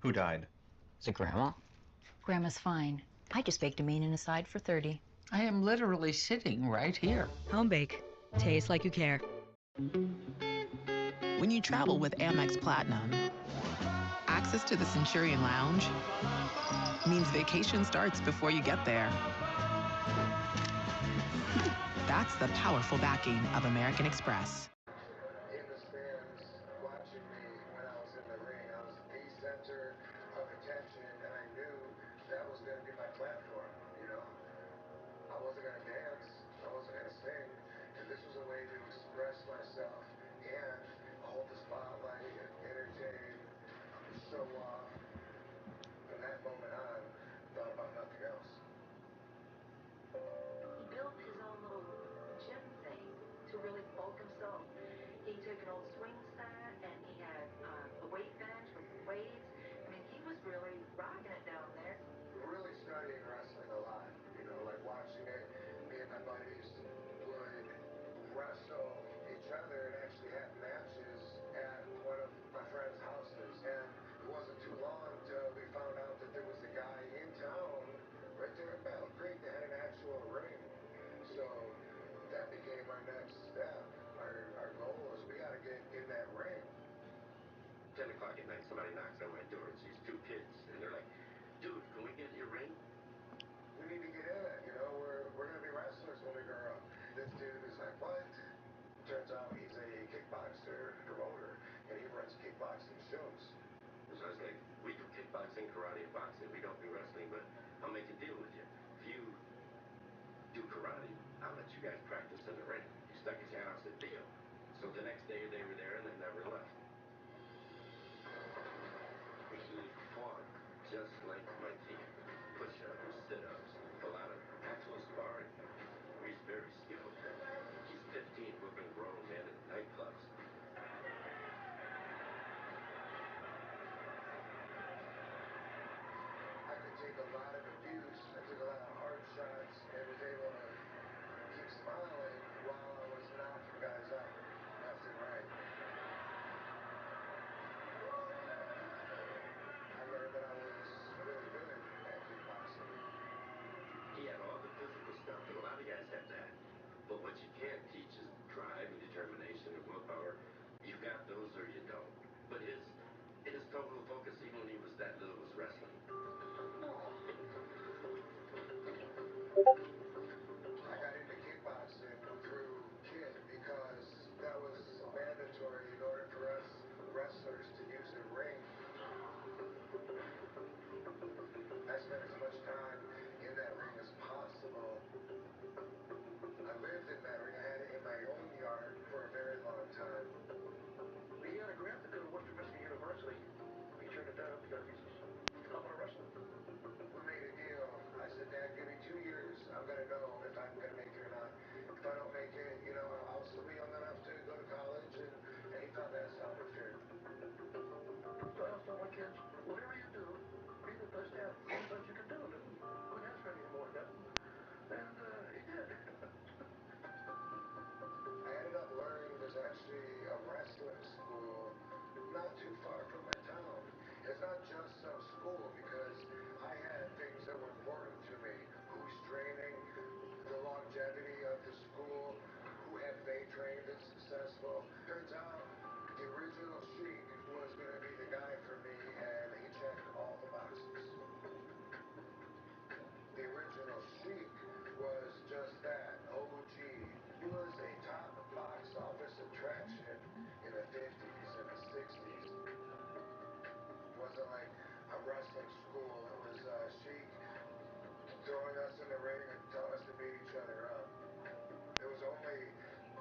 Who died? Is it Grandma? Grandma's fine. I just baked a mean and a side for 30. I am literally sitting right here. Home bake. Taste like you care. When you travel with Amex Platinum, access to the Centurion Lounge means vacation starts before you get there. That's the powerful backing of American Express. In the stands, watching me when I was in the ring, I was the center of attention, and I knew that was going to be my platform, you know? I wasn't going to dance, I wasn't going to sing, and this was a way to express myself and hold the spotlight and entertain, show off. From that moment on, thought about nothing else. He built his own little gym thing to really bulk himself. He took an old swing set and he had a weight bench with weights. I mean, he was really rocking it down there. Really studying wrestling a lot, you know, like watching it. Me and my buddies would wrestle each other and actually have matches at one of my friend's houses. And it wasn't too long till we found out that there was a guy in town, right there in Battle Creek, that had an actual ring. So that became our next step. Our goal was we got to get in that ring. 10 o'clock at night, somebody knocks on my door. It's these two kids, and they're like, dude, can we get in your ring? We need to get in it, you know, we're going to be wrestlers when we grow up. This dude is like, what? Turns out he's a kickboxer promoter, and he runs kickboxing shows. So I was like, we do kickboxing, karate, and boxing. We don't do wrestling, but I'll make a deal with you. If you do karate, I'll let you guys practice in the ring. He stuck his hand out and said, deal. So the next day they were there and they never left. He fought just like my team. Push-ups, sit-ups, a lot of actual sparring. He's very skilled. He's 15, whooping grown men in nightclubs. I could take a lot of abuse, I took a lot of hard shots, and was able to keep smiling while I was knocking guys out left and right. I learned that I was really good at kickboxing. He had all the physical stuff that a lot of guys have that. But what you can't teach is drive and determination and willpower. You got those or you don't. But his total focus, even when he was that little, was wrestling. I got into kickboxing through Kid because that was mandatory in order for us wrestlers to use a ring. I spent as much time in that ring as possible. I lived in that ring. I had it in my own yard for a very long time. He had a grant to go to Western Michigan University. He turned it down because he's not going to wrestle. We made a deal. I said, Dad, give me 2 years. I'm going to know if I'm going to make it or not. If I don't make it, you know, I'll still be young enough to go to college. And he thought that sounded fair. So I tell my kids, whatever you do, be the best athlete that you can do. And couldn't ask for any more than that. And he did. I ended up learning there's actually a wrestling school not too far from my town. It's not just some school because I had things that were important to me. Who's training, the longevity of the school, who have they trained that's successful. Turns out the original Sheik was going to be the guy for me, and he checked all the boxes. The original Sheik was just that, OG. He was a top box office attraction in the 50s and the 60s. It wasn't like a wrestling school. It was Sheik throwing us in the ring and telling us to beat each other up. It was only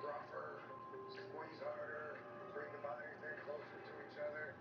rougher, squeeze harder, bring the body thing closer to each other.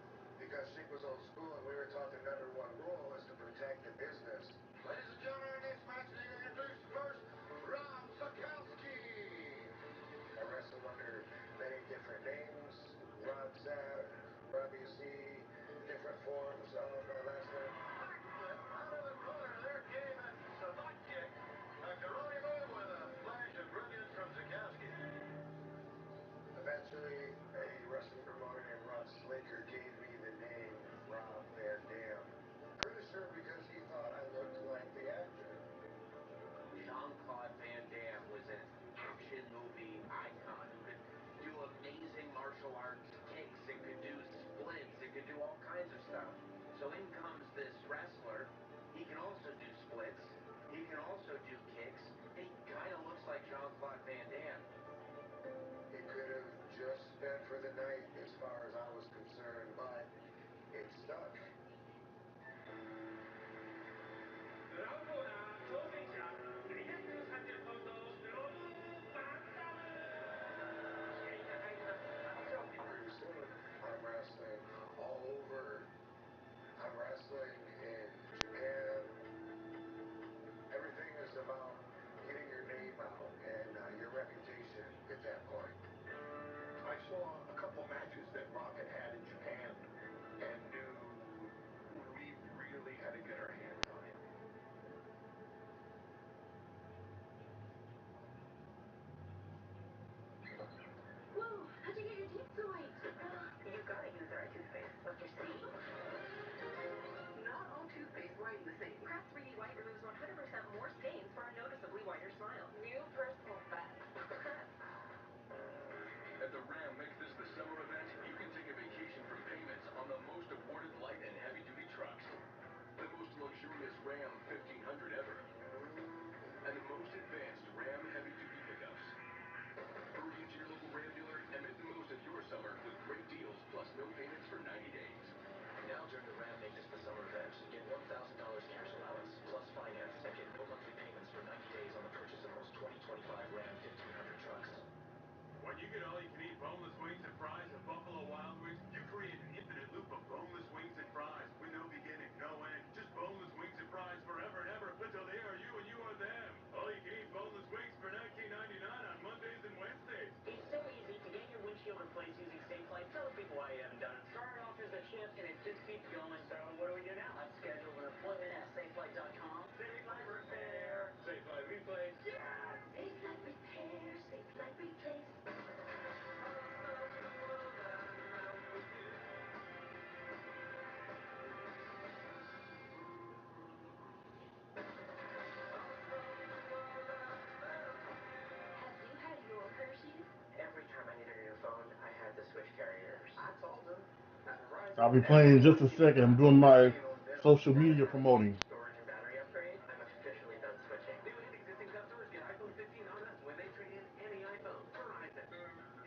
I'll be playing in just a second. I'm doing my social media promoting. Storage and battery upgrade, I'm officially done switching. New and existing customers get iPhone 15 on us when they trade in any iPhone. Verizon.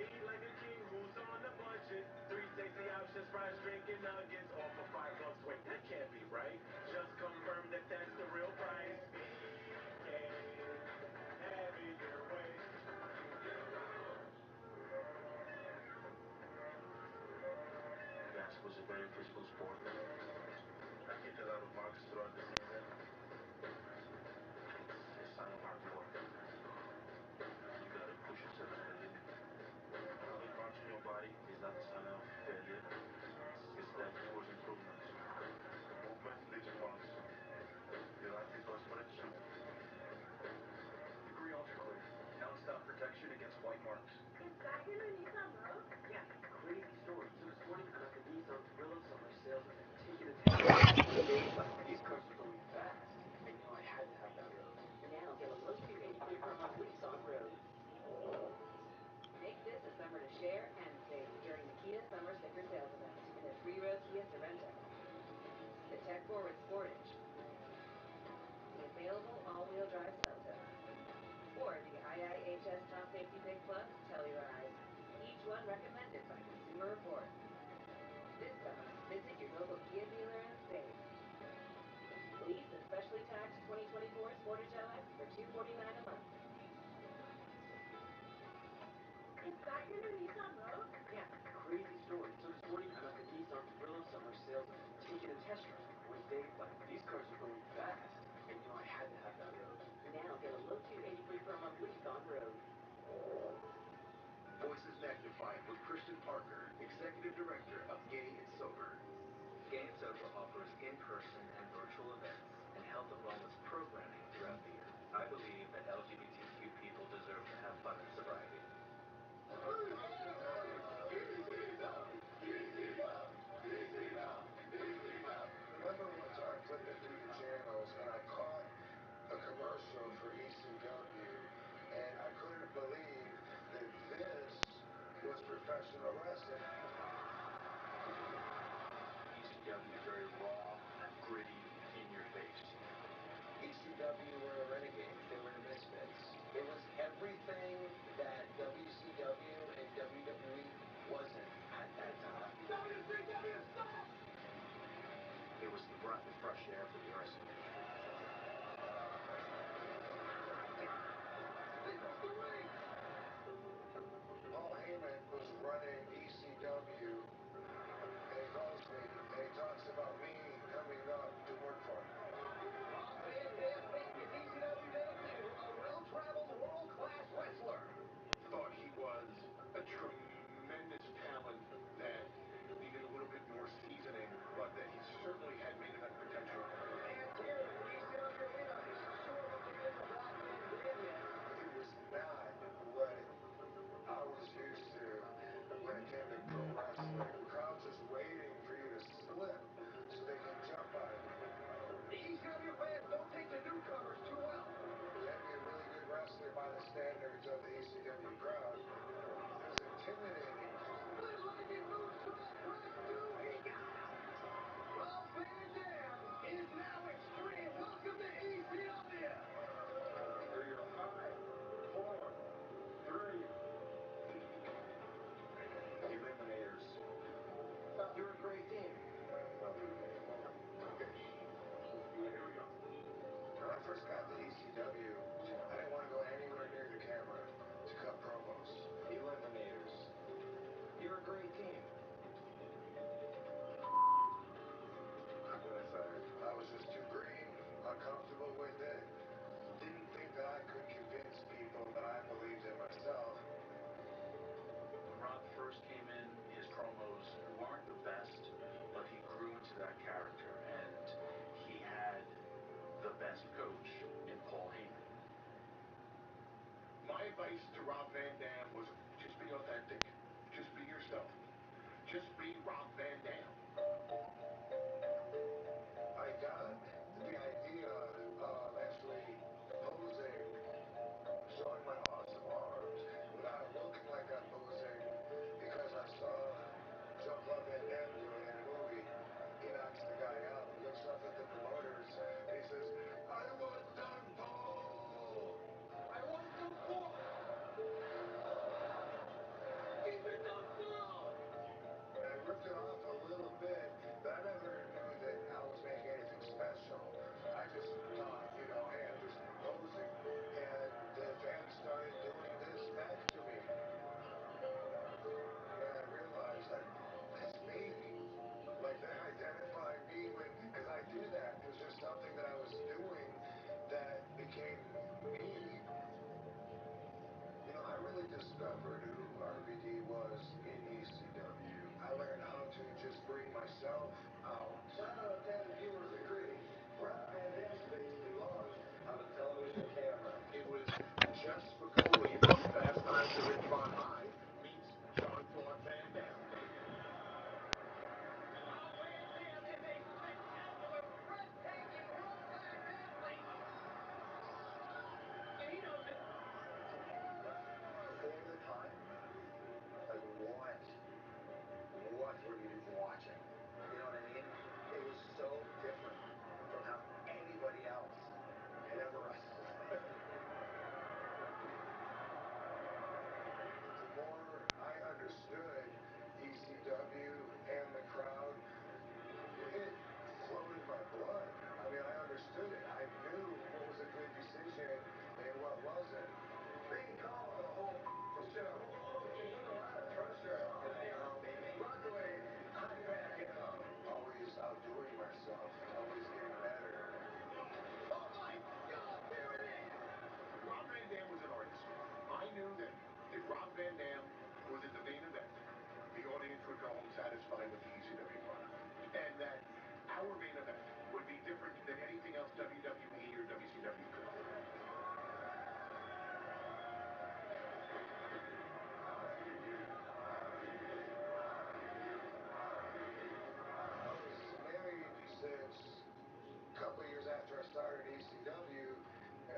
Eat like a king who's on a budget. Three tasty options, fries, drinking nuggets, all for $5. Wait, that can't be right. Just confirm that that's the real price. Have it your way. That was a very physical sport. I get a lot of marks throughout the season. It's a sign of hard work. You gotta push yourself to the limit. Having marks on your body is not a sign of failure. It's that towards improvement. Movement leaves marks. Your antiperspirant. Degree Ultra Clear. Non-stop protection against white marks. Is that your new Nissan Rogue? Yeah, crazy story. So this morning, I got the Nissan Thrill of Summer sales event. Taking a test. These cars are going fast. I knew I had to have that road. Now get a low 283 per month lease on road. Make this a summer to share and save during the Kia Summer Sticker Sales Event in the 3-row Kia Sorento. The Tech Forward Sportage. The available all-wheel drive Seltos. Or the IIHS Top Safety Pick Plus Telluride. Each one recommended by Consumer Reports. This summer, visit your local Kia dealer and save. Lease a specially taxed 2024 Sportage LX for $249 a month. Is that your new Nissan Rogue? Yeah, crazy story. So this morning, I got the Nissan Thrill of Summer sales event. Taking a test drive. Was Dave like, these cars are going fast. I knew I had to have that road. Now get a low 283 per month lease on road. Voices Magnified with Christian Parker, Executive Director of Gay and Sober. Gay and Sober offers in-person and virtual events and health and wellness programming throughout the year. I believe that LGBTQ people deserve to have fun and sobriety. Remember once I flipping through the channels and I caught a commercial for ECW, and I couldn't believe that this was professional wrestling. ECW is very raw, gritty, in your face. ECW were the Renegades. They were the Misfits. It was everything that WCW and WWE wasn't at that time. WCW stop! It was the breath of fresh air for the wrestling industry. Paul Heyman was running ECW, and he calls me, and he talks about me coming up to work for him. Rob Van Dam making his ECW debut, a well-traveled world-class wrestler. Thought he was a tremendous talent that needed a little bit more seasoning, but that he certainly had main event potential. And here in the ECW arena, he's sure looking good for Rob Van Dam yet. It was not what I was used to when it came to pro wrestling. The crowd's just waiting for you to slip so they can jump on it. The ECW fans don't take the newcomers too well. Can't be a really good wrestler by the standards of the ECW crowd. It was intimidating. But look at these moves to the crowd, dude. He got him. Rob Van Dam is now extreme. Welcome to ECW. Eliminators. You're a great team. Here we go. When I first got to ECW, I didn't want to go anywhere near the camera to cut promos. Eliminators. You're a great team. I was just too green, uncomfortable with it. Didn't think that I could convince people that I believed in myself. When Rob first came in, his promos weren't the best, but he grew into that character, and he had the best coach in Paul Heyman. My advice to Rob Van Dam was just be authentic. Just be yourself. Just be Rob Van Dam. I got the idea of actually posing, showing my awesome arms without looking like I'm posing because I saw Jean-Claude Van Damme do it in a movie.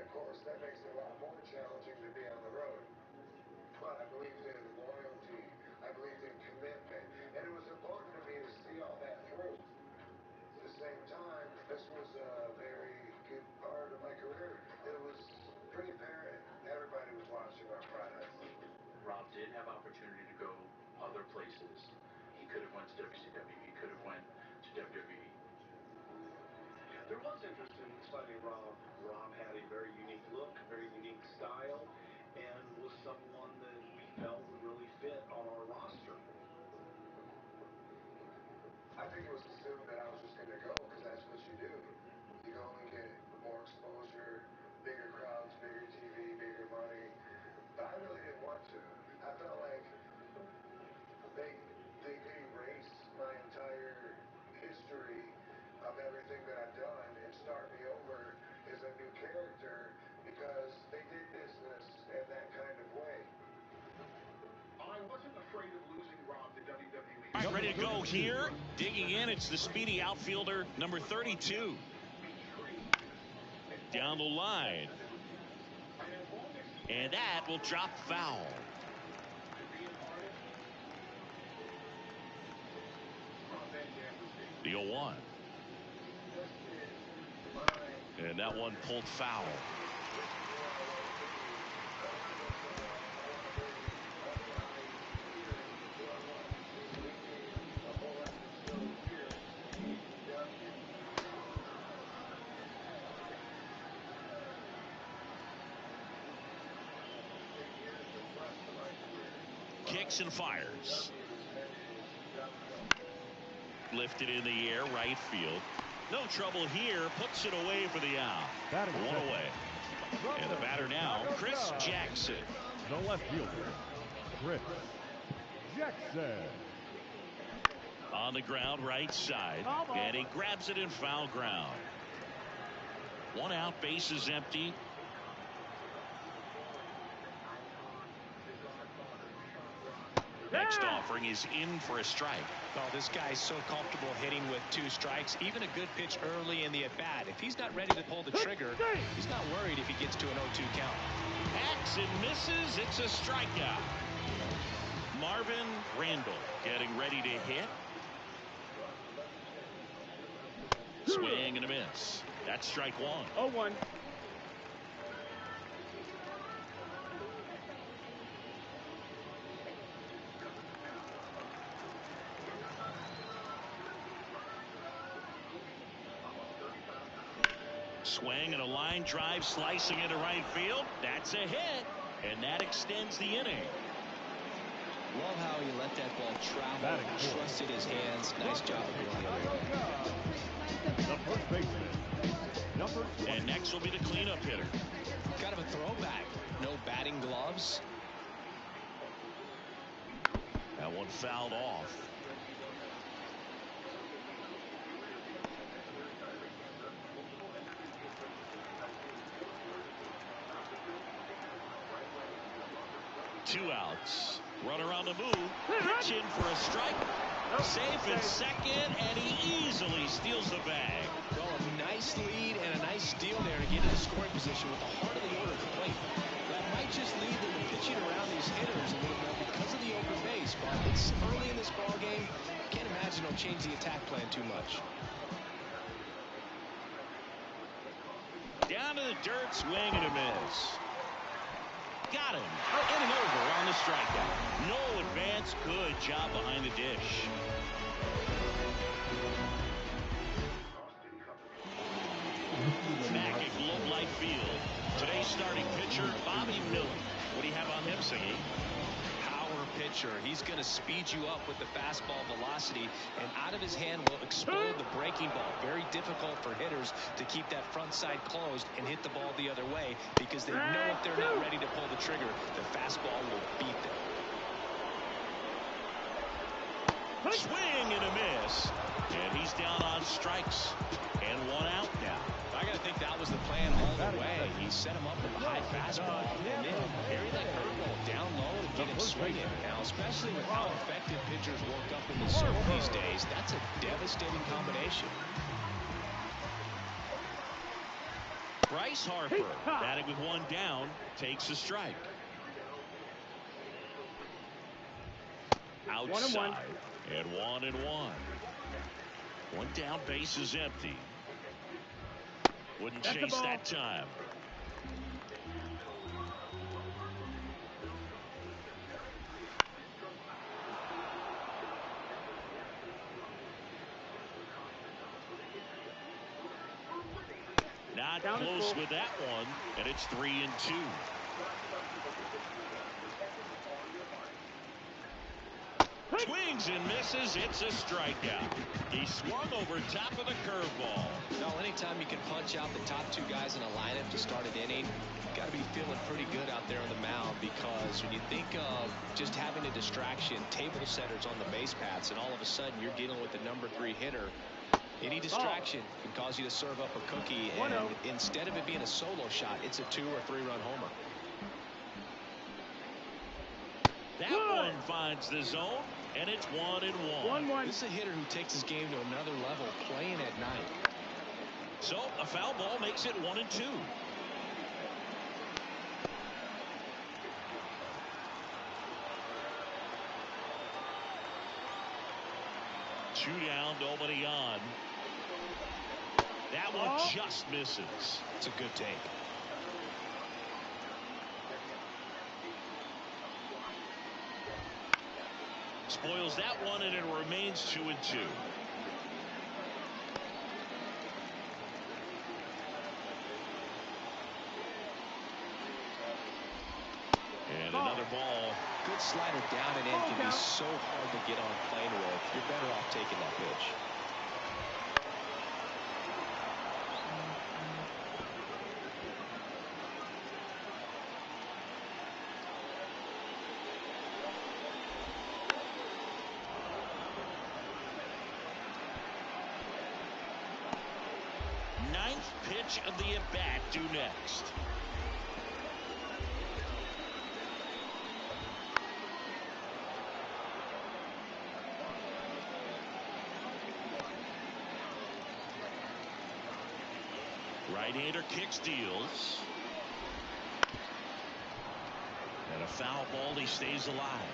of course, that makes it a lot more challenging to be on the road. But I believed in loyalty. I believed in commitment. And it was important to me to see all that through. At the same time, this was a very good part of my career. It was pretty apparent everybody was watching our product. Rob did have opportunity to go other places. He could have went to WCW. He could have went to WWE. There was interest in signing Rob. Rob had a very unique look, very unique style, and was someone that we felt would really fit on our roster. I think it was assumed that I was just going to go because that's what you do. You go and get more exposure, bigger crowds, bigger TV, bigger money. But I really didn't want to. I felt like they could erase my entire history of everything that I've done and start me over as a new character because they did business in that kind of way. I wasn't afraid of losing Rob to WWE. All right, ready to go here. Digging in, it's the speedy outfielder, number 32. Down the line. And that will drop foul. The 0-1. And that one pulled foul. Kicks and fires. Lifted in the air, right field. No trouble here. Puts it away for the out. One away. And the batter now, Chris Jackson. The left fielder, Chris Jackson. On the ground, right side. And he grabs it in foul ground. One out, base is empty. Next offering is in for a strike. Oh, this guy's so comfortable hitting with 2 strikes. Even a good pitch early in the at-bat. If he's not ready to pull the trigger, he's not worried if he gets to an 0-2 count. Hacks and misses. It's a strikeout. Marvin Randall getting ready to hit. Swing and a miss. That's strike 1. 0-1. Swing and a line drive slicing into right field. That's a hit. And that extends the inning. Love how he let that ball travel, trusted his hands. Nice job of going the other way. The first baseman, number 20. And next will be the cleanup hitter. Kind of a throwback. No batting gloves. That one fouled off. Two outs. Runner on the move. Pitch in for a strike. Safe in second, and he easily steals the bag. Well, a nice lead and a nice steal there to get into scoring position with the heart of the order at the plate. That might just lead them to pitching around these hitters a little bit because of the open base, but it's early in this ball game. Can't imagine it'll change the attack plan too much. Down to the dirt, swing and a miss. Got him. Inning over on the strikeout. No advance. Good job behind the dish. Back at Globe Life Field. Today's starting pitcher, Bobby Miller. What do you have on him, Singy? Power pitcher. He's going to speed you up with the fastball velocity, and out of his hand will explode the breaking ball. Very difficult for hitters to keep that front side closed and hit the ball the other way because they know if they're not ready to pull the trigger, the fastball will beat them. Swing and a miss. And he's down on strikes. And one out now. I got to think that was the plan all the way. He set him up with a high fastball and then carry that curveball down low to get him swinging. Now, especially with how effective pitchers work up in the zone these days, that's a devastating combination. Bryce Harper, batting with one down, takes a strike. Outside, and 1-1. One down, base is empty. Wouldn't chase that time. Not close with that one, and it's 3-2. Swings and misses. It's a strikeout. He swung over top of the curveball. No, anytime you can punch out the top two guys in a lineup to start an inning, you've got to be feeling pretty good out there on the mound, because when you think of just having a distraction, table setters on the base paths, and all of a sudden you're dealing with the #3 hitter, any distraction can cause you to serve up a cookie, and instead of it being a solo shot, it's a 2- or 3-run homer. That one finds the zone, and it's 1-1. This is a hitter who takes his game to another level, playing at night. So a foul ball makes it 1-2. Two down, nobody on. That one just misses. It's a good take. Spoils that one, and it remains 2-2. And another ball. Good slider down and in can be so hard to get on plane with. You're better off taking that pitch. Ninth pitch of the at-bat due next. Right-hander kicks, deals. And a foul ball, he stays alive.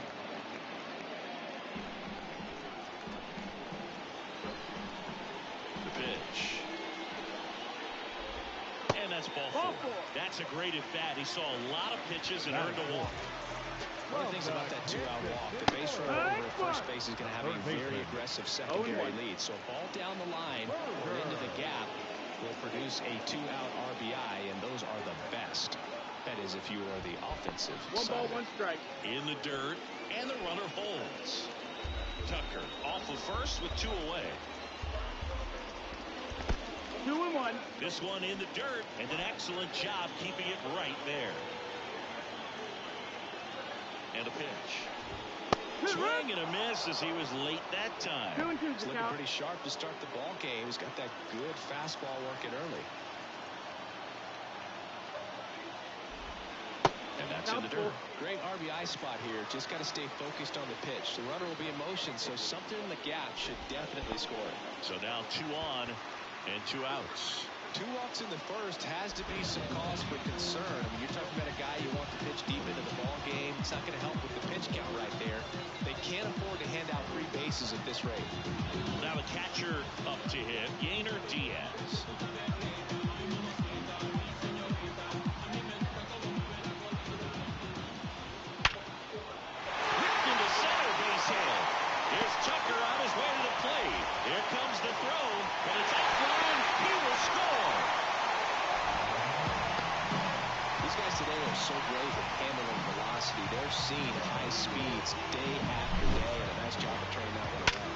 The pitch. And that's ball four. That's a great at-bat. He saw a lot of pitches and earned a walk. One of the things about that 2-out walk, the base runner over at first base is going to have a very aggressive secondary lead. So a ball down the line or into the gap will produce a 2-out RBI, and those are the best. That is, if you are the offensive side. 1 ball, 1 strike. In the dirt, and the runner holds. Tucker off of first with 2 away. 2-1. This one in the dirt, and an excellent job keeping it right there. And a pitch. Swing and a miss as he was late that time. 2-2. He's looking pretty sharp to start the ball game. He's got that good fastball working early. And that's in the dirt. Great RBI spot here. Just got to stay focused on the pitch. The runner will be in motion, so something in the gap should definitely score. So now 2 on and 2 outs. 2 walks in the first has to be some cause for concern. I mean, you're talking about a guy you want to pitch deep into the ball game. It's not going to help with the pitch count right there. They can't afford to hand out 3 bases at this rate. Now the catcher up to him, Yainer Diaz. Ripped into center, base hit. Here's Tucker on his way to the plate. Here comes the throw, and it's offline. He will score. These guys today are so great at handling velocity. They're seeing high speeds day after day, and a nice job of turning that one around.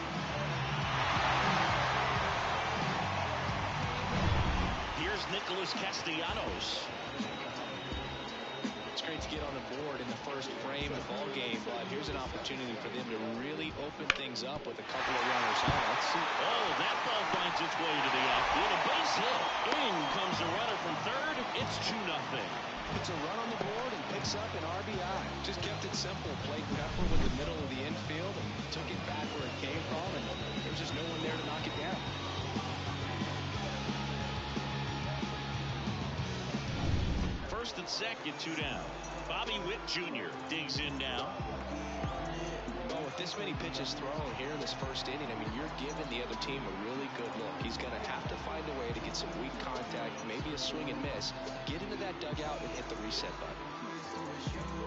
Here's Nicholas Castellanos. It's great to get on the board in the first frame of the ball game, but here's an opportunity for them to really open things up with a couple of runners on. Let's see. Oh, that ball finds its way to the outfield. A base hit. In comes the runner from third. It's 2-0. Puts a run on the board and picks up an RBI. Just kept it simple. Played Pepper with the middle of the infield and took it back where it came from, and there's just no one there to knock it down. first and second, 2 down. Bobby Witt Jr. digs in now. Well, with this many pitches thrown here in this first inning, I mean, you're giving the other team a really good look. He's going to have to find a way to get some weak contact, maybe a swing and miss, get into that dugout and hit the reset button.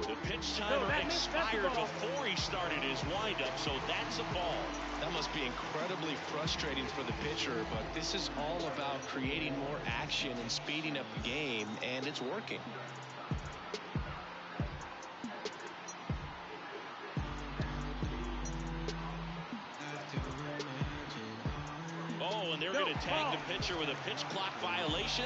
The pitch timer expired before he started his windup, so that's a ball. That must be incredibly frustrating for the pitcher, but this is all about creating more action and speeding up the game, and it's working. Oh, and they're going to tag the pitcher with a pitch clock violation.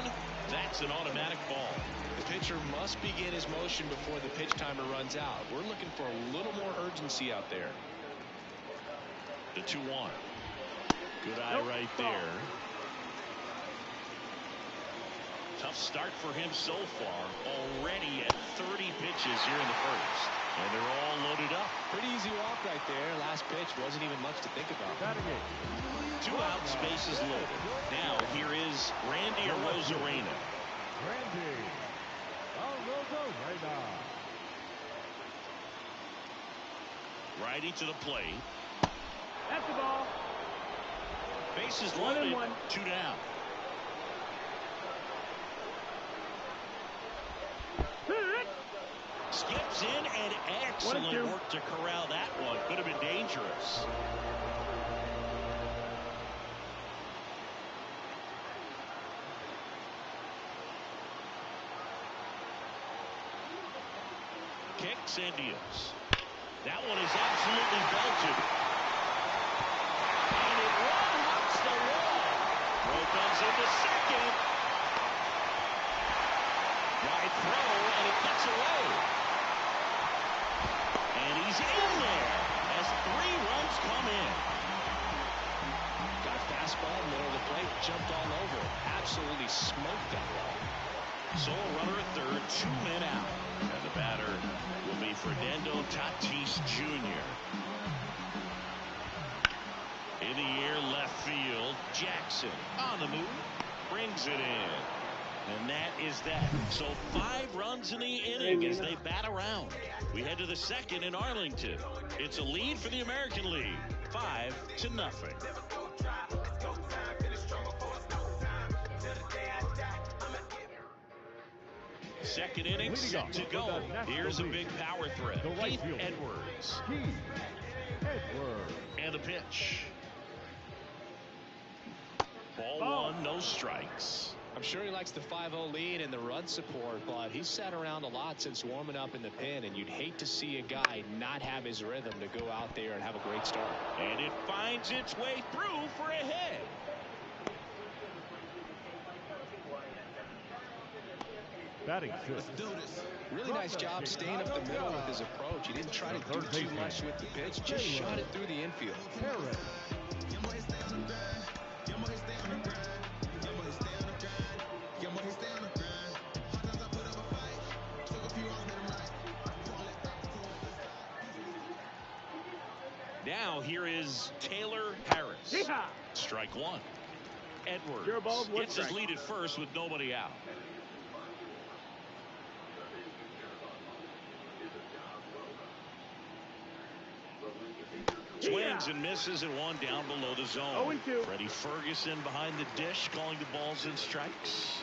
That's an automatic ball. The pitcher must begin his motion before the pitch timer runs out. We're looking for a little more urgency out there. The 2-1. Good eye right there. Tough start for him so far. Already at 30 pitches here in the first. And they're all loaded up. Pretty easy walk right there. Last pitch wasn't even much to think about. 2 out, bases loaded. Now here is Randy Arozarena. Randy Arozarena. Righty to the plate. That's the ball. Bases loaded. 2 down. Skips in, and excellent work to corral that one. Could have been dangerous. Kicks and deals. That one is absolutely belted. And it one-hops the wall. Throw comes into second. Wide throw, and it cuts away. And he's in there as 3 runs come in. Got a fastball, middle of the plate, jumped all over it. Absolutely smoked that ball. So a runner at third, 2 men out. And the batter will be Fernando Tatis Jr. In the air, left field. Jackson on the move. Brings it in. And that is that. So 5 runs in the inning as they bat around. We head to the second in Arlington. It's a lead for the American League. 5-0. Second inning set to go. Here's a big power threat. Keith Edwards. And the pitch. Ball 1, no strikes. I'm sure he likes the 5-0 lead and the run support, but he's sat around a lot since warming up in the pen, and you'd hate to see a guy not have his rhythm to go out there and have a great start. And it finds its way through for a hit. Batting Let's do this. Really nice job staying up the middle with his approach. He didn't try to do too much with the pitch, just shot it through the infield. Now here is Taylor Harris. Strike 1. Edwards gets his lead at first with nobody out. Swings and misses and 1 down below the zone. Freddie Ferguson behind the dish calling the balls and strikes.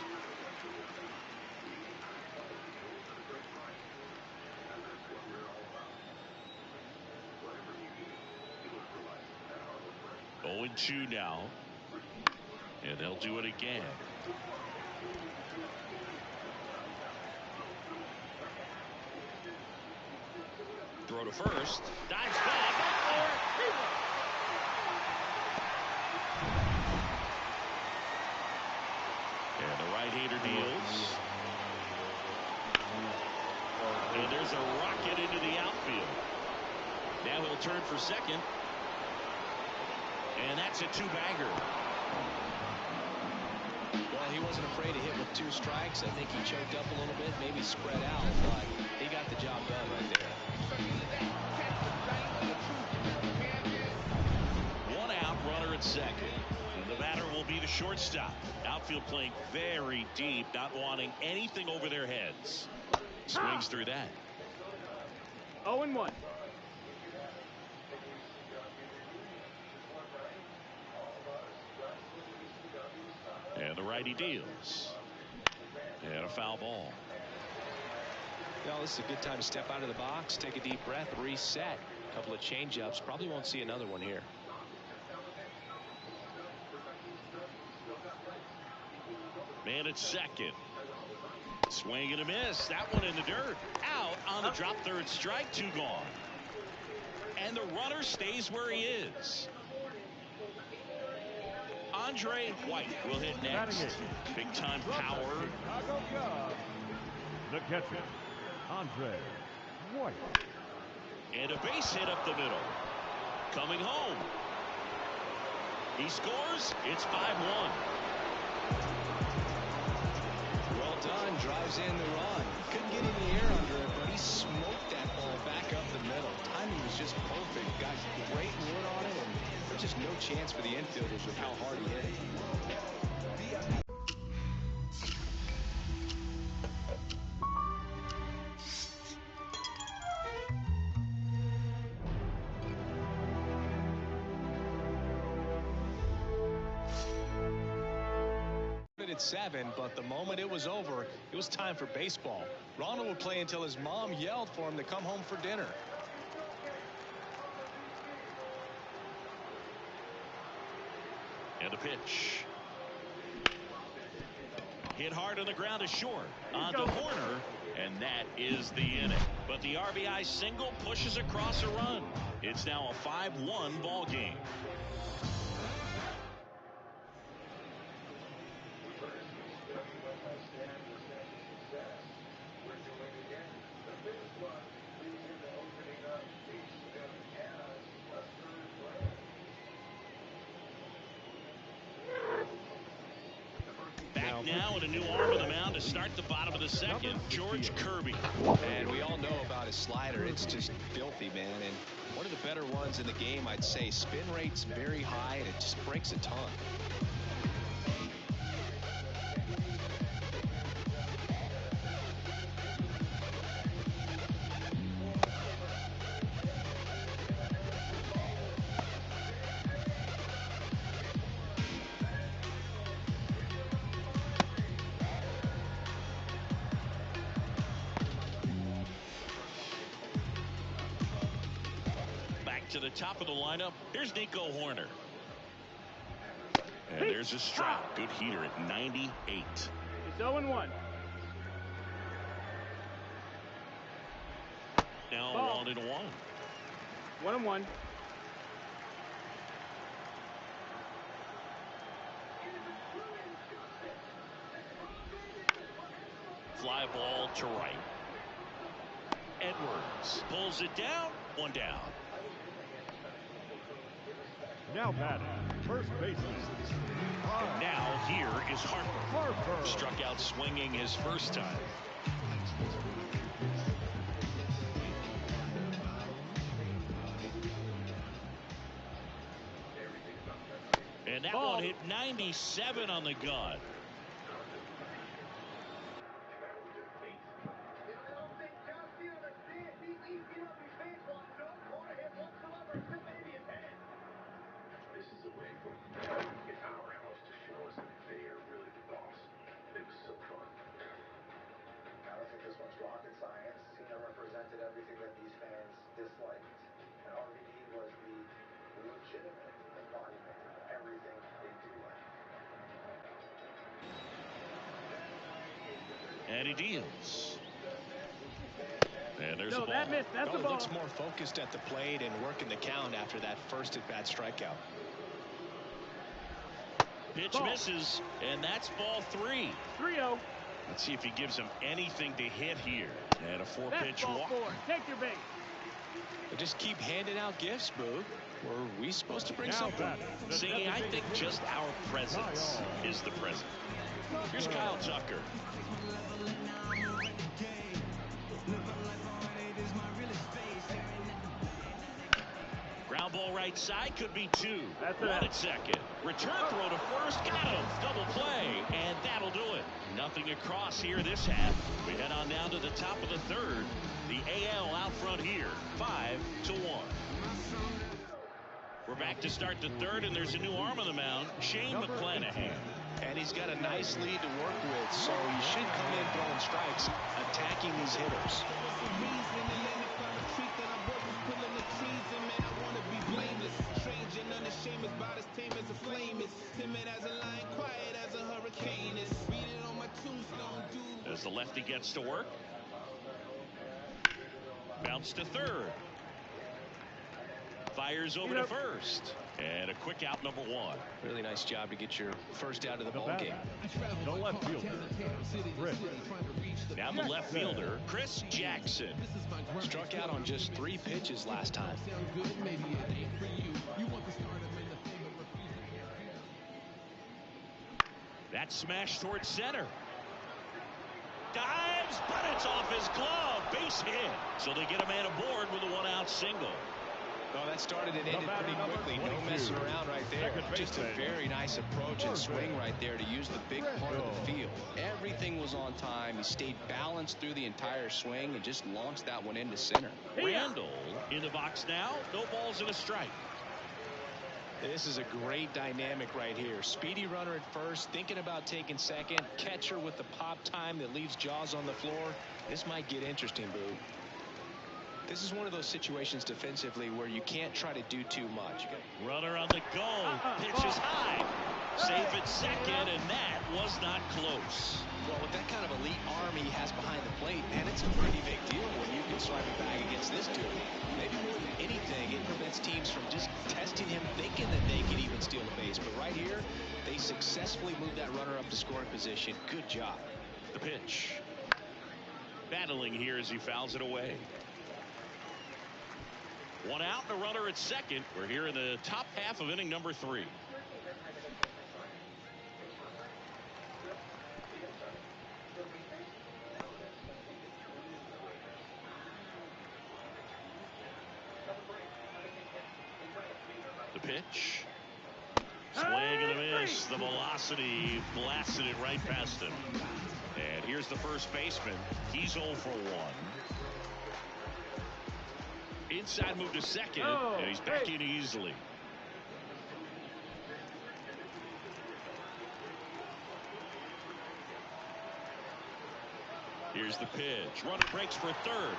Oh, 0-2 now. And they'll do it again. Throw to first. Dives back. And the right-hander deals. And there's a rocket into the outfield. Now he'll turn for second. And that's a 2-bagger. Well, he wasn't afraid to hit with 2 strikes. I think he choked up a little bit, maybe spread out, but he got the job done right there. 1 out, runner at second. And the batter will be the shortstop. Outfield playing very deep, not wanting anything over their heads. Swings through that. 0-1. And the righty deals. And a foul ball. Well, this is a good time to step out of the box, take a deep breath, reset. A couple of change-ups. Probably won't see another one here. Man at second. Swing and a miss. That one in the dirt. Out on the drop, third strike, 2 gone. And the runner stays where he is. Andre White will hit next. Big time power. Chicago Cubs. The catcher, Andre White. And a base hit up the middle. Coming home. He scores. It's 5-1. Well done. Drives in the run. Couldn't get any air under it, but he smoked that ball back up the middle. Timing was just perfect. Got great wood on it, and there's just no chance for the infielders with how hard he hit it. At 7, but the moment it was over, it was time for baseball. Ronald would play until his mom yelled for him to come home for dinner. And a pitch. Hit hard on the ground to short. On to Horner, and that is the inning. But the RBI single pushes across a run. It's now a 5-1 ball game. Back now and a new arm on the mound to start the bottom of the second, George Kirby. And we all know about his slider. It's just filthy, man. And one of the better ones in the game, I'd say. Spin rate's very high, and it just breaks a ton. To the top of the lineup, here's Nico Horner. And there's a strike. Good heater at 98. It's 0-1. Now Ball. 1-1. 1-1. Fly ball to right. Edwards pulls it down. 1 down. Now batting, first baseman. And now here is Harper. Struck out swinging his first time. And that one hit 97 on the gun. Everything that these fans disliked. And RVD was the legitimate embodiment of everything they do like. And he deals. And there's No, a ball. that missed. That's a He ball. looks more focused at the plate and working the count after that first at-bat strikeout. Pitch Ball. misses, and that's ball 3. 3-0. Let's see if he gives him anything to hit here. And a 4-pitch That's ball walk. 4. Take your base. They just keep handing out gifts, Boog. Were we supposed to bring Now something? batting, the See, I think designated just our presence is the present. Here's Kyle Tucker. Ground ball right side, could be two. One at second. Return throw to first, got him. Double play, and that'll do it. Nothing across here this half. We head on down to the top of the third. The AL out front here, 5-1. We're back to start the third, and there's a new arm on the mound, Shane McClanahan. And he's got a nice lead to work with, so he should come in throwing strikes, attacking these hitters. As the lefty gets to work. Bounce to third. Fires over to first. And a quick out, number one. Really nice job to get your first out of the ball game. The left fielder, Chris. Now the left fielder, Chris Jackson. Struck out on just 3 pitches last time. That smash towards center. Dives, but it's off his glove. Base hit. So they get a man aboard with a 1-out single. Well, that started and ended pretty quickly. No messing around right there. Just a very nice approach and swing right there to use the big part of the field. Everything was on time. He stayed balanced through the entire swing and just launched that one into center. Randall in the box now. No balls and a strike. This is a great dynamic right here. Speedy runner at first, thinking about taking second. Catcher with the pop time that leaves Jaws on the floor. This might get interesting, Boo. This is one of those situations defensively where you can't try to do too much. Runner on the go. Pitches high. Safe at second, and that was not close. Well, with that kind of elite arm he has behind the plate, man, it's a pretty big deal when you can swipe it back against this dude. Maybe more than anything, it prevents teams from just testing him, thinking that they can even steal the base. But right here, they successfully moved that runner up to scoring position. Good job. The pitch. Battling here as he fouls it away. 1 out and a runner at second. We're here in the top half of inning number 3. The pitch. Swing and a miss. The velocity blasted it right past him. And here's the first baseman. He's 0 for 1. Inside move to second, and he's back in easily. Here's the pitch. Runner breaks for third.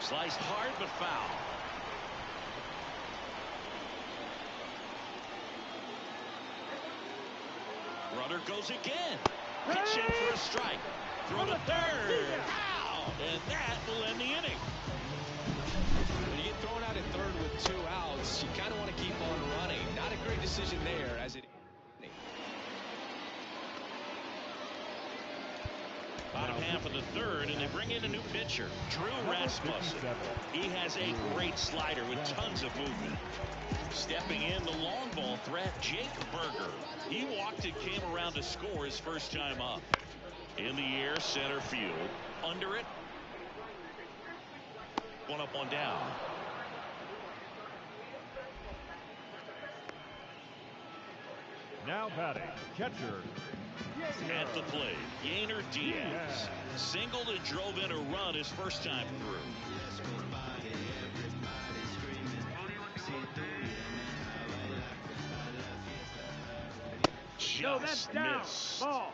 Sliced hard but foul. Runner goes again. Pitch in for a strike. Throw to third. Foul! And that will end the inning. When you get thrown out at third with 2 outs, you kind of want to keep on running. Not a great decision there as it. Bottom half of the third, and they bring in a new pitcher, Drew Rasmussen. He has a great slider with tons of movement. Stepping in, the long ball threat, Jake Berger. He walked and came around to score his first time up. In the air, center field. Under it. 1 up, 1 down. Now batting, catcher. At the plate, Yainer Diaz. Singled and drove in a run his first time through. Just missed. Ball.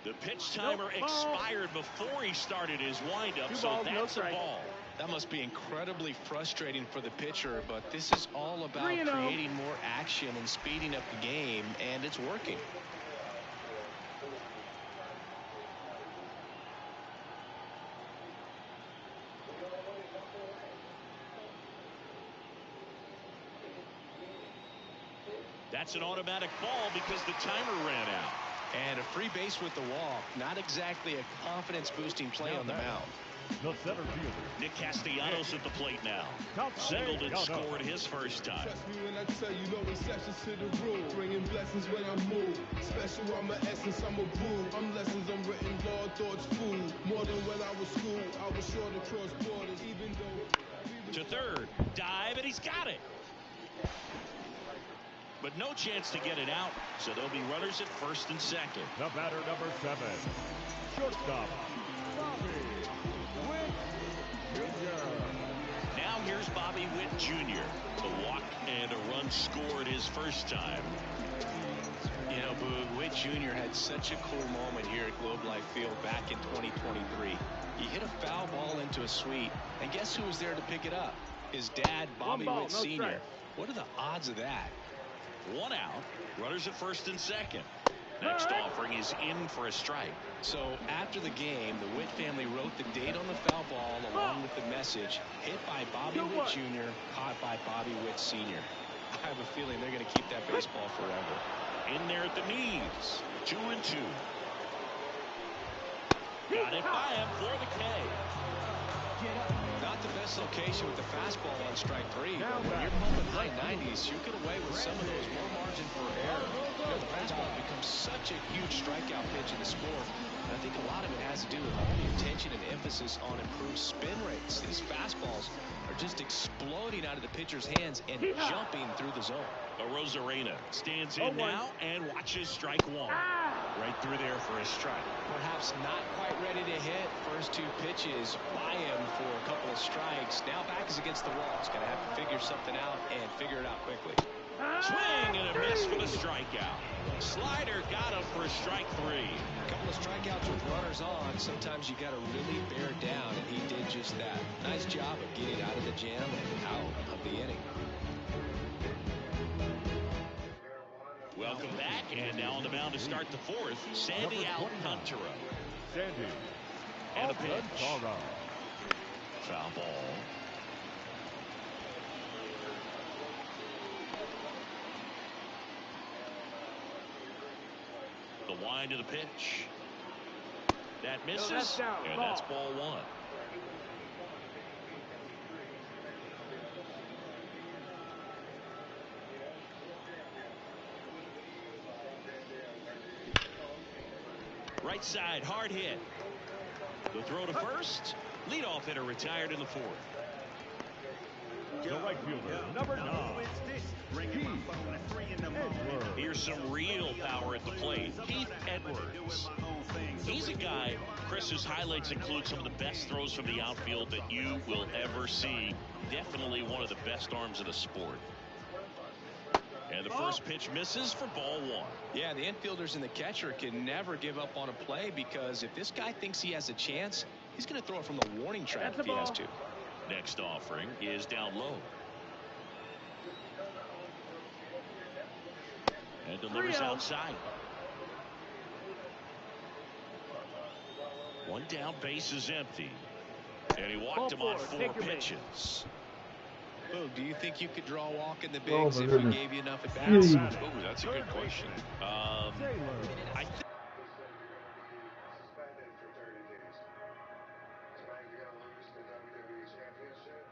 The pitch timer expired before he started his windup, so that's a ball. That must be incredibly frustrating for the pitcher, but this is all about creating more action and speeding up the game, and it's working. That's an automatic ball because the timer ran out. And a free base with the walk. Not exactly a confidence-boosting play on the mound. The center fielder. Nick Castellanos at the plate now. Singled and scored his first time. Trust me when I tell you, no exceptions to the rule. Bringing blessings when I move. Special, I'm an essence, I'm a brew. I'm lessons, I'm written, law, thoughts, food. More than when I was school, I was sure to cross borders, even though... To third, dive, and he's got it. But no chance to get it out, so there'll be runners at first and second. The batter, number 7, shortstop, Bobby Witt Jr. Now here's Bobby Witt Jr. A walk and a run scored his first time. You know, Boog, Witt Jr. had such a cool moment here at Globe Life Field back in 2023. He hit a foul ball into a suite, and guess who was there to pick it up? His dad, Bobby Witt Sr. What are the odds of that? One out, runners at first and second. Next offering is in for a strike. So after the game, the Witt family wrote the date on the foul ball along with the message, hit by Bobby Witt Jr., caught by Bobby Witt Sr. I have a feeling they're going to keep that baseball forever. In there at the knees, 2-2. Got it by him for the K. Not the best location with the fastball on strike 3, but when you're pumping high 90s, you get away with some of those, more margin for error. You know, the fastball becomes such a huge strikeout pitch in the sport, and I think a lot of it has to do with all the attention and emphasis on improved spin rates. These fastballs are just exploding out of the pitcher's hands and jumping through the zone. Arozarena stands in now and watches strike 1. Right through there for a strike. Perhaps not quite ready to hit. First 2 pitches by him for a couple of strikes. Now back is against the wall. He's going to have to figure something out and figure it out quickly. Swing and a miss for the strikeout. Slider got him for strike 3. A couple of strikeouts with runners on. Sometimes you got to really bear down, and he did just that. Nice job of getting out of the jam and out of the inning. Welcome back, and now on the mound to start the 4th, Sandy Alcantara. Sandy And a pitch. Alcantara. Foul ball. The wind of the pitch. That misses, and that's ball 1. Right side, hard hit. The throw to first. Leadoff hitter retired in the 4th. The right fielder, number 9, Here's some real power at the plate. Keith Edwards. He's a guy, Chris's highlights include some of the best throws from the outfield that you will ever see. Definitely one of the best arms of the sport. And the first pitch misses for ball 1. Yeah, the infielders and the catcher can never give up on a play, because if this guy thinks he has a chance, he's going to throw it from the warning track if he has to. Next offering is down low. And delivers outside. 1 down, base is empty. And he walked him on 4 pitches. Oh, do you think you could draw a walk in the bigs if we gave you enough at bats? Oh, that's a good question. I think. Suspended for 30 days. Tonight you're going to lose the WWE Championship.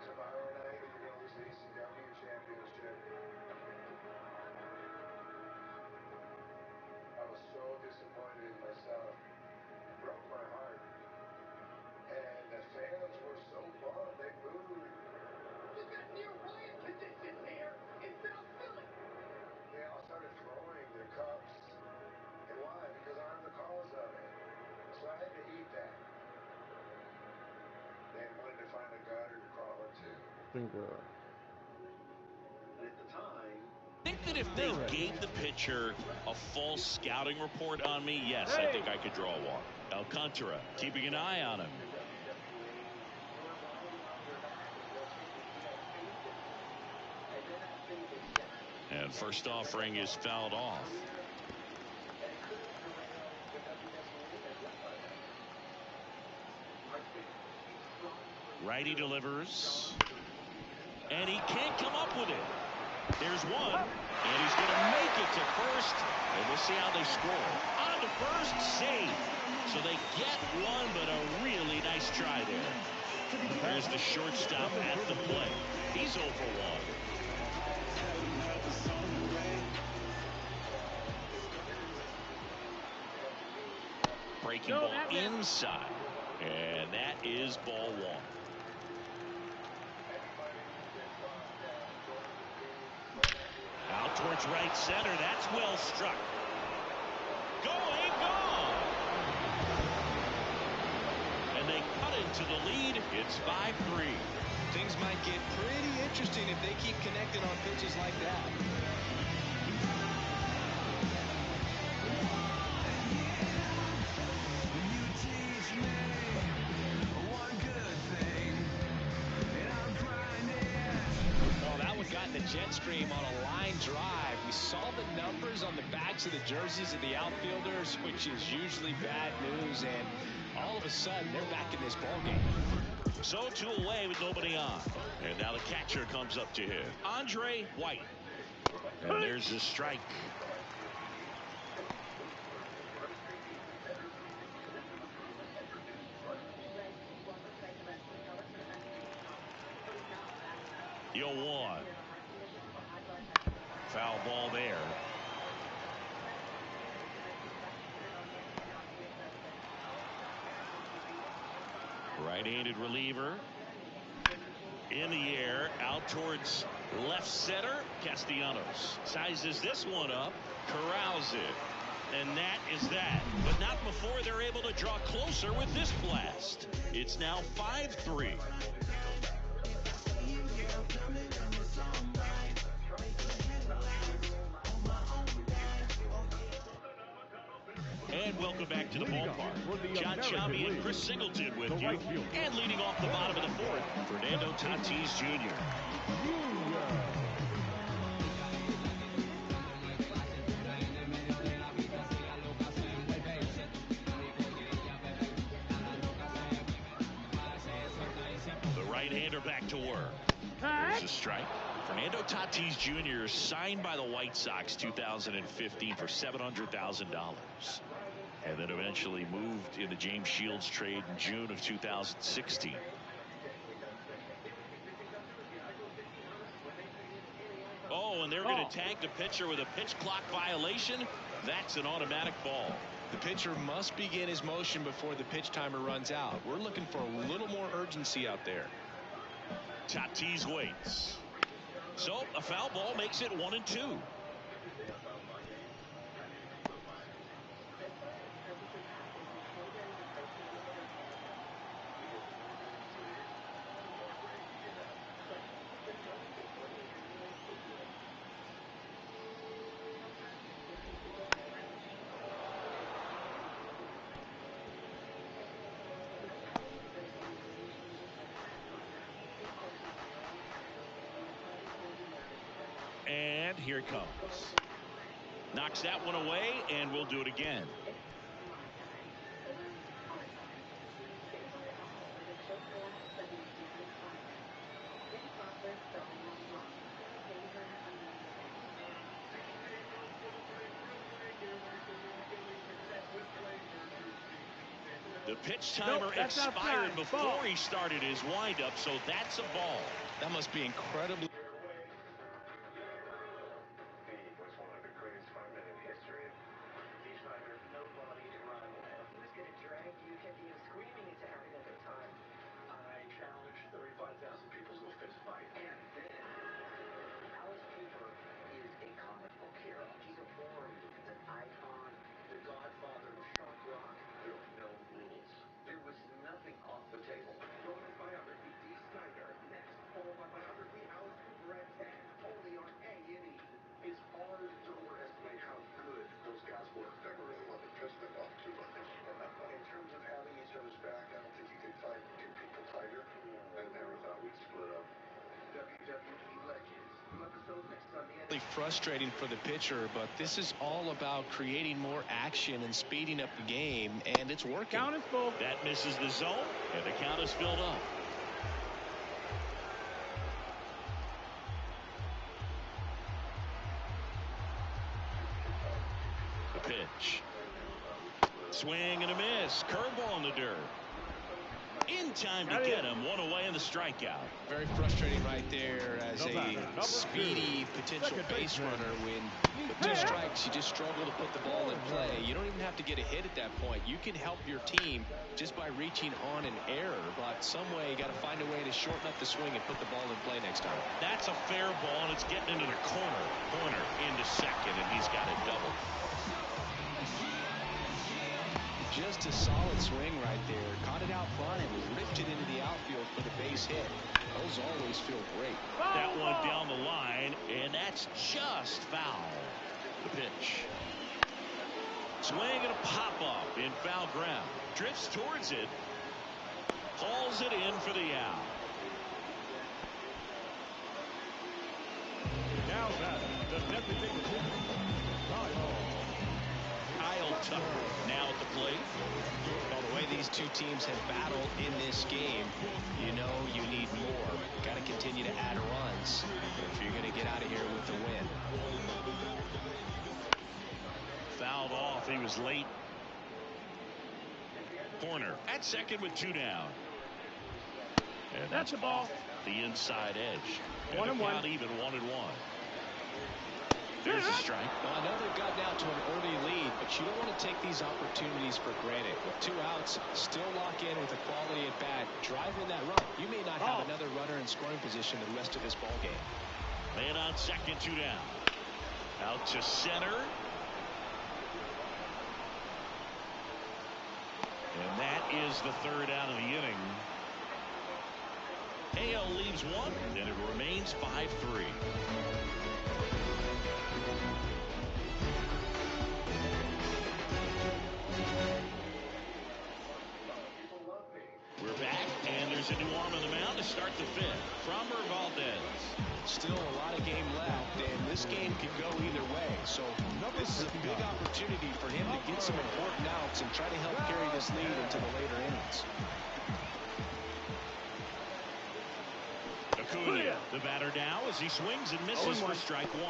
Tomorrow night you're going to lose the ECW Championship. I was so disappointed in myself. It broke my heart. And the fans were so bummed. They booed. You got near Ryan position here instead of Philly. They all started throwing their cups. And why? Because I'm the cause of it. So I had to eat that. They wanted to find a gutter to crawl into. At the time, I think that if they gave the pitcher a false scouting report on me, yes, I think I could draw a walk. Alcantara keeping an eye on him. And first offering is fouled off. Righty delivers. And he can't come up with it. There's one. And he's going to make it to first. And we'll see how they score. On to first, save. So they get one, but a really nice try there. There's the shortstop at the plate. He's 0 for 1. Breaking ball inside. And that is ball 1. Out towards right center. That's well struck. Going, gone. And they cut into the lead. It's 5-3. Things might get pretty interesting if they keep connecting on pitches like that. Got in the jet stream on a line drive. We saw the numbers on the backs of the jerseys of the outfielders, which is usually bad news, and all of a sudden they're back in this ball game. So 2 away with nobody on, and now the catcher comes up to hit, Andre White, and there's the strike. Yo, 1. Foul ball there. Right-handed reliever. In the air, out towards left center. Castellanos sizes this one up, corrals it. And that is that. But not before they're able to draw closer with this blast. It's now 5-3. And welcome back to the ballpark. John Sciambi and Chris Singleton with you. And leading off the bottom of the 4th, Fernando Tatis Jr. The right-hander back to work. There's a strike. Fernando Tatis Jr. signed by the White Sox 2015 for $700,000. And then eventually moved in the James Shields trade in June of 2016. Oh, and they're going to tag the pitcher with a pitch clock violation. That's an automatic ball. The pitcher must begin his motion before the pitch timer runs out. We're looking for a little more urgency out there. Tatis waits. So a foul ball makes it 1-2. And here it comes. Knocks that one away, and we'll do it again. The pitch timer expired before he started his windup, so that's a ball. That must be incredibly. Frustrating for the pitcher, but this is all about creating more action and speeding up the game, and it's working. Count is full. That misses the zone, and the count is filled up. pitch. Swing and a miss. Curveball in the dirt. In time to get him. One away in the strikeout. Very frustrating right there as a speedy potential base runner. When with 2 strikes, you just struggle to put the ball in play. You don't even have to get a hit at that point. You can help your team just by reaching on an error, but some way you got to find a way to shorten up the swing and put the ball in play next time. That's a fair ball, and it's getting into the corner into second, and he's got it double. Just a solid swing right there. Caught it out front and ripped it into the outfield for the base hit. Those always feel great. That one down the line, and that's just foul. The pitch. Swing and a pop-up in foul ground. Drifts towards it. Hauls it in for the out. Now that the designated Kyle Tucker now at the plate. Well, the way these two teams have battled in this game, you know you need more. Got to continue to add runs if you're going to get out of here with the win. Fouled off. He was late. Corner at second with 2 down. And that's a ball. The inside edge. And the count even 1-1. There's a strike. Well, I know they've gotten out to an early lead, but you don't want to take these opportunities for granted. With 2 outs, still lock in with a quality at bat, driving that run. You may not have another runner in scoring position the rest of this ball game. Man on second, 2 down. Out to center. And that is the 3rd out of the inning. AL leaves 1, and it remains 5-3. We're back, and there's a new arm on the mound to start the 5th. Framber Valdez. Still a lot of game left, and this game could go either way. So this is a big opportunity for him to get some important outs and try to help carry this lead into the later innings. Acuna, the batter now as he swings and misses for strike 1.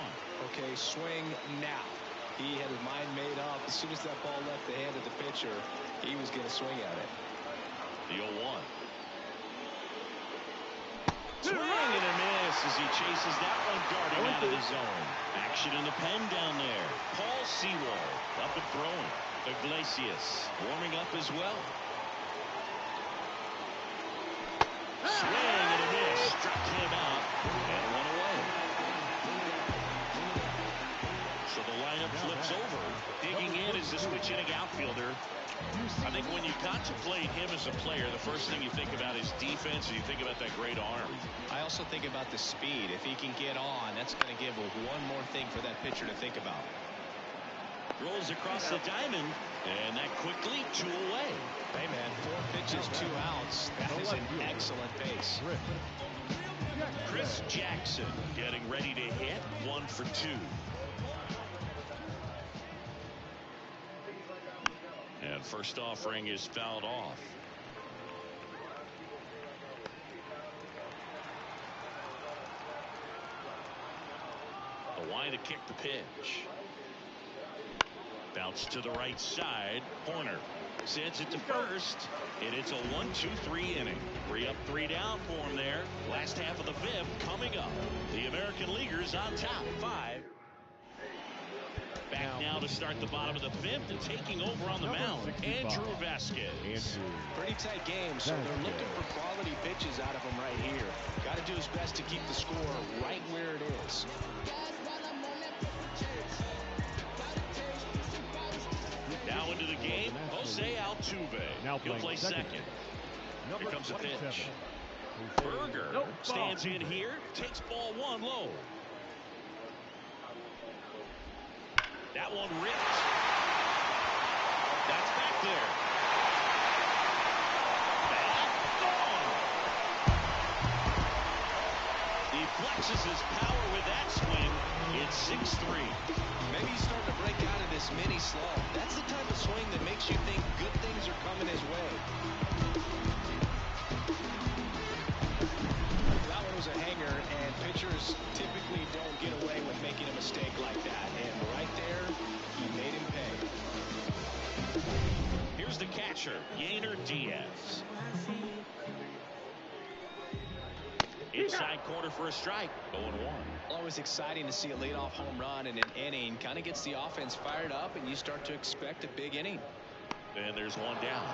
Okay, swing now. He had his mind made up. As soon as that ball left the hand of the pitcher, he was going to swing at it. The 0-1. Swing and a miss as he chases that one darting out of the zone. Action in the pen down there. Paul Sewald up and throwing. Iglesias warming up as well. Swing and a miss. Struck him out and one away. So the lineup flips over. Digging in is the switch hitting outfielder. I think when you contemplate him as a player, the first thing you think about is defense, and you think about that great arm. I also think about the speed. If he can get on, that's going to give one more thing for that pitcher to think about. Rolls across the diamond, and that quickly 2 away. Hey, man, 4 pitches, 2 outs. That is an excellent pace. Chris Jackson getting ready to hit. 1 for 2. And first offering is fouled off. The line to kick the pitch. Bounce to the right side. Horner sends it to first, and it's a 1-2-3 inning. 3 up, 3 down for him there. Last half of the 5th coming up. The American Leaguers on top, 5. Back now to start the bottom of the 5th and taking over on the mound, Andrew Vasquez. Pretty tight game, so they're looking for quality pitches out of him right here. Got to do his best to keep the score right where it is. Now into the game, Jose Altuve. He'll play second. Here comes a pitch. Berger stands in here, takes ball 1 low. That one ripped. That's back there. Back gone. He flexes his power with that swing. It's 6-3. Maybe he's starting to break out of this mini slump. That's the type of swing that makes you think good things are coming his way. That one was a hanger, and pitchers typically don't get away with making a mistake like that. And right there, he made him pay. pitcher, Yainer Diaz. Inside corner for a strike. 0-1. Always exciting to see a leadoff home run in an inning. Kind of gets the offense fired up, and you start to expect a big inning. And there's one down.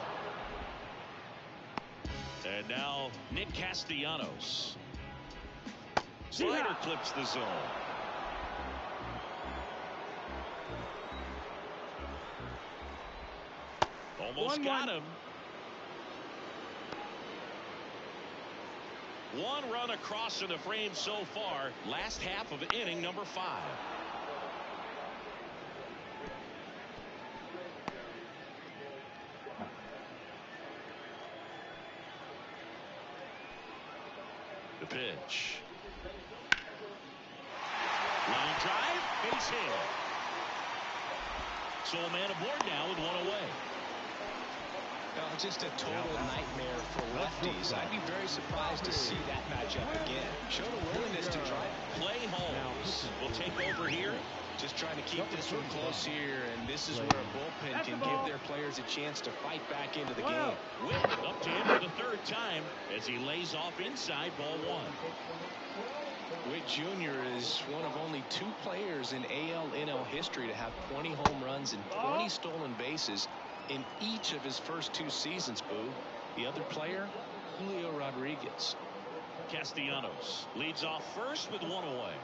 And now Nick Castellanos. Slider clips the zone. Almost got him. One run across in the frame so far. Last half of inning number 5. The pitch. Line drive, base hit. So a man aboard now with one away. Just a total nightmare for lefties. I'd be very surprised to see that matchup again. Showed a willingness to try. Clay Holmes will take over here. Just trying to keep this one close here, and this is where a bullpen can give their players a chance to fight back into the game. Whip up to him for the 3rd time as he lays off inside, ball 1. Witt Jr. is one of only 2 players in AL/NL history to have 20 home runs and 20 stolen bases in each of his first 2 seasons, Boo. The other player, Julio Rodriguez. Castellanos leads off first with one away.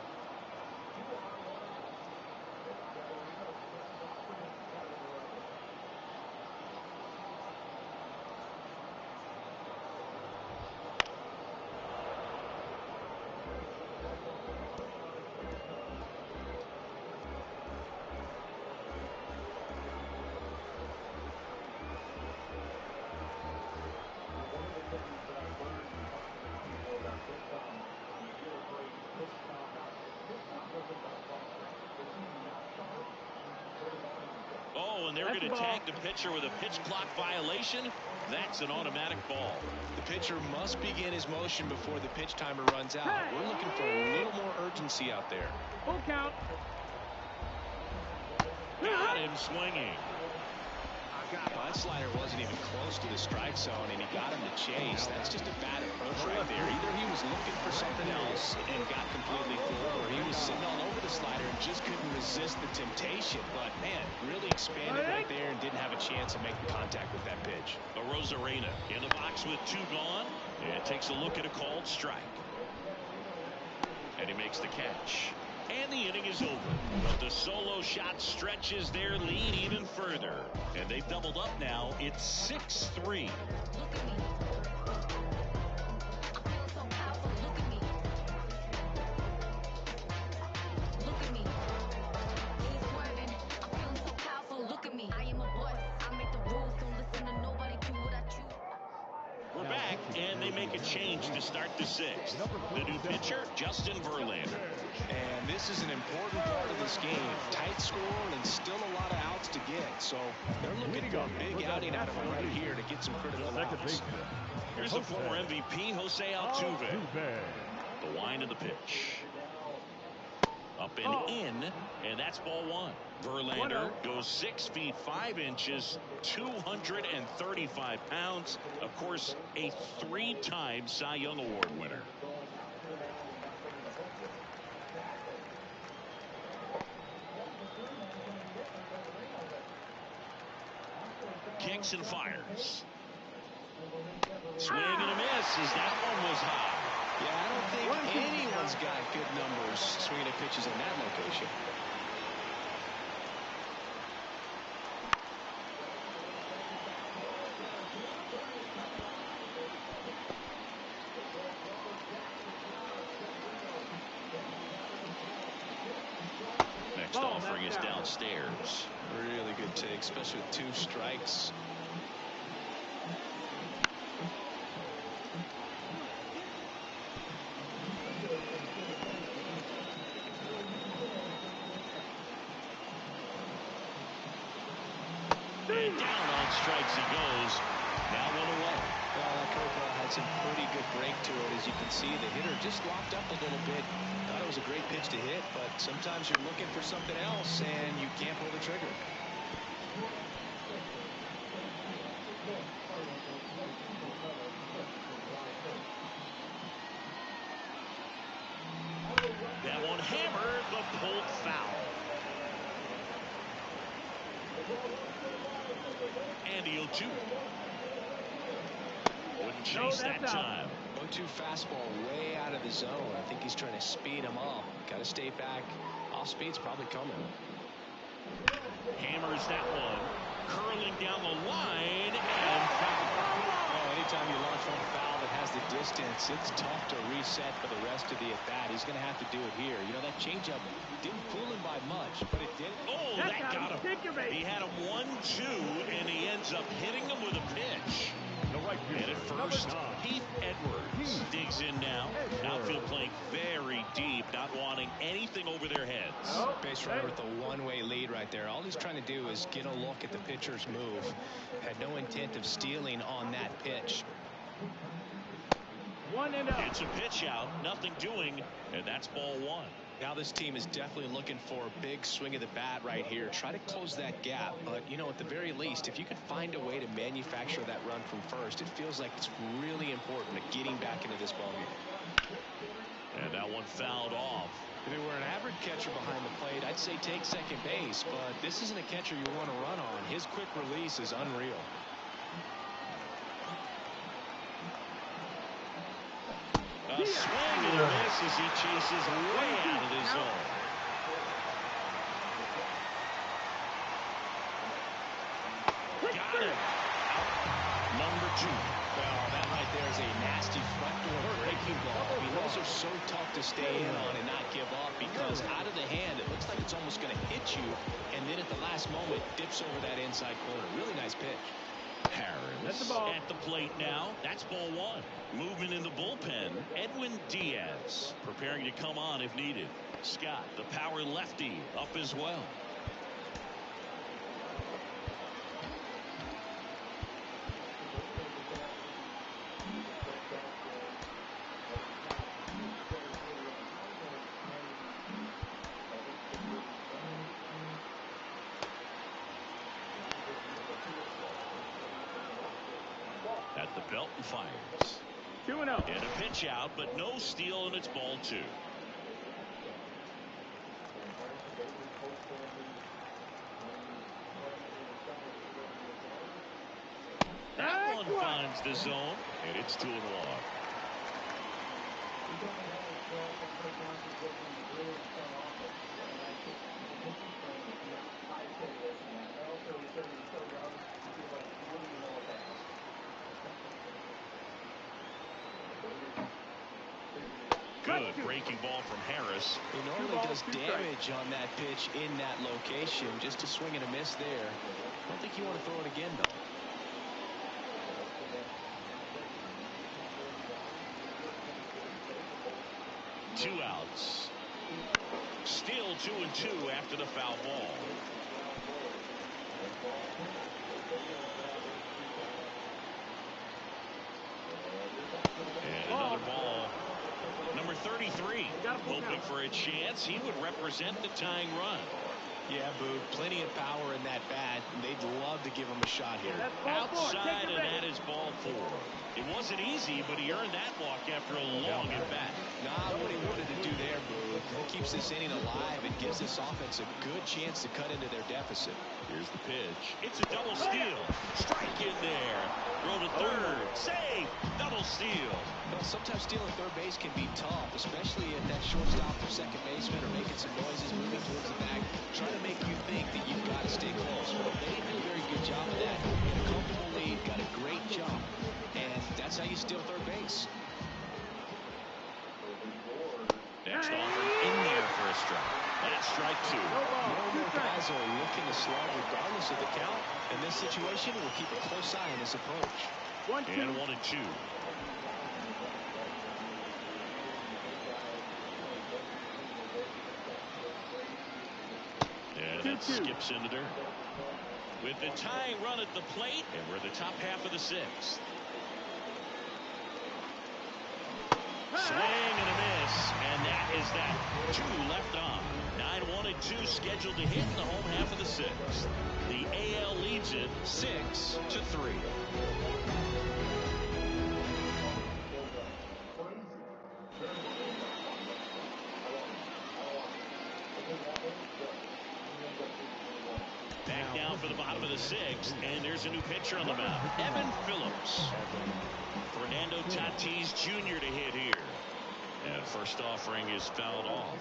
Oh, and they're going to tag the pitcher with a pitch clock violation. That's an automatic ball. The pitcher must begin his motion before the pitch timer runs out. We're looking for a little more urgency out there. Full count. Got him swinging. That slider wasn't even close to the strike zone, and he got him to chase. That's just a bad approach right there. Either he was looking for something else and got completely fooled, or he was sitting all over the slider and just couldn't resist the temptation. But, man, really expanded right there and didn't have a chance of making contact with that pitch. Rosarena in the box with 2 gone, and takes a look at a called strike. And he makes the catch. And the inning is over. But the solo shot stretches their lead even further. And they've doubled up now. It's 6-3. We're back, and they make a change to start the 6th. The new pitcher, Justin Verlander. And this is an important part of this game. Tight score and still a lot of outs to get. So they're looking for a big outing out of order here to get some critical outs. Here's the former MVP, Jose Altuve. The wind of the pitch. Up and in, and that's ball 1. Verlander goes 6 feet 5 inches, 235 pounds. Of course, a 3-time Cy Young Award winner. Kicks and fires. Swing and a miss as that one was high. Yeah, I don't think anyone's got good numbers swinging at pitches in that location. Next offering is downstairs. Really good take, especially with 2 strikes. And down on strikes he goes. Now 1 away. Well, that curveball had some pretty good break to it. As you can see, the hitter just locked up a little bit. Thought it was a great pitch to hit, but sometimes you're looking for something else and you can't pull the trigger. the 0-2. Wouldn't chase that time. 0-2 fastball way out of the zone. I think he's trying to speed him up. Got to stay back. Off speed's probably coming. Hammers that one. Curling down the line and foul. Oh, anytime you launch from a foul that has the distance, it's tough to reset for the rest of the at-bat. He's going to have to do it here. You know, that changeup didn't fool him by much, but it did. Oh, that got him. He had him 1-2, and he ends up hitting him with a pitch. And at first, Heath Edwards digs in now. Outfield playing very deep, not wanting anything over their heads. Base runner with a one-way lead right there. All he's trying to do is get a look at the pitcher's move. Had no intent of stealing on that pitch. 1-0. It's a pitch out, nothing doing, and that's ball 1. Now this team is definitely looking for a big swing of the bat right here. Try to close that gap, but you know, at the very least, if you could find a way to manufacture that run from first, it feels like it's really important to getting back into this ballgame. And that one fouled off. If it were an average catcher behind the plate, I'd say take second base, but this isn't a catcher you want to run on. His quick release is unreal. A swing and a miss as he chases way out of the zone. Got him. Out. Number 2. Well, that right there is a nasty front door breaking ball. I mean, those are so tough to stay in on and not give up because out of the hand, it looks like it's almost going to hit you, and then at the last moment, dips over that inside corner. Really nice pitch. Harris at the plate now. That's ball 1. Movement in the bullpen. Edwin Diaz preparing to come on if needed. Scott, the power lefty, up as well. At the belt and fires. 2-0. And a pitch out, but no steal, and it's ball 2. That one finds the zone, and it's 2-1. Good breaking ball from Harris. He normally does damage on that pitch in that location. Just a swing and a miss there. I don't think you want to throw it again, though. Two outs. Still 2-2 after the foul ball. And another ball. Number 33, hoping for a chance. He would represent the tying run. Yeah, Boog, plenty of power in that bat. They'd love to give him a shot here. Outside, and that is ball 4. It wasn't easy, but he earned that walk after a long at-bat. Not what he wanted to do there, Boog. Keeps this inning alive and gives this offense a good chance to cut into their deficit. Here's the pitch. It's a double steal. Strike in there. Throw to third. Safe. Double steal. Well, sometimes stealing third base can be tough, especially if that shortstop or second baseman are making some noises, moving towards the bag, trying to make you think that you've got to stay close. Well, they didn't do a very good job of that. In a comfortable lead, got a great jump, and that's how you steal third base. Next offer in there for a strike. That's strike 2. More guys are looking to slug regardless of the count. In this situation, we'll keep a close eye on this approach. 1-2. And 1-2. And that skips into dirt. With the tying run at the plate, and we're the top half of the 6th. Swing and a miss, and that is that. 2 left on. 9-1 and 2 scheduled to hit in the home half of the 6th. The AL leads it 6-3. Back now down for the bottom of the 6th, and there's a new pitcher on the mound, Evan Phillips. Fernando Tatis Jr. to hit here. And first offering is fouled off.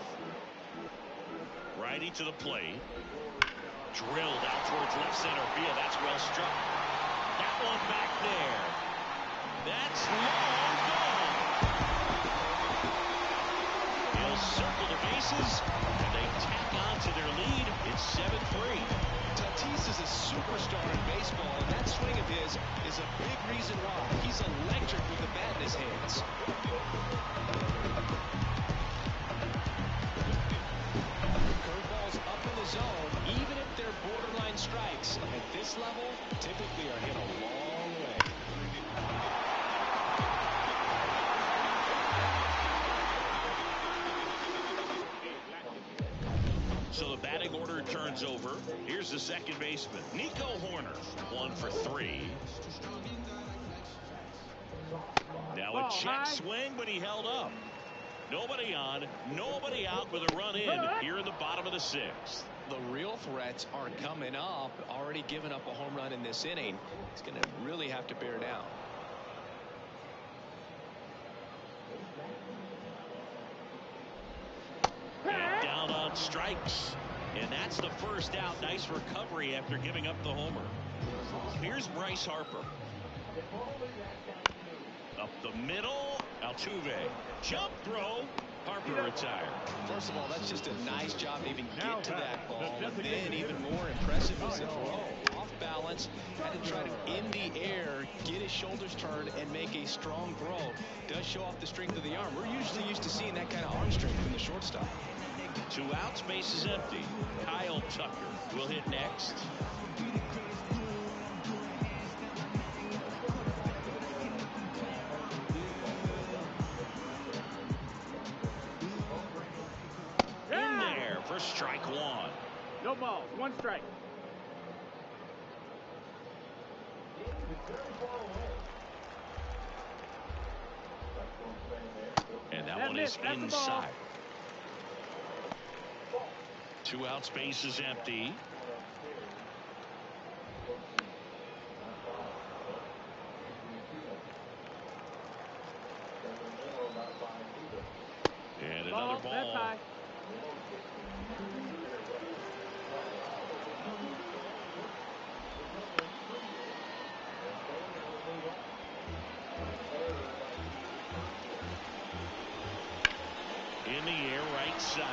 Righty to the plate. Drilled out towards left center field. That's well struck. That one back there. That's long gone. They'll circle the bases, and they tack on to their lead. It's 7-3. Tatis is a superstar in baseball, and that swing of his is a big reason why. He's electric with the bat in his hands. Curveballs up in the zone, even if they're borderline strikes, at this level, typically are hit a long way. So the batting order turns over. Here's the second baseman, Nico Horner, 1 for 3. Now a check swing, but he held up. Nobody on, nobody out with a run in here in the bottom of the 6th. The real threats are coming up. Already given up a home run in this inning. He's going to really have to bear down. And down on strikes. And that's the first out. Nice recovery after giving up the homer. Here's Bryce Harper. Up the middle, Altuve. Jump throw. Harper retired. First of all, that's just a nice job to even get to that ball. And then even more impressive was the throw. Off balance. Had to try to, in the air, get his shoulders turned and make a strong throw. Does show off the strength of the arm. We're usually used to seeing that kind of arm strength from the shortstop. 2 outs, base is empty. Kyle Tucker will hit next. In there for strike 1. No balls, 1 strike. And that one is inside. 2 outs, base is empty. And another ball. That's high. In the air, right side.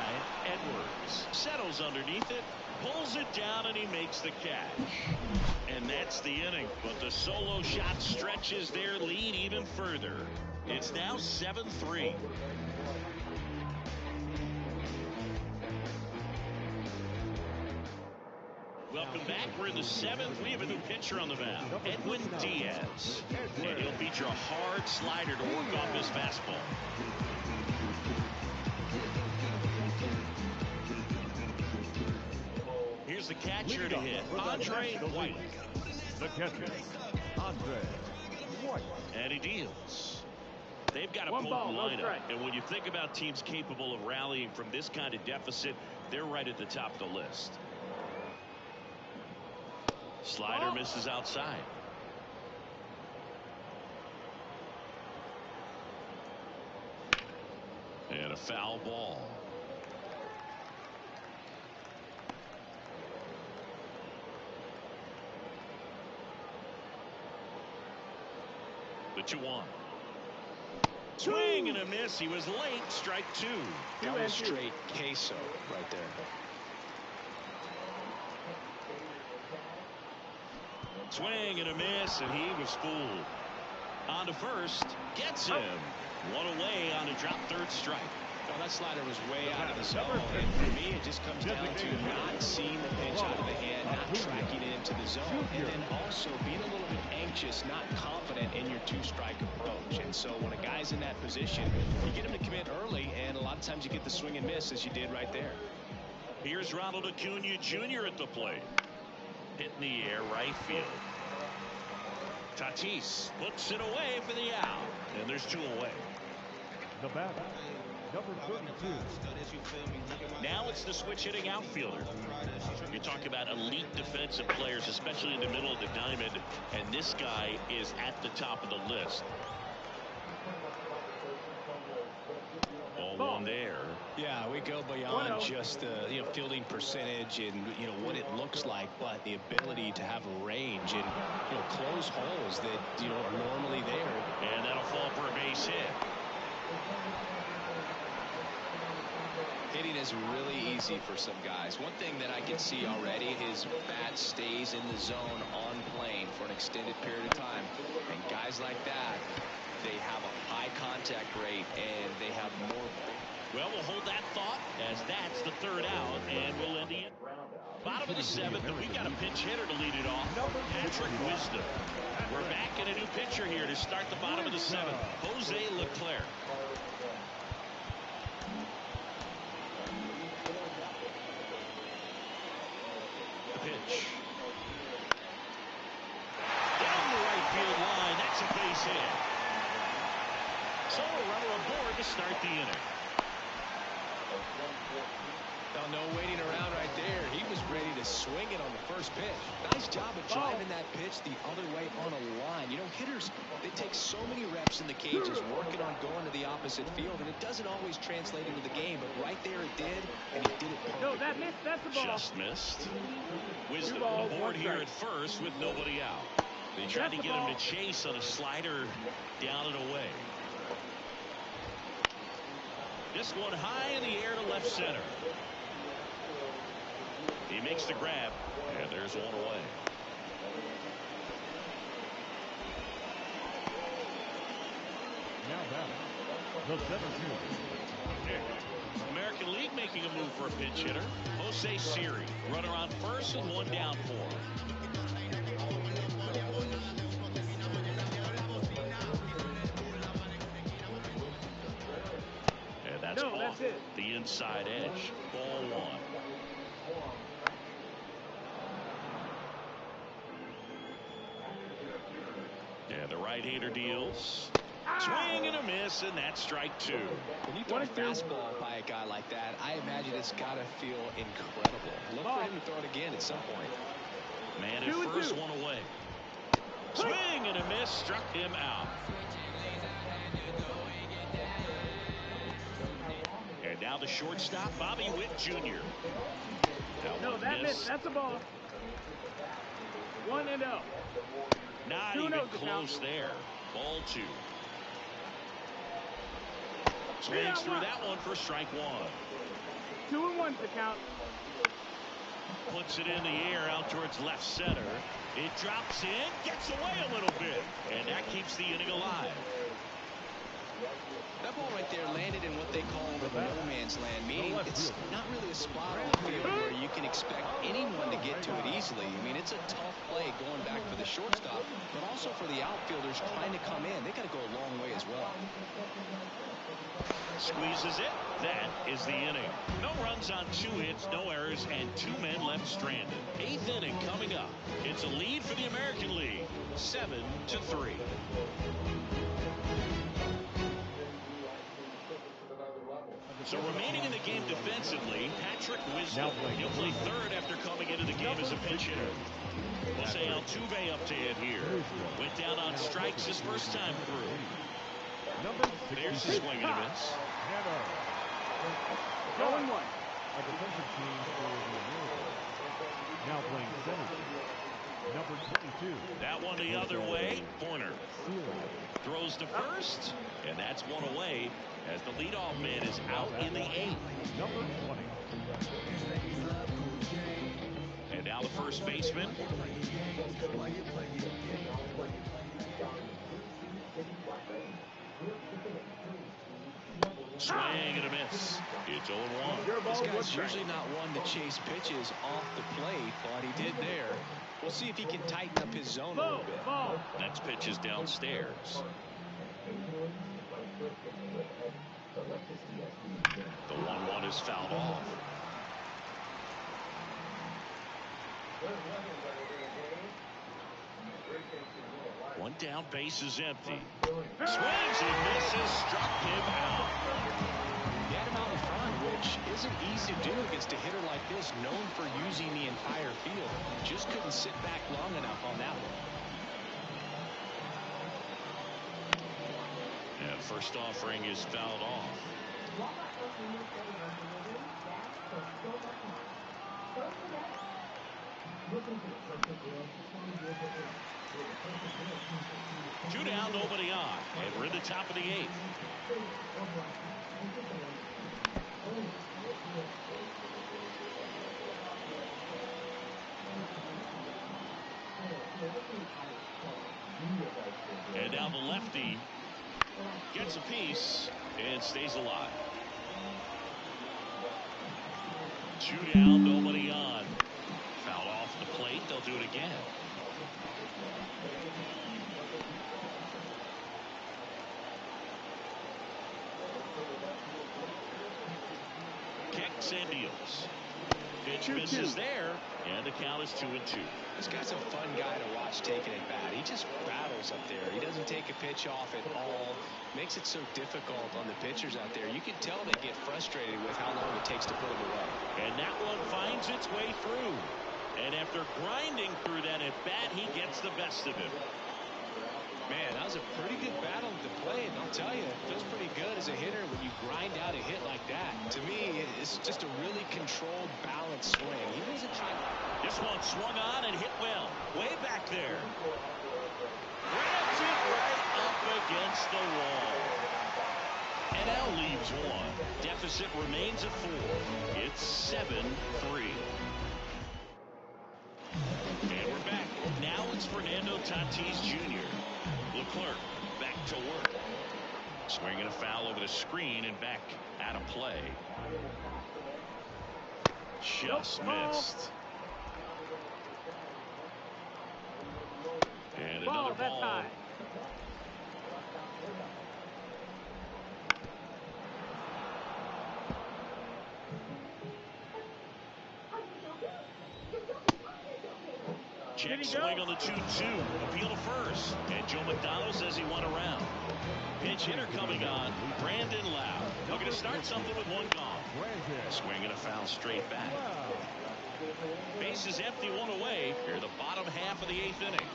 Edwards settles underneath it, pulls it down, and he makes the catch. And that's the inning. But the solo shot stretches their lead even further. It's now 7-3. Welcome back. We're in the 7th. We have a new pitcher on the mound, Edwin Diaz. And he'll feature a hard slider to work off his fastball. Here's the catcher to hit, Andre White. The catcher, Andre White. And he deals. They've got a 1 potent ball, no lineup. strike. And when you think about teams capable of rallying from this kind of deficit, they're right at the top of the list. Slider misses outside. And a foul ball. The 2-1. Swing and a miss. He was late. Strike 2. That was straight queso right there. Swing and a miss, and he was fooled. On to first. Gets him. 1 away on a drop third strike. Well, that slider was way out of the zone, and for me, it just comes down to not seeing the pitch out of the hand, not tracking it into the zone, and then also being a little bit anxious, not confident in your 2-strike approach. And so when a guy's in that position, you get him to commit early, and a lot of times you get the swing and miss, as you did right there. Here's Ronald Acuna Jr. at the plate. Hit in the air, right field. Tatis puts it away for the out, and there's 2 away. The batter, Number 32. Now it's the switch hitting outfielder. You talk about elite defensive players, especially in the middle of the diamond, and this guy is at the top of the list. 0-1 there. Yeah, we go beyond just the fielding percentage and what it looks like, but the ability to have a range and close holes that are normally there. And that'll fall for a base hit. Hitting is really easy for some guys. One thing that I can see already, his bat stays in the zone on plane for an extended period of time, and guys like that, they have a high contact rate and they have more. Well, we'll hold that thought as that's the third out, and we'll end the bottom of the seventh, and we got a pinch hitter to lead it off. Patrick Wisdom. We're back in a new pitcher here to start the bottom of the seventh. Jose Leclerc. The pitch. Down the right field line. That's a base hit. So a runner aboard to start the inning. No waiting around right there. He was ready to swing it on the first pitch. Nice job of driving that pitch the other way on a line. Hitters, they take so many reps in the cages working on going to the opposite field, and it doesn't always translate into the game, but right there it did, and he did it perfectly. No, that missed. That's the ball. Just missed. Wisdom aboard here at first with nobody out. They tried to get him to chase on a slider down and away. This one high in the air to left center. He makes the grab, and there's one away. Now batting, the 17. American League making a move for a pinch hitter. Jose Siri, runner on first and one down for him. And that's off the inside edge. Ball one. And the right-hander deals. Swing and a miss, and that's strike two. When you throw a fastball by a guy like that, I imagine it's got to feel incredible. Look for him to throw it again at some point. Man at first, one away. Swing and a miss, struck him out. And now the shortstop, Bobby Witt Jr. That missed. That's a ball. 1-0. Not even close there. Ball two. Swings through that one for strike one. 2-1's the count. Puts it in the air out towards left center. It drops in, gets away a little bit, and that keeps the inning alive. That ball right there landed in what they call the no man's land, meaning it's not really a spot on the field where you can expect anyone to get to it easily. I mean, it's a tough play going back for the shortstop, but also for the outfielders trying to come in. They got to go a long way as well. Squeezes it. That is the inning. No runs on 2 hits, no errors, and 2 men left stranded. 8th inning coming up. It's a lead for the American League, 7-3. So remaining in the game defensively, Patrick Wisdom. He'll play third after coming into the game as a pinch hitter. Jose Altuve up to hit here. Went down on strikes his first time through. There's the swing and a miss. Going one. A defensive change for the Americans. Now playing center. Number 22. That one the other way. Corner. Throws to first, and that's one away as the leadoff man is out in the 8th. Number 20. And now the first baseman. Swing and a miss. It's 0-1. This guy's usually not one to chase pitches off the plate, but he did there. We'll see if he can tighten up his zone a little bit. Next pitch is downstairs. The 1-1 is fouled off. One down, base is empty. Swings and misses, struck him out. which isn't easy to do against a hitter like this, known for using the entire field. Just couldn't sit back long enough on that one. And first offering is fouled off. Two down, nobody on, and we're in the top of the 8th. And now the lefty gets a piece and stays alive. Two down, nobody on. Foul off the plate. They'll do it again. Kicks and deals. Pitch misses there, and the count is 2-2. This guy's a fun guy to watch taking at bat. He just battles up there. He doesn't take a pitch off at all. Makes it so difficult on the pitchers out there. You can tell they get frustrated with how long it takes to put him away. And that one finds its way through. And after grinding through that at bat, he gets the best of it. Man, that was a pretty good battle at the plate, and I'll tell you, it feels pretty good as a hitter when you grind out a hit like that. To me, it's just a really controlled, balanced swing. He wasn't trying. This one swung on and hit well, way back there. Grabs it right up against the wall. And now leaves one. Deficit remains at 4. It's 7-3. And we're back. Now it's Fernando Tatis Jr. Leclerc back to work. Swinging a foul over the screen and back out of play. Just missed. And another ball. Check swing on the 2-2. Appeal to first. And Joe McDonald says he won around. Pinch hitter coming on. Brandon Lau. Looking to start something with one gone. Swing and a foul straight back. Base is empty, one away. Here the bottom half of the 8th inning.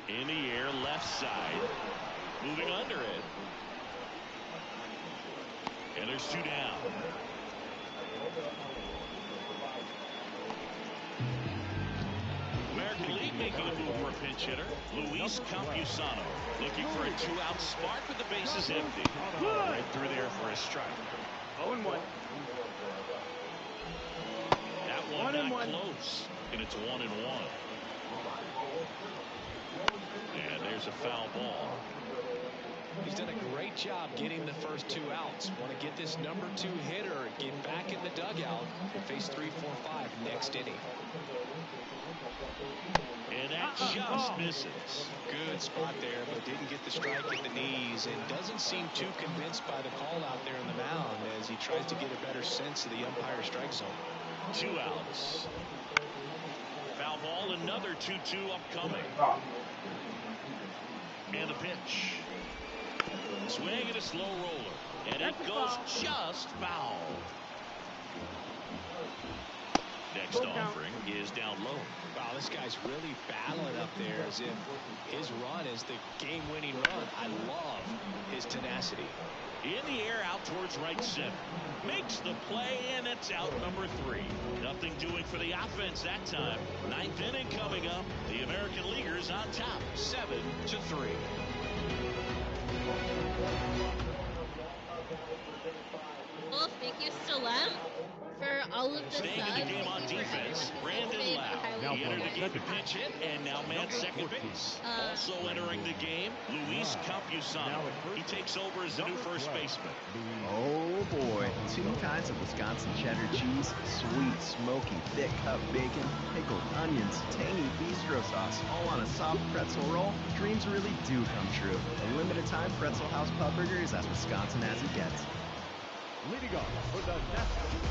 In the air, left side. Moving under it. And there's 2 down. American League making a move for a pinch hitter. Luis Campusano looking for a 2-out spark with the bases empty. Right through there for a strike. 0-1. That one not close. And it's 1-1. And there's a foul ball. He's done a great job getting the first 2 outs. Want to get this number 2 hitter, get back in the dugout, and face 3, 4, 5 next inning. And that just misses. Good spot there, but didn't get the strike at the knees, and doesn't seem too convinced by the call out there in the mound as he tries to get a better sense of the umpire strike zone. 2 outs. Foul ball, another 2-2 upcoming. And the pitch. Swing and a slow roller. And it goes just foul. Next offering is down low. Wow, this guy's really battling up there as if his run is the game-winning run. I love his tenacity. In the air, out towards right center. Makes the play, and it's out number 3. Nothing doing for the offense that time. 9th inning coming up. The American Leaguers on top, 7-3. Well, thank you, Shalem, for all of the Staying in the game on defense, Brandon Lau. He entered the game to pinch hit and now man second base. Also entering the game, Luis Campusano. He takes over as the new first baseman. Oh boy, 2 kinds of Wisconsin cheddar cheese, sweet, smoky, thick cut bacon, pickled onions, tangy bistro sauce, all on a soft pretzel roll. Dreams really do come true. A limited time Pretzel House Pub Burger is as Wisconsin as it gets. Leading off for the Nationals.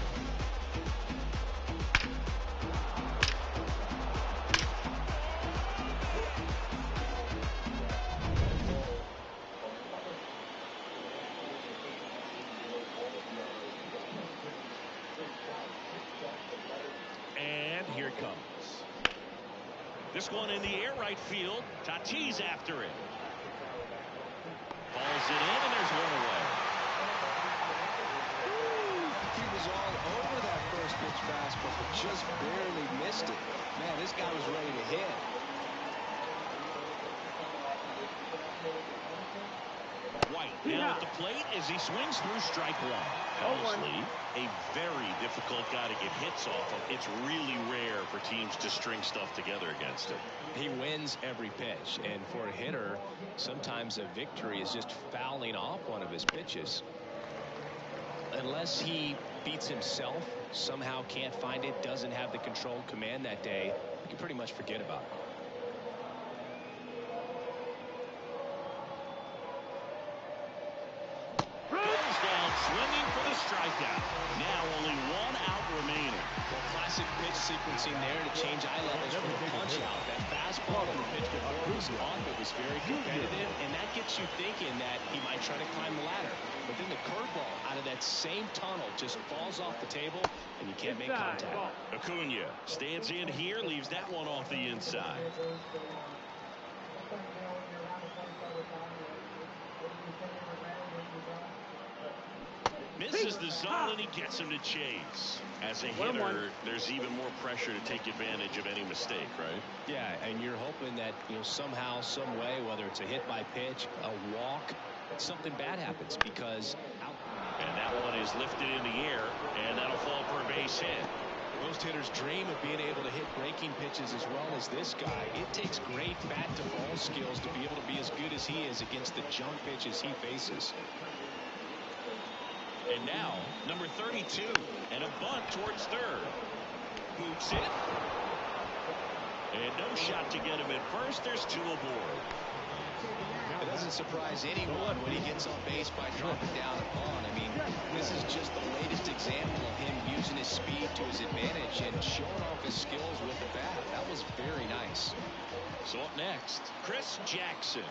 This one in the air, right field. Tatis after it. Falls it in, and there's one away. He was all over that first pitch fastball, but just barely missed it. Man, this guy was ready to hit. White now at the plate as he swings through strike one. Ellsley, a very difficult guy to get hits off of. It's really rare for teams to string stuff together against him. He wins every pitch, and for a hitter, sometimes a victory is just fouling off one of his pitches. Unless he beats himself, somehow can't find it, doesn't have the controlled command that day, you can pretty much forget about it. Swinging for the strikeout. Now only one out remaining. Well, classic pitch sequencing there to change eye levels from the punch out. That fastball that the pitch before was on, but was very competitive, and that gets you thinking that he might try to climb the ladder. But then the curveball out of that same tunnel just falls off the table, and you can't make contact. Acuna stands in here, leaves that one off the inside. Misses the zone, and he gets him to chase. As a hitter, there's even more pressure to take advantage of any mistake, right? Yeah, and you're hoping that, somehow, some way, whether it's a hit by pitch, a walk, something bad happens because out. And that one is lifted in the air, and that'll fall for a base hit. Most hitters dream of being able to hit breaking pitches as well as this guy. It takes great bat-to-ball skills to be able to be as good as he is against the junk pitches he faces. And now, number 32, and a bunt towards third. Boots it. And no shot to get him at first. There's two aboard. It doesn't surprise anyone when he gets on base by dropping down a bunt. I mean, this is just the latest example of him using his speed to his advantage and showing off his skills with the bat. That was very nice. So up next, Chris Jackson.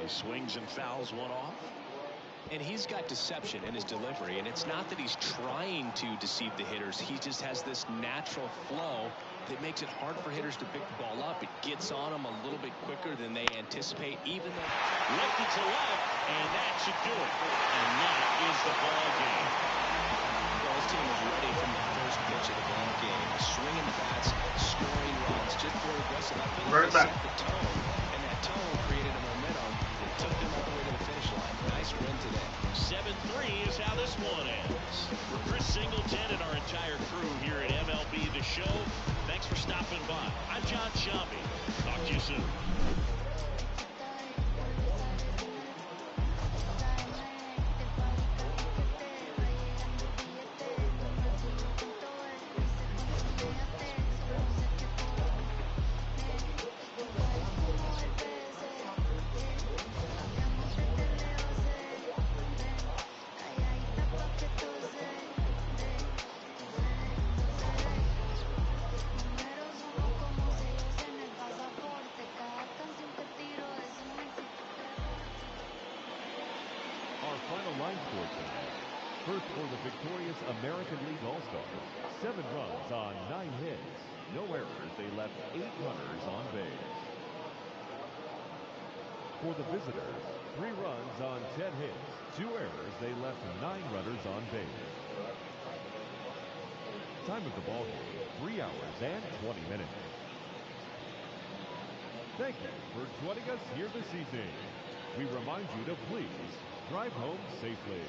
He swings and fouls one off. And he's got deception in his delivery, and it's not that he's trying to deceive the hitters. He just has this natural flow that makes it hard for hitters to pick the ball up. It gets on them a little bit quicker than they anticipate, even though lefty to left, and that should do it. And that is the ball game. Well, this team was ready from the first pitch of the ball game, swinging the bats, scoring runs, just very aggressive. I feel like they set the tone, and that tone created a momentum that took them all the way to the finish line. Nice win today. 7-3 is how this one ends. For Chris Singleton and our entire crew here at MLB The Show, thanks for stopping by. I'm John Shelby. Talk to you soon. First for the victorious American League All-Stars, 7 runs on 9 hits. No errors, they left 8 runners on base. For the visitors, 3 runs on 10 hits. 2 errors, they left 9 runners on base. Time of the ball game, 3 hours and 20 minutes. Thank you for joining us here this evening. We remind you to please drive home safely.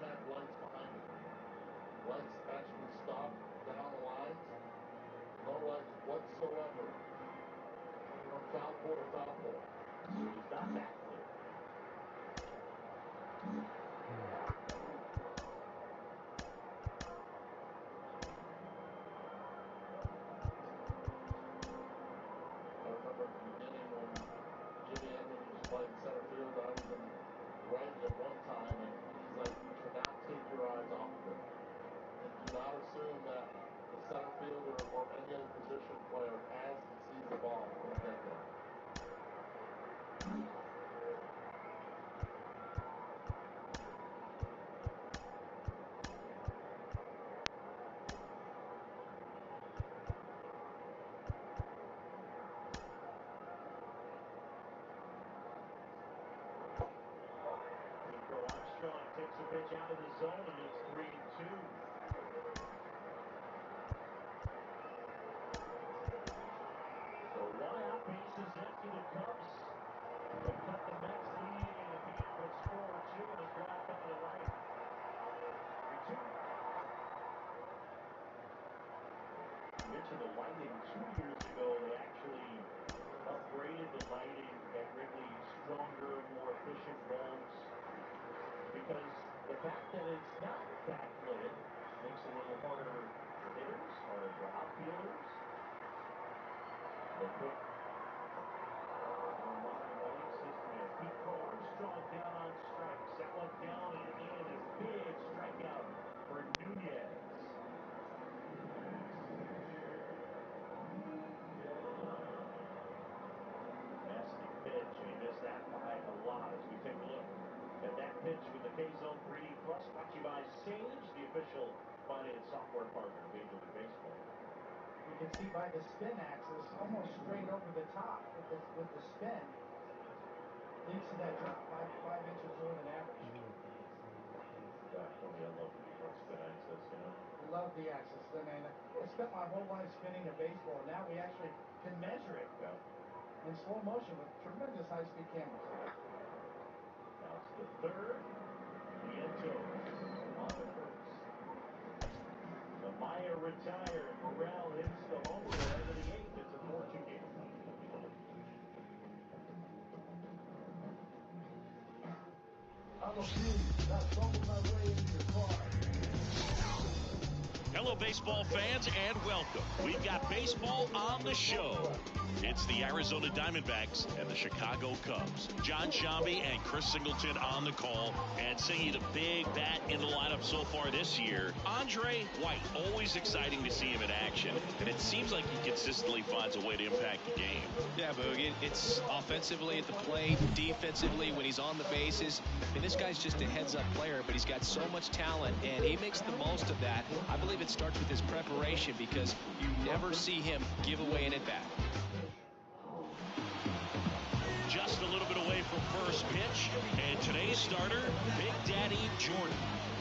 not have lights behind it. Lights actually stop down the lines. No lights whatsoever. From foul pole to foul pole. So he's not that clear. I remember at the beginning when Jimmy Edmonds was playing center field, I was in right at one time, and he's like, you cannot take your eyes off of it. And do not assume that the center fielder or any other position player has and sees the ball from the get-go. Armstrong takes a pitch out of the zone, and it's 3-2. So one out, bases empty. The Cubs have cut the Mets lead in a game that's 4-2 and is blocked out of right. 3-2. You mentioned the lighting 2 years ago. They actually upgraded the lighting at Wrigley, stronger, more efficient bulbs. Because the fact that it's not backlit makes it a little harder for hitters, harder for outfielders. They put a modern lighting system in. Pico Armstrong down on strikes. That one down and in. A big strikeout for Nunez. Fantastic pitch. And he missed that by a lot as we take a look at that pitch with the K-Zone 3D Plus, brought to you by Sage, the official finance software partner of Major League Baseball. You can see by the spin axis, almost straight over the top with the spin. You see that drop 5 inches more than average. Definitely, I love the spin axis, you know. Love the axis. I mean, I spent my whole life spinning a baseball. Now we actually can measure it in slow motion with tremendous high-speed cameras. That's the third. Vientos on the first. The Maya retired. Morrell hits the home run into the eighth. It's a 4-2 game. I'm a fool. I fumbled my way into your car. Hello, baseball fans, and welcome. We've got baseball on the show. It's the Arizona Diamondbacks and the Chicago Cubs. John Shambi and Chris Singleton on the call, and singing the big bat in the lineup so far this year, Andre White. Always exciting to see him in action, and it seems like he consistently finds a way to impact the game. Yeah, Boog, it's offensively at the plate, defensively when he's on the bases. And this guy's just a heads-up player, but he's got so much talent, and he makes the most of that. I believe it starts with his preparation, because you never see him give away an at-bat. Just a little bit away from first pitch, and today's starter, Big Daddy Jordan.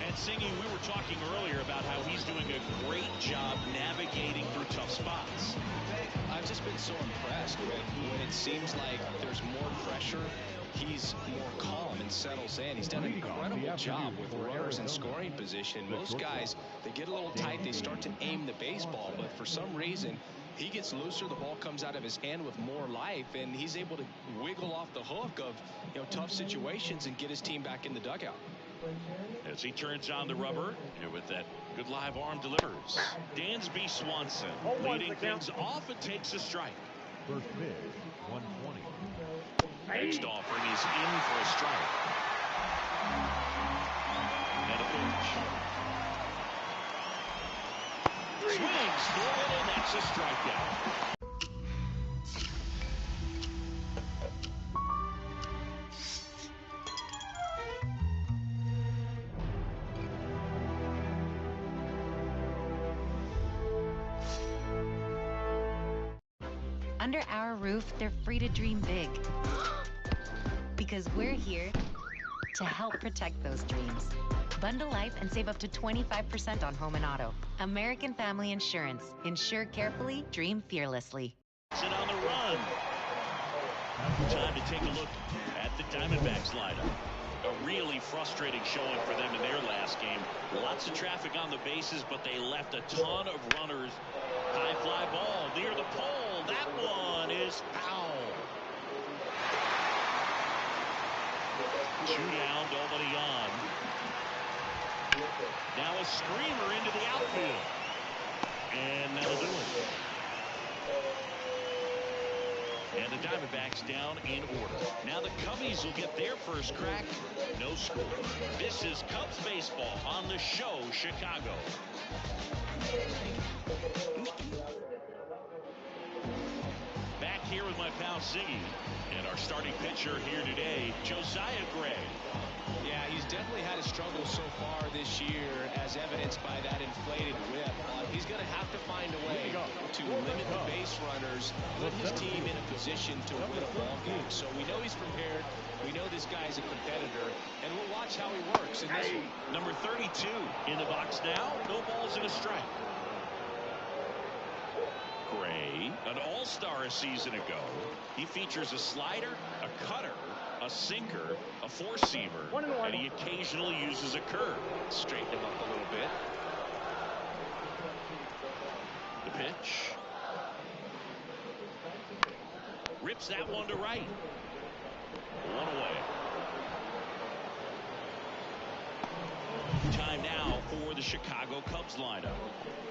And Singy, we were talking earlier about how he's doing a great job navigating through tough spots. I've just been so impressed when it seems like there's more pressure. He's more calm and settles in. He's done an incredible job with runners in scoring position. Most guys, they get a little tight, they start to aim the baseball, but for some reason, he gets looser, the ball comes out of his hand with more life, and he's able to wiggle off the hook of tough situations and get his team back in the dugout. As he turns on the rubber, with that good live arm delivers. Dansby Swanson leading things off and takes a strike. First pitch, 120. Next offering is in for a strike. And a pitch. Swings through it, and that's a strikeout. Under our roof, they're free to dream big. Because we're here to help protect those dreams. Bundle life and save up to 25% on home and auto. American Family Insurance. Insure carefully, dream fearlessly. And on the run. Time to take a look at the Diamondbacks lineup. A really frustrating showing for them in their last game. Lots of traffic on the bases, but they left a ton of runners. High fly ball near the pole. That one is foul. 2 down, nobody on. Now a screamer into the outfield. And that'll do it. And the Diamondbacks down in order. Now the Cubbies will get their first crack. No score. This is Cubs baseball on the show, Chicago. Back here with my pal Ziggy. And our starting pitcher here today, Josiah Gray. Yeah, he's definitely had a struggle so far this year, as evidenced by that inflated whip. He's going to have to find a way to limit the base runners, put his team in a position to win a ball game. So we know he's prepared. We know this guy's a competitor, and we'll watch how he works in this one. Number 32 in the box now. No balls and a strike. Gray, an all-star a season ago. He features a slider, a cutter, a sinker, a four-seamer, and he occasionally uses a curve. Straighten him up a little bit. The pitch. Rips that one to right. One away. Time now for the Chicago Cubs lineup.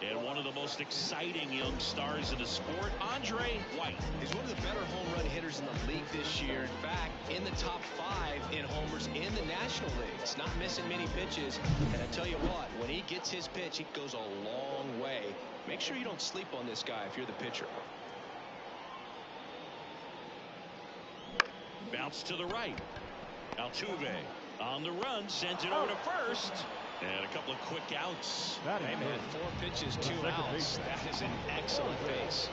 And one of the most exciting young stars in the sport, Andre White. He's one of the better home run hitters in the league this year. In fact, in the top 5 in homers in the National League. It's not missing many pitches. And I tell you what, when he gets his pitch, it goes a long way. Make sure you don't sleep on this guy if you're the pitcher. Bounce to the right. Altuve on the run, sends it over to first. And a couple of quick outs. Hey, man, 4 pitches, 2 outs. That is an excellent base.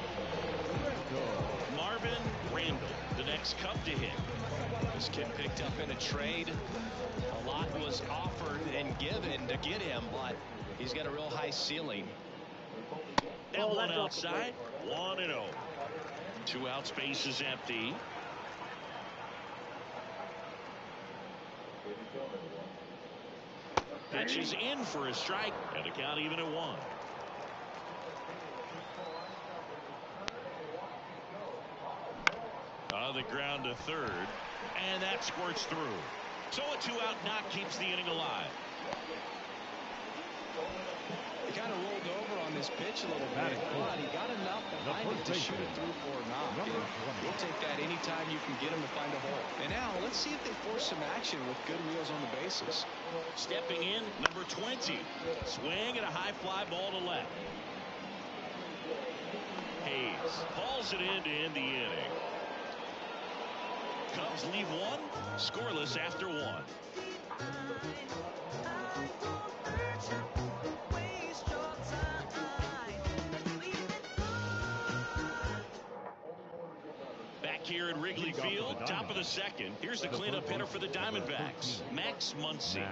Marvin Randall, the next Cub to hit. This kid picked up in a trade. A lot was offered and given to get him, but he's got a real high ceiling. That one outside, 1-0. 2 outs, base is empty. Pitch is in for a strike, and the count even at 1. On the ground to third, and that squirts through. So a 2-out knock keeps the inning alive. He kind of rolled over on this pitch a little bit, but he got enough behind it to shoot it through for a knock. And we'll take that anytime you can get him to find a hole. And now let's see if they force some action with good wheels on the bases. Stepping in, number 20. Swing and a high fly ball to left. Hayes hauls it in to end the inning. Cubs leave 1 scoreless after 1. Back here at Wrigley Field, top of the second. Here's the cleanup hitter for the Diamondbacks, Max Muncy.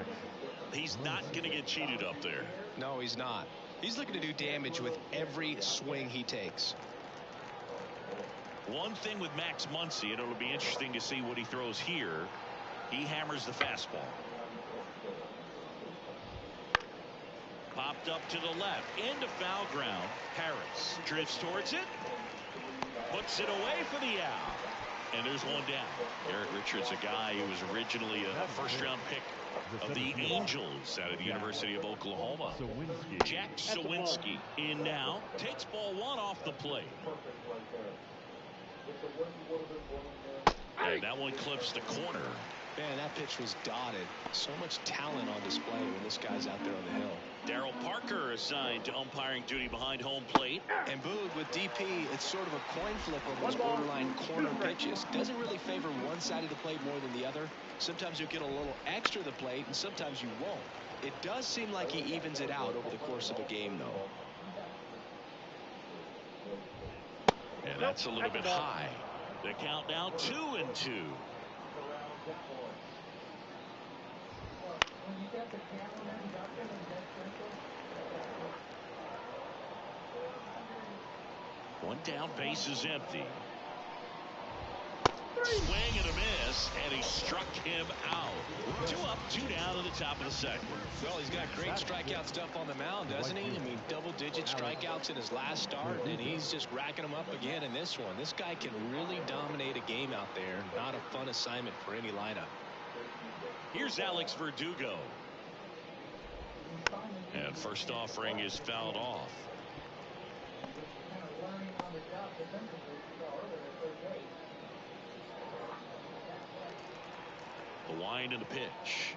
He's not going to get cheated up there. No, he's not. He's looking to do damage with every swing he takes. One thing with Max Muncy, and it'll be interesting to see what he throws here. He hammers the fastball. Popped up to the left, into foul ground. Harris drifts towards it. Puts it away for the out. And there's one down. Garrett Richards, a guy who was originally a first-round pick of the Angels out of the University of Oklahoma. Jack Sawinski in now. Takes ball 1 off the plate. And that one clips the corner. Man, that pitch was dotted. So much talent on display when this guy's out there on the hill. Darryl Parker assigned to umpiring duty behind home plate. And Boog, with DP, it's sort of a coin flip on those borderline corner pitches. Doesn't really favor one side of the plate more than the other. Sometimes you get a little extra the plate, and sometimes you won't. It does seem like he evens it out over the course of a game, though. And that's a little bit high. The count now 2-2. One down, base is empty. Swing and a miss, and he struck him out. 2 up, 2 down to the top of the second. Well, he's got great strikeout stuff on the mound, doesn't he? I mean, double-digit strikeouts in his last start, and he's just racking them up again in this one. This guy can really dominate a game out there. Not a fun assignment for any lineup. Here's Alex Verdugo. And first offering is fouled off. The wind and the pitch.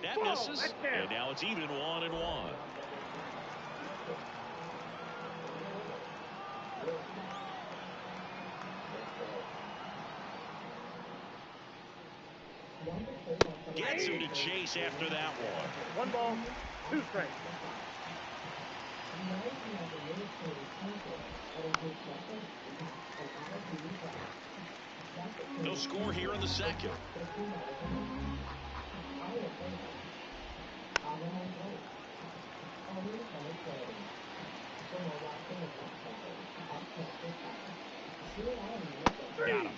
That misses, and now it's even 1-1. Gets him to chase after that one. 1 ball, 2 strikes. No score here in the second. Got him.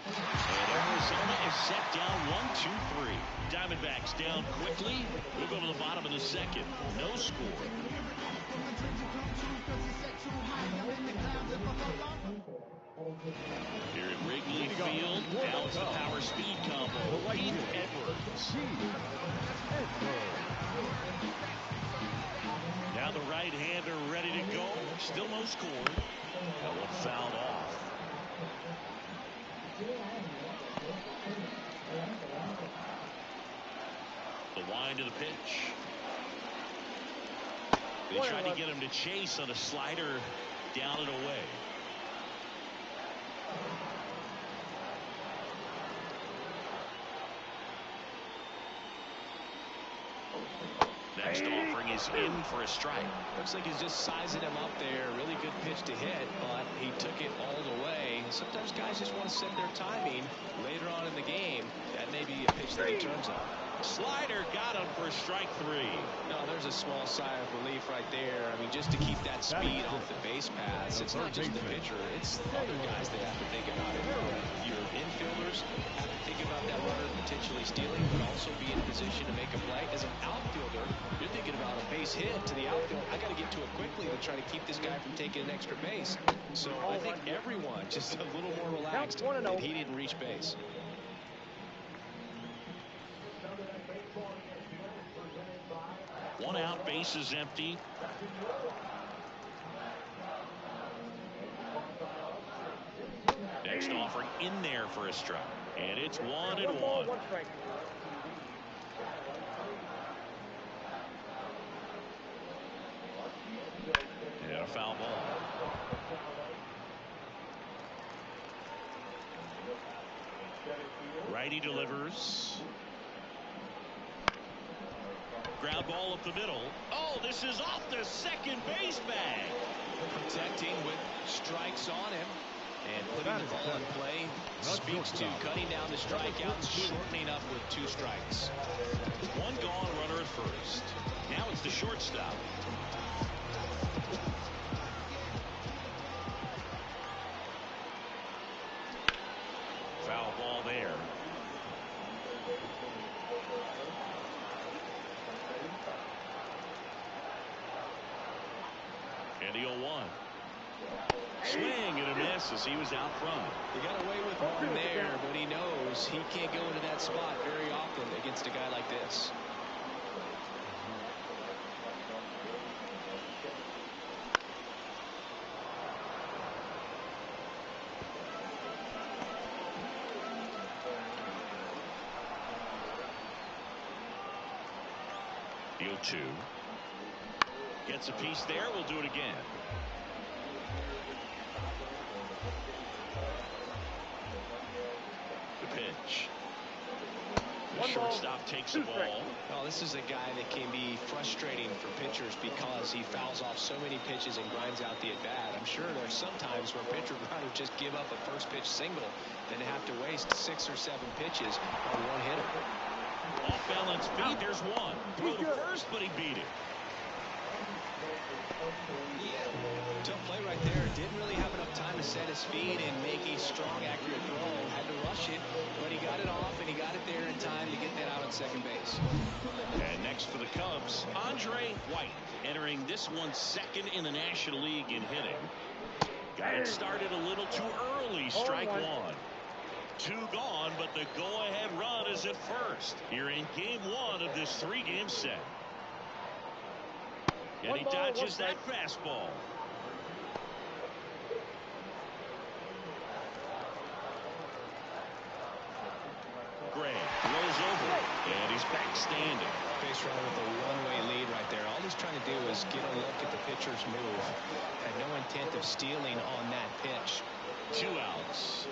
And Arizona is set down 1-2-3. Diamondbacks down quickly. We'll go to the bottom of the second. No score. Here at Wrigley Field, now it's the power speed combo. Pete Edwards. Now the right-hander ready to go. Still no score. That one fouled off. The wind of the pitch. They tried to get him to chase on a slider down and away. Next offering is in for a strike. Looks like he's just sizing him up there. Really good pitch to hit, but he took it all the way. Sometimes guys just want to set their timing later on in the game. That may be a pitch that he turns on. Slider got him for strike 3. No, there's a small sigh of relief right there. I mean, just to keep that speed off the base paths. It's not just the pitcher, it's other guys that have to think about it. Your infielders have to think about that runner potentially stealing, but also be in position to make a play. As an outfielder, you're thinking about a base hit to the outfield. I got to get to it quickly to try to keep this guy from taking an extra base. So I think everyone just a little more relaxed that he didn't reach base. One out, base is empty. Next offering in there for a strike. And it's 1-1. And a foul ball. Righty delivers. Ground ball up the middle. Oh, this is off the second base bag. Protecting with strikes on him. And putting the ball in play speaks to cutting down the strikeouts, shortening up with 2 strikes. One gone, runner at first. Now it's the shortstop. Foul ball there. And the 0-1. Swing and a miss as he was out front. He got away with one there, but he knows he can't go into that spot very often against a guy like this. The 0-2. Gets a piece there. We'll do it again. The pitch. The shortstop takes the ball. Well, this is a guy that can be frustrating for pitchers because he fouls off so many pitches and grinds out the at-bat. I'm sure there's some times where pitchers would rather just give up a first pitch single than to have to waste 6 or 7 pitches on one hitter. Off balance beat. There's one. Throw to first, but he beat it. Tough play right there. Didn't really have enough time to set his feet and make a strong, accurate throw. Had to rush it, but he got it off, and he got it there in time to get that out on second base. And next for the Cubs, Andre White, entering this one second in the National League in hitting. Got it started a little too early. Strike one. 2 gone, but the go-ahead run is at first here in game 1 of this 3-game set. And he dodges that fastball. Gray rolls over, and he's back standing. Base runner with a one-way lead right there. All he's trying to do is get a look at the pitcher's move. Had no intent of stealing on that pitch. 2 outs.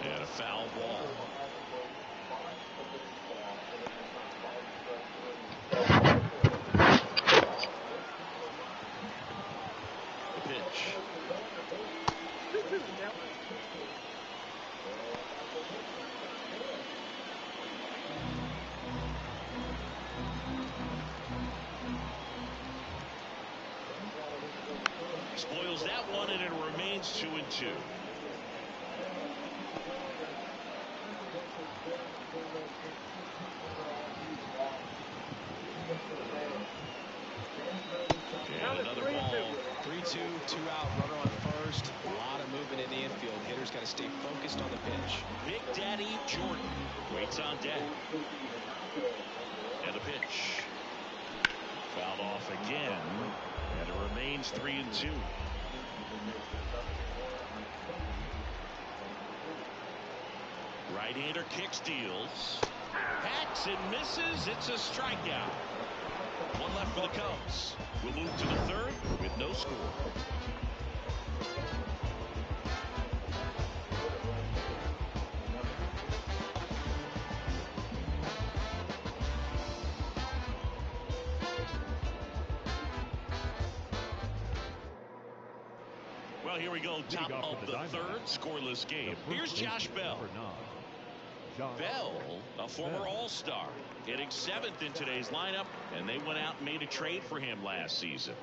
And a foul ball. The pitch. Spoils that one, and it remains 2-2. And another ball. 3-2, 2 out, runner on first. A lot of movement in the infield. Hitters got to stay focused on the pitch. Big Daddy Jordan waits on deck. And a pitch. Fouled off again. And it remains 3-2. Right-hander kicks, deals. Hacks and misses. It's a strikeout. 1 left for the Cubs. We'll move to the 3rd with no score. Well, here we go. Top of the 3rd, scoreless game. Here's Josh Bell. Bell, a former All-Star, hitting 7th in today's lineup, and they went out and made a trade for him last season.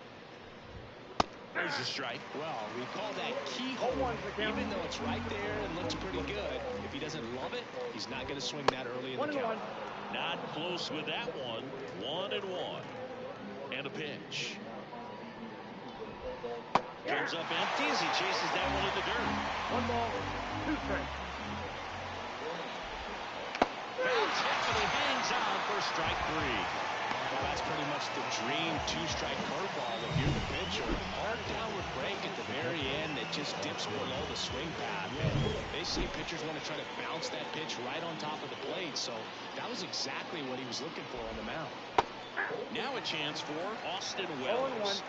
There's a strike. Well, we call that keyhole. Even though it's right there and looks pretty good, if he doesn't love it, he's not going to swing that early in the count. Not close with that one. 1-1. And a pitch. Comes up empty as he chases that one in the dirt. 1 ball, 2 strikes. Bounce hit, but he hangs on for strike 3. Well, that's pretty much the dream 2-strike curveball. If you're the pitcher, hard downward break at the very end that just dips below the swing path. And they say pitchers want to try to bounce that pitch right on top of the plate, so that was exactly what he was looking for on the mound. Now a chance for Austin Wells.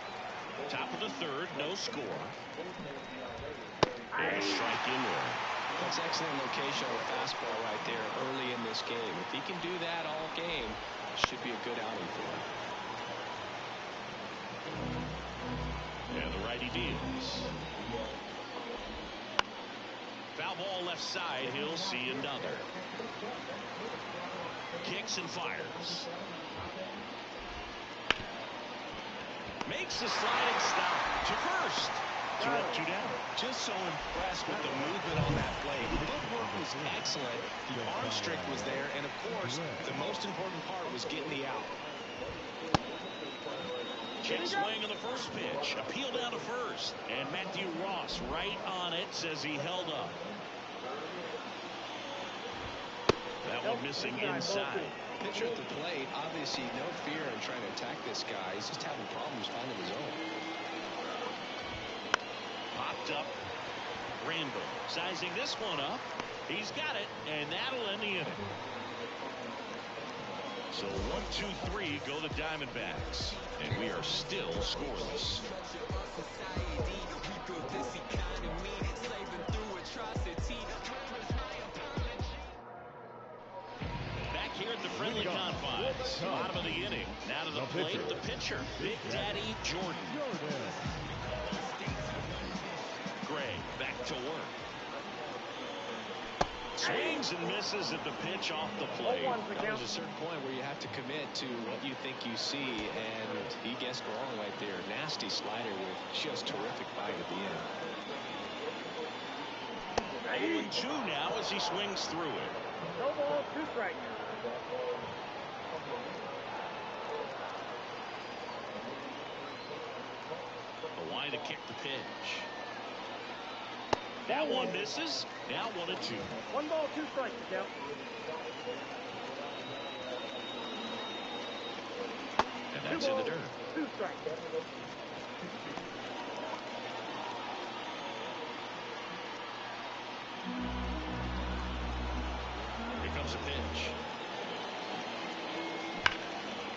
Top of the 3rd, no score. And a strike in there. That's excellent location on the fastball right there early in this game. If he can do that all game, it should be a good outing for him. And the righty deals. Foul ball left side. He'll see another. Kicks and fires. Makes a sliding stop to first. 2 up, 2 down. Just so impressed with the movement on that play. Footwork was excellent. The arm strength was there. And, of course, the most important part was getting the out. Check swing on the first pitch. Appeal down to first. And Matthew Ross right on it, says he held up. That one missing inside. Pitcher at the plate, obviously no fear in trying to attack this guy. He's just having problems finding his own. Popped up. Randall sizing this one up. He's got it, and that'll end the inning. So 1, 2, 3 go the Diamondbacks, and we are still scoreless. Back here at the friendly confines, bottom of the inning. Now to the plate, the pitcher, Big Daddy Jordan. Gray back to work. Swings and misses at the pitch off the plate. There's a certain point where you have to commit to what you think you see, and he guessed wrong right there. Nasty slider with just terrific bite at the end. 0-2 now as he swings through it. No ball, 2 strikes. The line to kick the pitch. That one misses. Now 1-2. 1 ball, 2 strikes, Miguel. And that's in the dirt. 2 strikes. Here comes a pitch.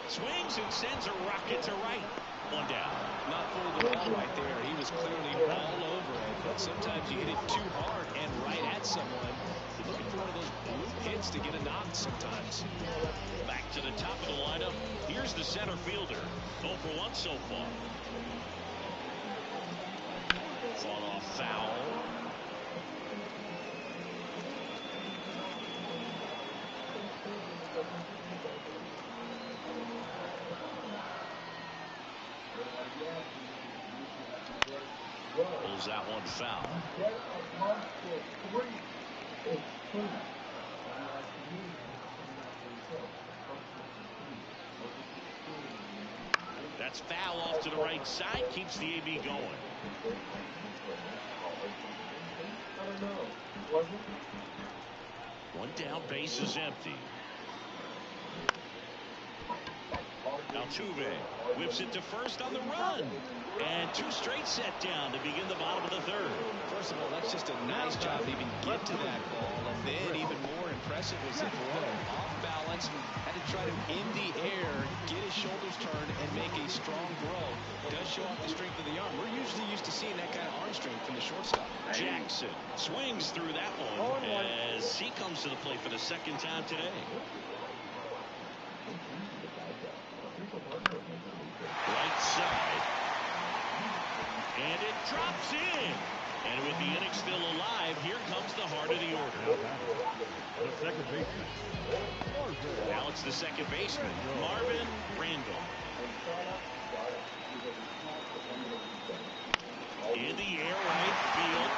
Swings and sends a rocket to right. 1 down. Not for the ball right there. He was clearly all over it, but sometimes you hit it too hard and right at someone. You're looking for one of those bloop hits to get a knock sometimes. Back to the top of the lineup. Here's the center fielder. 0 for 1 so far. Fought off foul. Pulls that one foul. That's foul off to the right side. Keeps the AB going. One down, base is empty. Altuve whips it to first on the run. And 2 straight set down to begin the bottom of the 3rd. First of all, that's just a nice job to even get to that ball. And then even more impressive was the throw. Off balance, had to try to in the air, get his shoulders turned, and make a strong throw. Does show off the strength of the arm. We're usually used to seeing that kind of arm strength from the shortstop. Jackson swings through that one as he comes to the plate for the 2nd time today. Right side. And it drops in. And with the inning still alive, here comes the heart of the order. The second baseman. Now it's the second baseman, Marvin Randall. In the air, right field.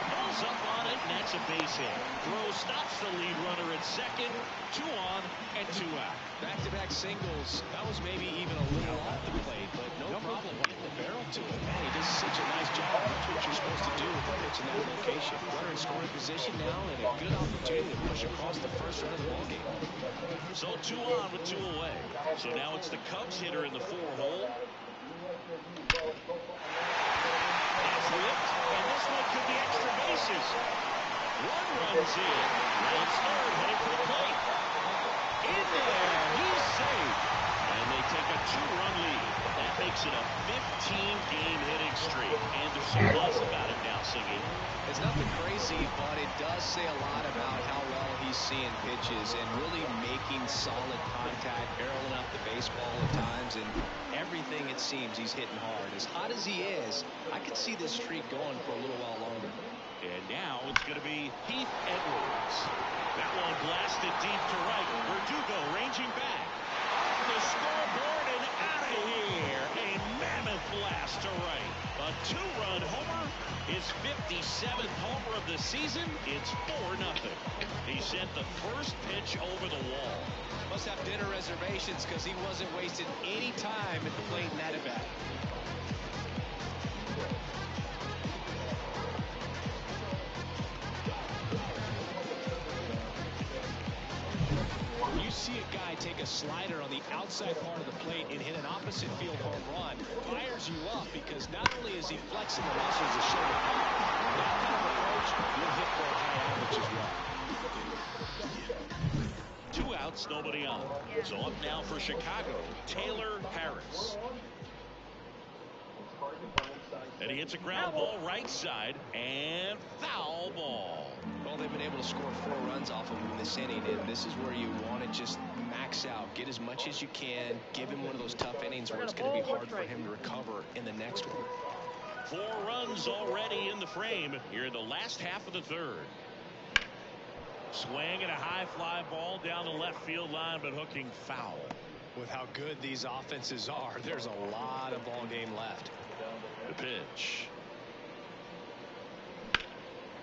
Pulls up on it, and that's a base hit. Throw stops the lead runner at second. 2 on and 2 out. Back-to-back singles. That was maybe even a little off the plate, but no problem getting the barrel to it. Man, he does such a nice job. That's what you're supposed to do with the pitch in that location. Runner in scoring position now, and a good opportunity to push across the first run of the ballgame. So 2 on with 2 away. So now it's the Cubs hitter in the 4-hole. That's whipped, and this one could be extra bases. 1 runs in. Now it's 3rd, heading for the plate. In there, he's safe. And they take a 2-run lead. That makes it a 15-game hitting streak. And there's some buzz about it now, Siggy. It's nothing crazy, but it does say a lot about how well he's seeing pitches and really making solid contact, barreling up the baseball at times, and everything it seems he's hitting hard. As hot as he is, I could see this streak going for a little while longer. And now it's going to be Heath Edwards. That one blasted deep to right. Verdugo ranging back. Off the scoreboard and out of here. A mammoth blast to right. A 2-run homer. His 57th homer of the season. It's 4-0. He sent the first pitch over the wall. Must have dinner reservations because he wasn't wasting any time at the plate in that at-bat. You see a guy take a slider on the outside part of the plate and hit an opposite field home run. Fires you up because not only is he flexing the muscles to show the power, that kind of approach will hit for a high average as well. 2 outs, nobody on. So up now for Chicago, Taylor Harris. And he hits a ground ball right side and foul ball. Well, they've been able to score 4 runs off of him in this inning, and this is where you want to just max out, get as much as you can, give him one of those tough innings where it's going to be hard for him to recover in the next one. 4 runs already in the frame here in the last half of the 3rd. Swing and a high fly ball down the left field line, but hooking foul. With how good these offenses are, there's a lot of ball game left. The pitch.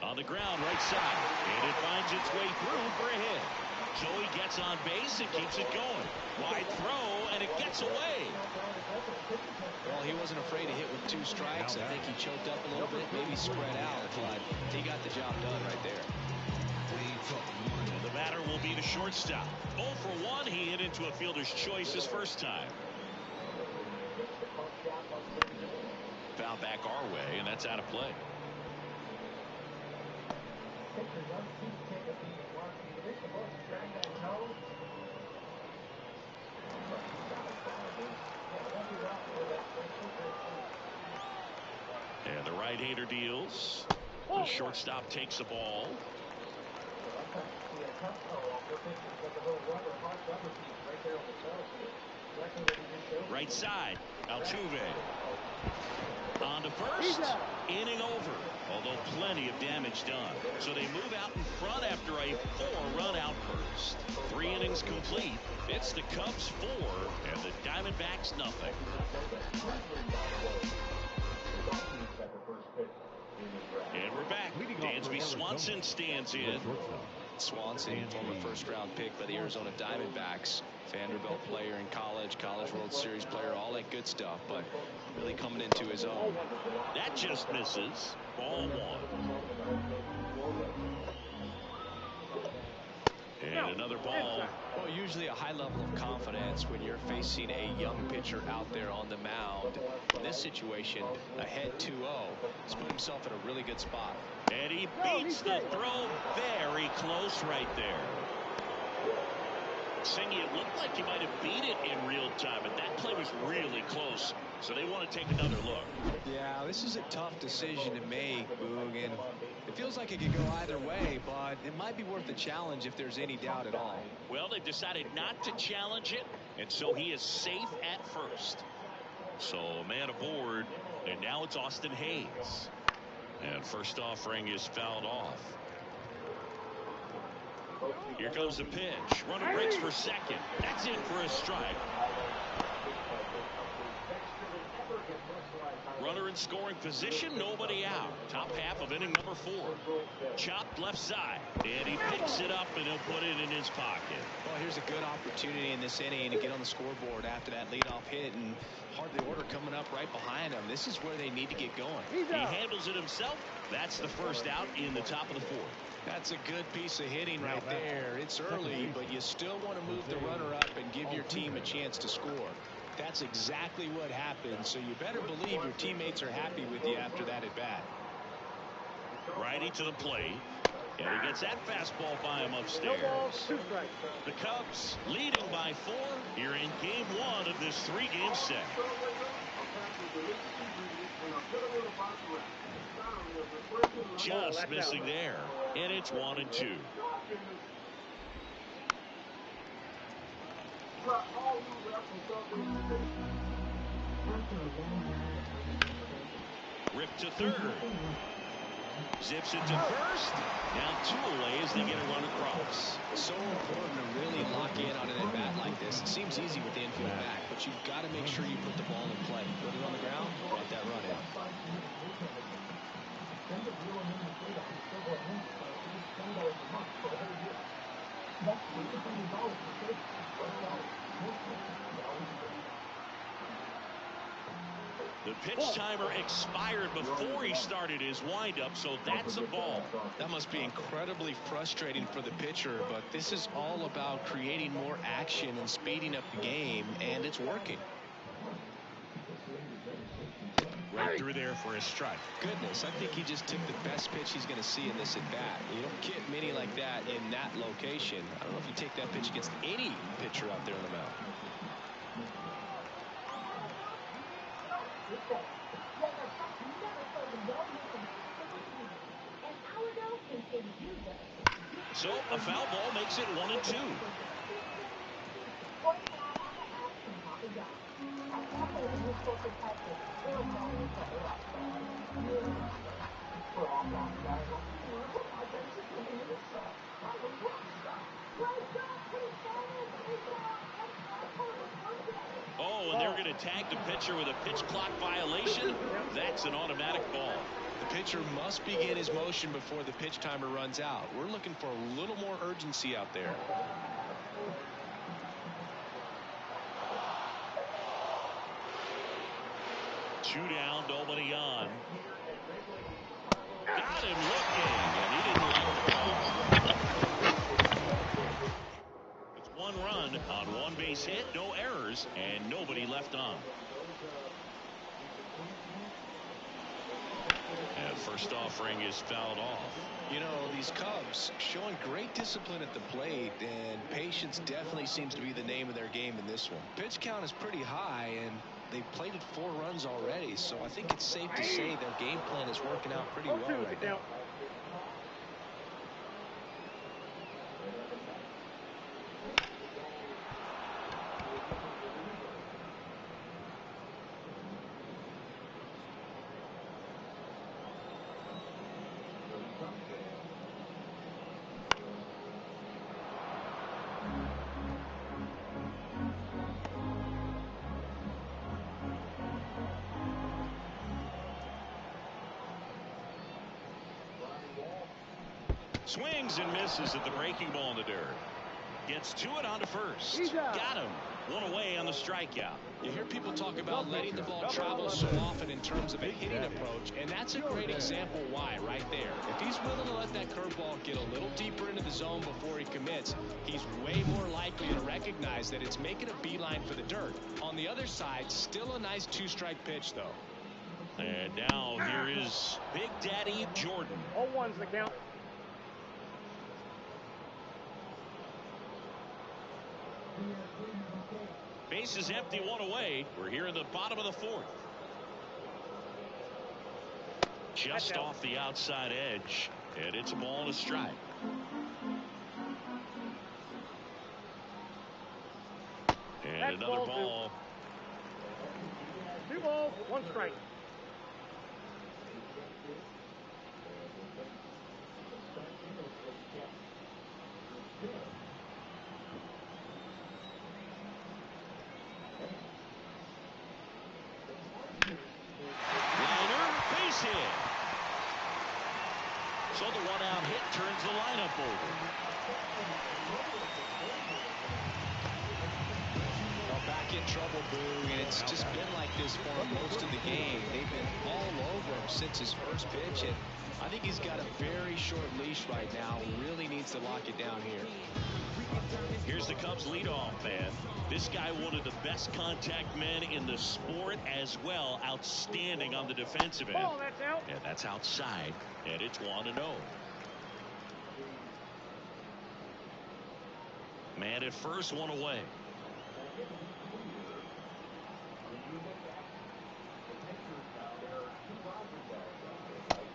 On the ground, right side. And it finds its way through for a hit. Joey gets on base and keeps it going. Wide throw, and it gets away. Well, he wasn't afraid to hit with 2 strikes. I think he choked up a little bit, maybe spread out, but he got the job done right there. And the batter will be the shortstop. 0 for 1. He hit into a fielder's choice his first time. Foul back our way, and that's out of play. And the right-hander deals. The shortstop takes the ball. Right side, Altuve. On to first. Inning over. Although plenty of damage done. So they move out in front after a 4-run outburst. 3 innings complete. It's the Cubs 4 and the Diamondbacks nothing. And we're back. Dansby Swanson stands in. Swanson, former first-round pick by the Arizona Diamondbacks. Vanderbilt player in college, College World Series player, all that good stuff, but really coming into his own. That just misses. Ball 1. And another ball. Well, usually a high level of confidence when you're facing a young pitcher out there on the mound. In this situation, ahead 2-0. He's put himself in a really good spot. And he beats the throw very close right there. Singy, it looked like he might have beat it in real time, but that play was really close. So they want to take another look. Yeah, this is a tough decision to make, Boog, and it feels like it could go either way, but it might be worth the challenge if there's any doubt at all. Well, they've decided not to challenge it, and so he is safe at first. So a man aboard, and now it's Austin Hayes. And first offering is fouled off. Here comes the pitch. Runner breaks for second. That's in for a strike. Runner in scoring position, nobody out. Top half of inning number 4. Chopped left side, and he picks it up and he'll put it in his pocket. Well, here's a good opportunity in this inning to get on the scoreboard after that leadoff hit, and hardly order coming up right behind him. This is where they need to get going. He handles it himself. That's the first out in the top of the 4th. That's a good piece of hitting right there. It's early, but you still want to move the runner up and give your team a chance to score. That's exactly what happened, so you better believe your teammates are happy with you after that at bat. Righty to the plate, and he gets that fastball by him upstairs. The Cubs leading by 4 here in game 1 of this 3-game set. Just missing there, and it's 1-2. Ripped to third. Zips it to first. Now 2 away as they get a run across. So important to really lock in on an at-bat like this. It seems easy with the infield back, but you've got to make sure you put the ball in play. Put it on the ground, brought that run in. The pitch timer expired before he started his windup, so that's a ball. That must be incredibly frustrating for the pitcher, but this is all about creating more action and speeding up the game, and it's working. Right through there for a strike. Goodness, I think he just took the best pitch he's going to see in this at bat. You don't get many like that in that location. I don't know if you take that pitch against any pitcher out there on the mound. So a foul ball makes it 1-2. Oh, and they're going to tag the pitcher with a pitch clock violation. That's an automatic ball. The pitcher must begin his motion before the pitch timer runs out. We're looking for a little more urgency out there. Two down, nobody on. Got him looking, and he didn't like the call. It's one run on one base hit, no errors, and nobody left on. And first offering is fouled off. You know, these Cubs showing great discipline at the plate, and patience definitely seems to be the name of their game in this one. Pitch count is pretty high, and they've plated 4 runs already, so I think it's safe to say their game plan is working out pretty well right now. Swings and misses at the breaking ball in the dirt. Gets to it onto first. Got him. One away on the strikeout. You hear people talk about letting the ball travel so often in terms of a hitting approach, and that's a great example why right there. If he's willing to let that curveball get a little deeper into the zone before he commits, he's way more likely to recognize that it's making a beeline for the dirt. On the other side, still a nice 2-strike pitch, though. And now here is Big Daddy Jordan. 0-1's the count. Base is empty, one away. We're here in the bottom of the 4th. Just off the outside edge, and it's a ball and a strike. And another ball. 2 balls, 1 strike. So the 1-out hit turns the lineup over. Well, back in trouble, Boo, and it's just been like this for him most of the game. They've been all over him since his first pitch, and I think he's got a very short leash right now. Really needs to lock it down here. Here's the Cubs leadoff man. This guy, one of the best contact men in the sport as well. Outstanding on the defensive end. Oh, that's out. And that's outside. And it's 1-0. Man at first, one away.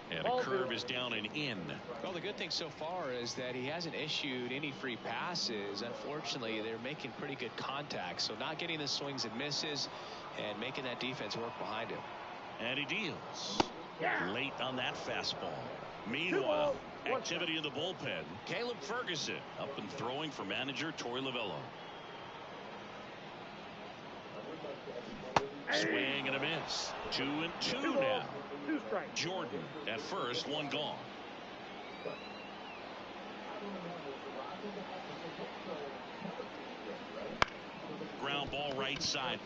And a curve is down and in. Well, the good thing so far is that he hasn't issued any free passes. Unfortunately, they're making pretty good contact, so not getting the swings and misses and making that defense work behind him. And he deals late on that fastball. Meanwhile, activity in the bullpen. Caleb Ferguson up and throwing for manager Torey Lavello. Swing and a miss. 2-2 now. 2 strikes. Jordan at first, 1 gone. Ground ball right side.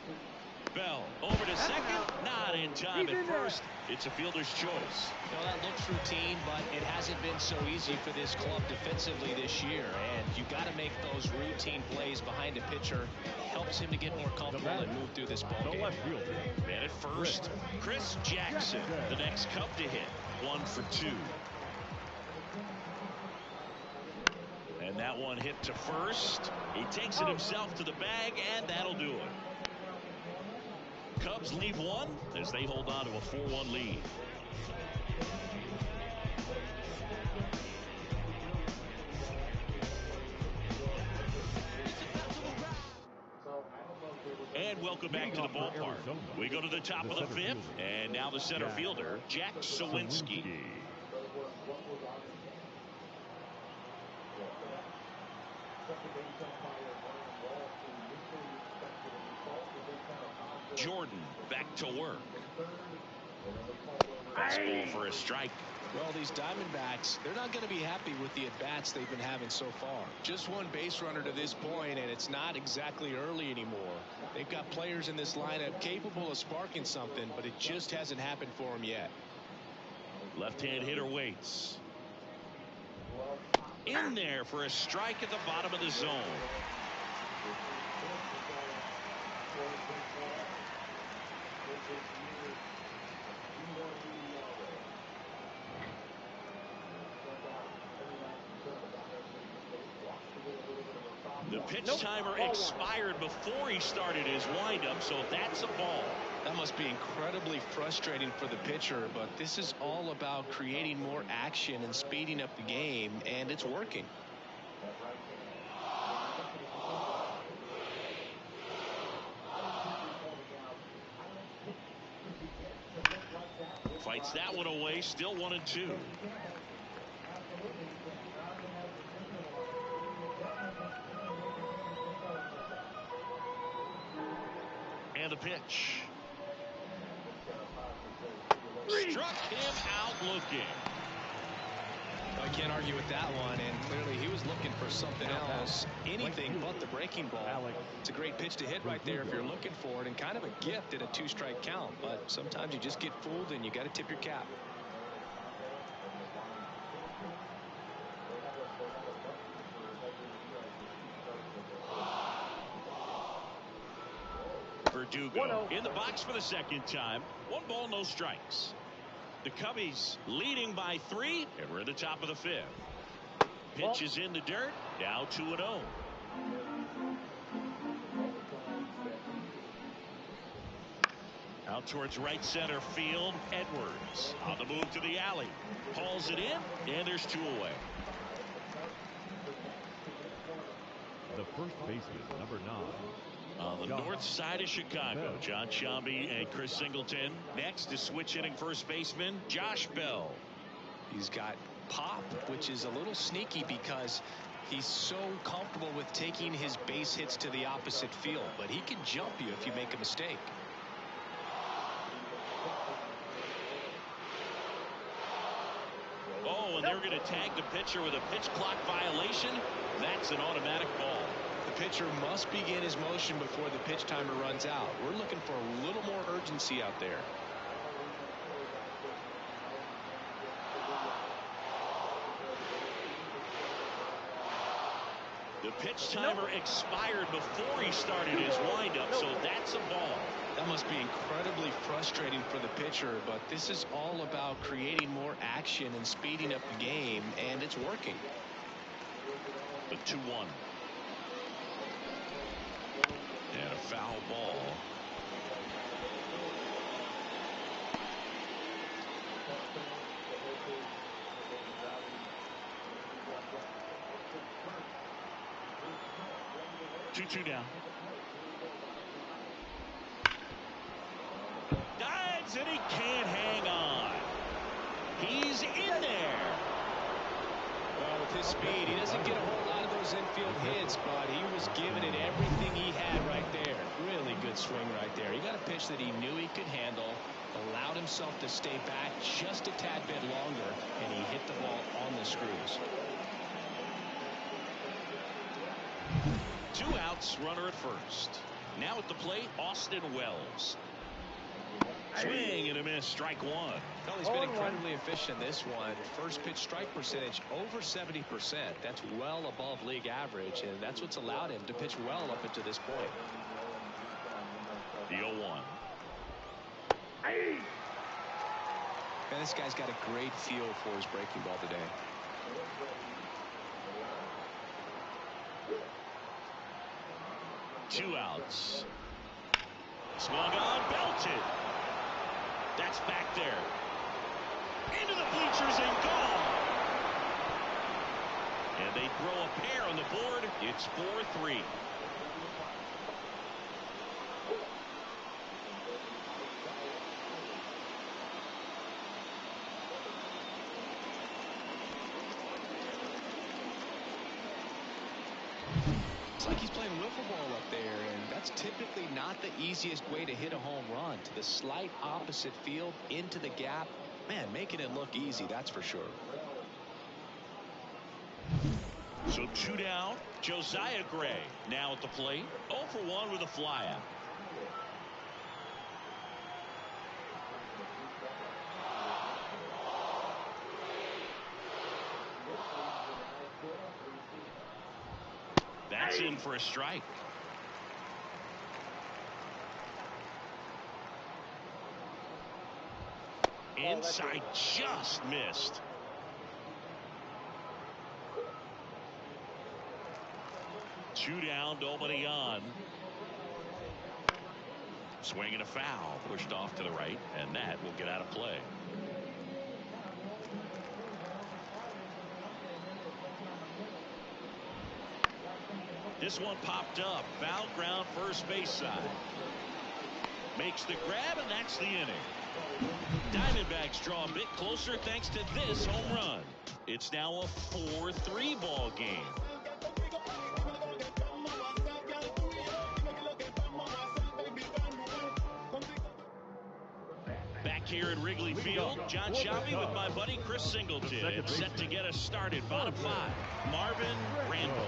Bell over to second, not in time at first. It's a fielder's choice. You know, that looks routine, but it hasn't been so easy for this club defensively this year, and you got to make those routine plays behind a pitcher. Helps him to get more comfortable and move through this ball game. Man at first, Chris Jackson, the next Cub to hit. 1 for 2. And that one hit to first. He takes it himself to the bag, and that'll do it. Cubs leave 1 as they hold on to a 4-1 lead. And welcome back to the ballpark. We go to the top of the fifth, and now the center fielder, Jack Sawinski. Jordan back to work. Fastball for a strike. Well, these Diamondbacks, they're not going to be happy with the at-bats they've been having so far. Just one base runner to this point, and it's not exactly early anymore. They've got players in this lineup capable of sparking something, but it just hasn't happened for them yet. Left-hand hitter waits. In there for a strike at the bottom of the zone. The pitch timer expired before he started his windup, so that's a ball. That must be incredibly frustrating for the pitcher, but this is all about creating more action and speeding up the game, and it's working. Fights that one away, still 1-2. And the pitch. Struck him out looking. I can't argue with that one, and clearly he was looking for something else, anything but the breaking ball. It's a great pitch to hit right there if you're looking for it, and kind of a gift at a 2-strike count, but sometimes you just get fooled and you got to tip your cap. Verdugo in the box for the second time. 1 ball, no strikes. The Cubbies leading by 3, and we're at the top of the fifth. Pitch is in the dirt. Now 2-0. Out towards right center field. Edwards on the move to the alley. Hauls it in, and there's 2 away. The first baseman, number 9. On the north side of Chicago, John Sciambi and Chris Singleton. Next is switch hitting first baseman Josh Bell. He's got pop, which is a little sneaky because he's so comfortable with taking his base hits to the opposite field, but he can jump you if you make a mistake. Oh, and they're going to tag the pitcher with a pitch clock violation. That's an automatic ball. The pitcher must begin his motion before the pitch timer runs out. We're looking for a little more urgency out there. The pitch timer expired before he started his windup, so that's a ball. That must be incredibly frustrating for the pitcher, but this is all about creating more action and speeding up the game, and it's working. The 2-1. And a foul ball. Two down. Dives and he can't hang on. He's in there. Well, with his speed, he doesn't get a whole lot of those infield hits, but he was giving it everything he had right there. Really good swing right there. He got a pitch that he knew he could handle, allowed himself to stay back just a tad bit longer, and he hit the ball on the screws. 2 outs, runner at first. Now at the plate, Austin Wells. Swing and a miss, strike 1. Well, he's been incredibly efficient in this one. First pitch strike percentage over 70%. That's well above league average, and that's what's allowed him to pitch well up until this point. The 0-1. Man, this guy's got a great feel for his breaking ball today. Two outs. Swung on, belted. That's back there. Into the bleachers and gone. And they throw a pair on the board. It's 4-3. It's like he's playing wiffle ball up there, and that's typically not the easiest way to hit a home run. To the slight opposite field, into the gap. Man, making it look easy, that's for sure. So 2 down. Josiah Gray now at the plate. 0 for 1 with a flyout. That's in for a strike. Inside, just missed. Two down, nobody on. Swing and a foul, pushed off to the right, and that will get out of play. This one popped up. Foul ground, first base side. Makes the grab, and that's the inning. Diamondbacks draw a bit closer thanks to this home run. It's now a 4-3 ball game. Back here at Wrigley Field, John Sciambi with my buddy Chris Singleton, set to get us started. Bottom 5, Marvin Randall.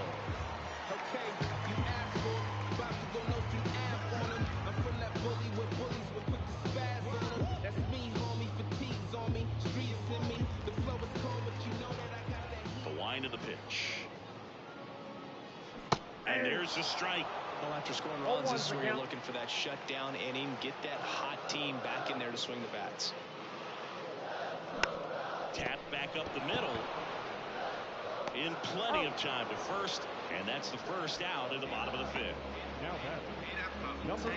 Okay, you asked for it. About to go no some app on him. I'm from that bully where bullies were quick to spaz on him. That's me, homie. Fatigues on me. Streets in me. The flow is cold, but you know that I got that heat. The wind of the pitch. And there's the strike. Well, after scoring runs, this is where you're looking for that shutdown inning. Get that hot team back in there to swing the bats. Tap back up the middle. In plenty of time to first, and that's the first out in the bottom of the 5th. Now batting, number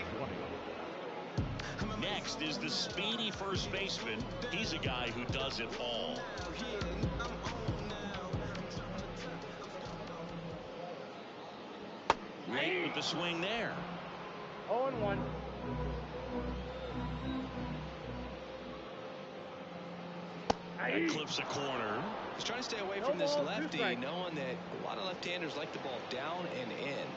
20. Next is the speedy first baseman. He's a guy who does it all. Late with the swing there. 0-1. That clips a corner. He's trying to stay away from this lefty, knowing that a lot of left-handers like the ball down and in.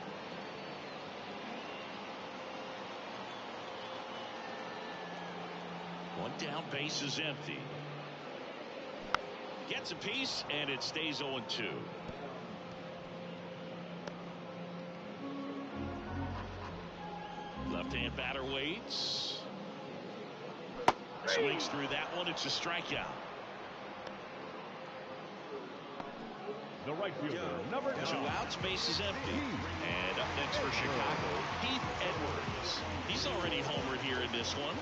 One down, base is empty. Gets a piece, and it stays 0-2. Left-hand batter waits. Swings through that one. It's a strikeout. The right fielder, number 9. 2 outs, base is empty. And up next for Chicago, Heath Edwards. He's already homered here in this one.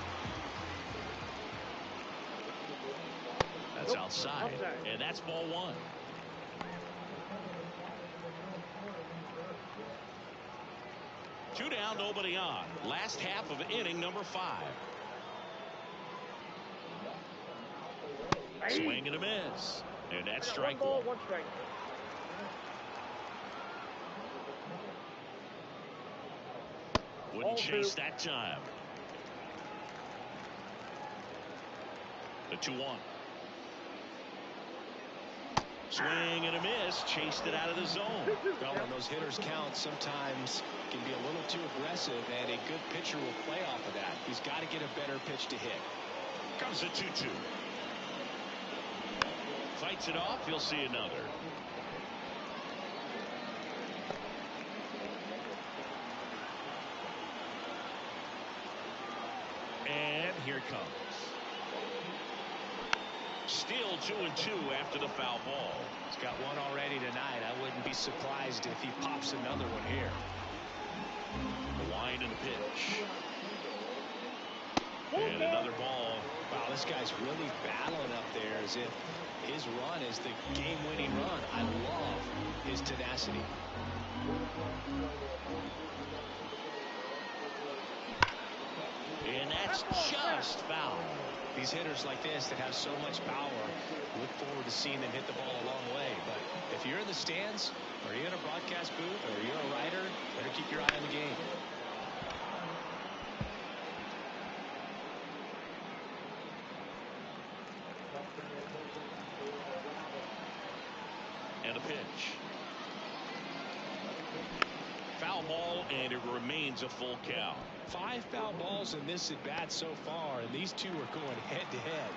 That's outside. And that's ball 1. Two down, nobody on. Last half of inning number 5. Swing and a miss. And that's strike 1. 1 strike. Wouldn't chase that time. The 2-1. Swing and a miss. Chased it out of the zone. Well, when those hitters count, sometimes can be a little too aggressive, and a good pitcher will play off of that. He's got to get a better pitch to hit. Comes a 2-2. Fights it off. He'll see another. And here it comes. Still 2-2 after the foul ball. He's got one already tonight. I wouldn't be surprised if he pops another one here. The wind and the pitch. And another ball. Wow, this guy's really battling up there as if his run is the game-winning run. I love his tenacity. And that's just foul. These hitters like this that have so much power, look forward to seeing them hit the ball a long way. But if you're in the stands, or you're in a broadcast booth, or you're a writer, better keep your eye on the game. And a pitch. foul ball, and it remains a full count. 5 foul balls in this at bat so far, and these two are going head to head.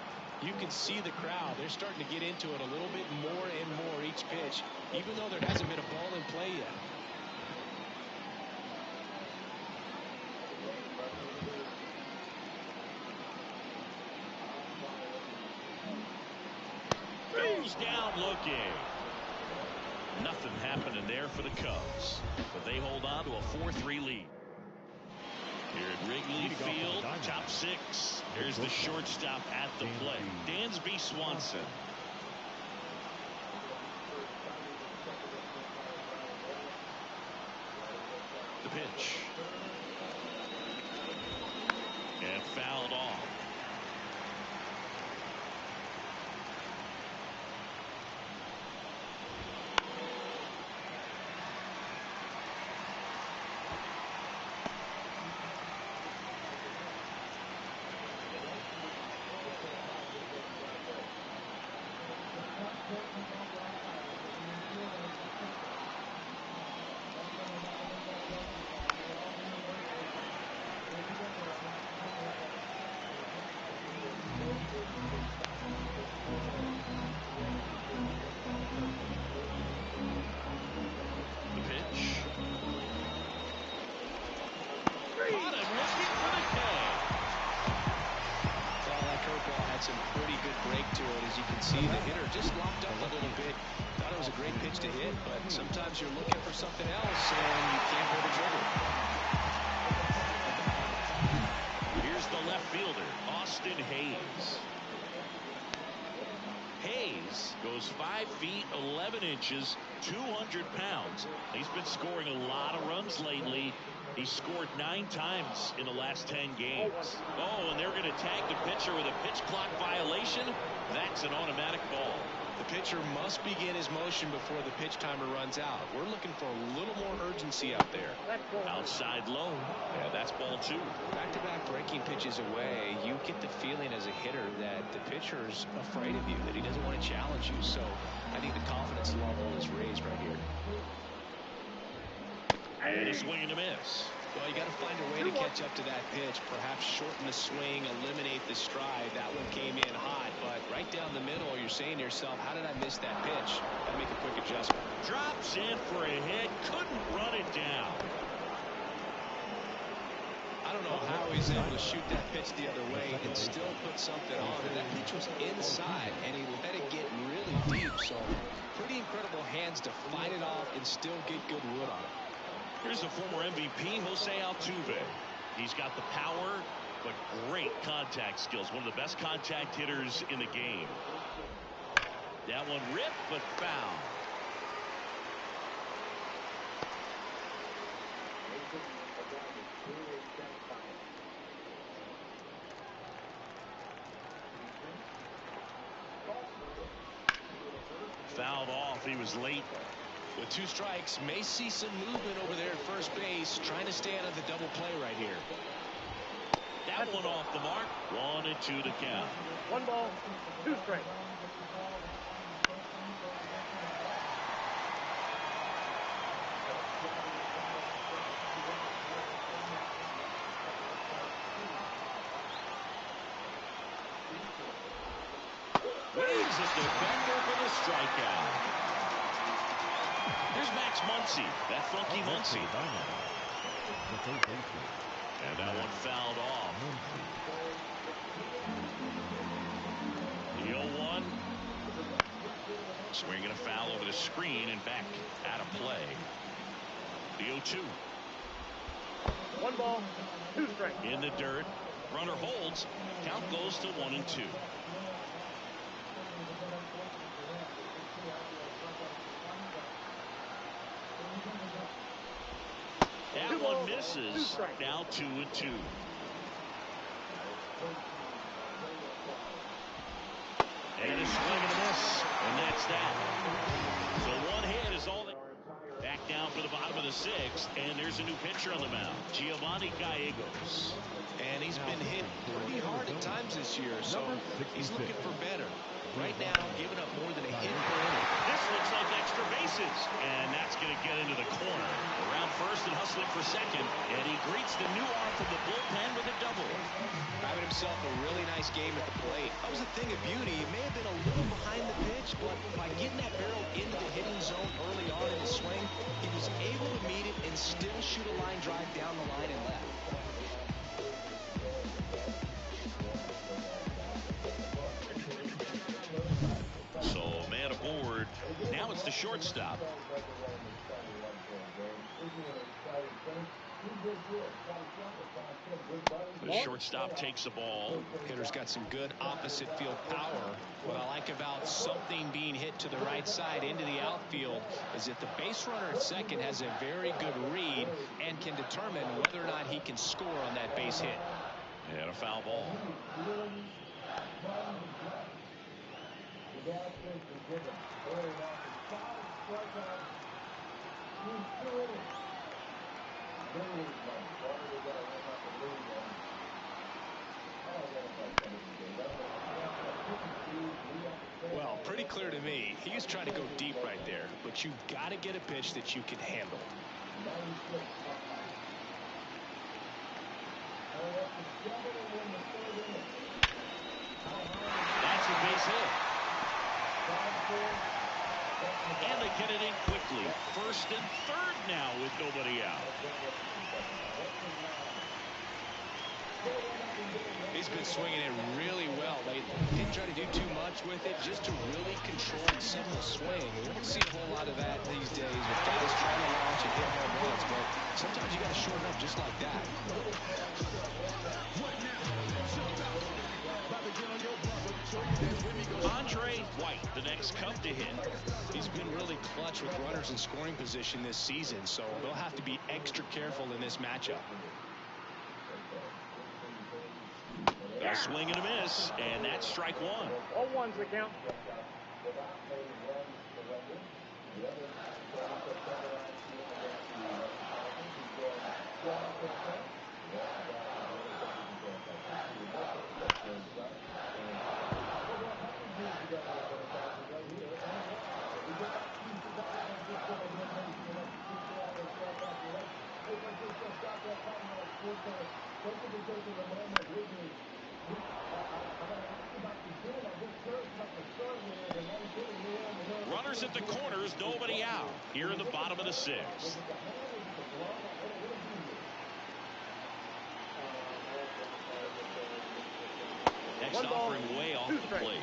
You can see the crowd. They're starting to get into it a little bit more and more each pitch, even though there hasn't been a ball in play yet. Goes down looking. Nothing happening there for the Cubs, but they hold on to a 4-3 lead. Here at Wrigley Field, top 6. Here's the shortstop at the plate, Dansby Swanson. The pitch. And fouled off. Some pretty good break to it. As you can see, the hitter just locked up a little bit. Thought it was a great pitch to hit, but sometimes you're looking for something else and you can't pull the trigger. Here's the left fielder, Austin Hayes. Hayes goes 5 feet 11 inches, 200 pounds. He's been scoring a lot of runs lately. He scored 9 times in the last 10 games. Oh, and they're going to tag the pitcher with a pitch clock violation. That's an automatic ball. The pitcher must begin his motion before the pitch timer runs out. We're looking for a little more urgency out there. Outside low. Yeah, that's ball 2. Back-to-back breaking pitches away, you get the feeling as a hitter that the pitcher's afraid of you, that he doesn't want to challenge you. So I think the confidence level is raised right here. And a swing and a miss. Well, you got to find a way to catch up to that pitch. Perhaps shorten the swing, eliminate the stride. That one came in hot, but right down the middle, you're saying to yourself, how did I miss that pitch? Got to make a quick adjustment. Drops in for a hit. Couldn't run it down. I don't know how he's able to shoot that pitch the other way and still put something on it. That pitch was inside, and he let it get really deep. So pretty incredible hands to fight it off and still get good wood on it. Here's the former MVP, Jose Altuve. He's got the power, but great contact skills. One of the best contact hitters in the game. That one ripped, but foul. Fouled off. He was late. With 2 strikes, may see some movement over there at first base, trying to stay out of the double play right here. That one off the mark. 1-2 to count. 1 ball, 2 strikes. Waves at the defender for the strikeout. Here's Max Muncy. That funky Muncy. And that one fouled off. The 0-1. Swinging a foul over the screen and back out of play. The 0-2. 1 ball, 2 strikes. In the dirt. Runner holds. Count goes to 1-2. That one misses. Now 2-2. And a swing and a miss. And that's that. So 1 hit is all that. Back down for the bottom of the 6th. And there's a new pitcher on the mound, Giovanni Gallegos. And he's been hit pretty hard at times this year. So he's looking for better. Right now, giving up more than a hit per inning. This looks like extra bases, and that's going to get into the corner. Around first and hustling for second, and he greets the new arm from the bullpen with a double. Having himself a really nice game at the plate. That was a thing of beauty. He may have been a little behind the pitch, but by getting that barrel into the hitting zone early on in the swing, he was able to meet it and still shoot a line drive down the line and left. So, man aboard. Now it's the shortstop. The shortstop takes the ball. Hitter's got some good opposite field power. What I like about something being hit to the right side into the outfield is that the base runner at second has a very good read and can determine whether or not he can score on that base hit. And a foul ball. Well, pretty clear to me. He's trying to go deep right there, but you've got to get a pitch that you can handle. That's a base hit. And they get it in quickly. First and third now with nobody out. He's been swinging it really well lately. Didn't try to do too much with it, just to really control and simple swing. We don't see a whole lot of that these days with guys trying to launch and hit home runs, but sometimes you got to shorten up just like that. Andre White, the next Cub to hit. He's been really clutch with runners in scoring position this season, so they'll have to be extra careful in this matchup. A swing and a miss, and that's strike one. All ones the count. Runners at the corners, nobody out. Here in the bottom of the sixth. Next offering way off the plate.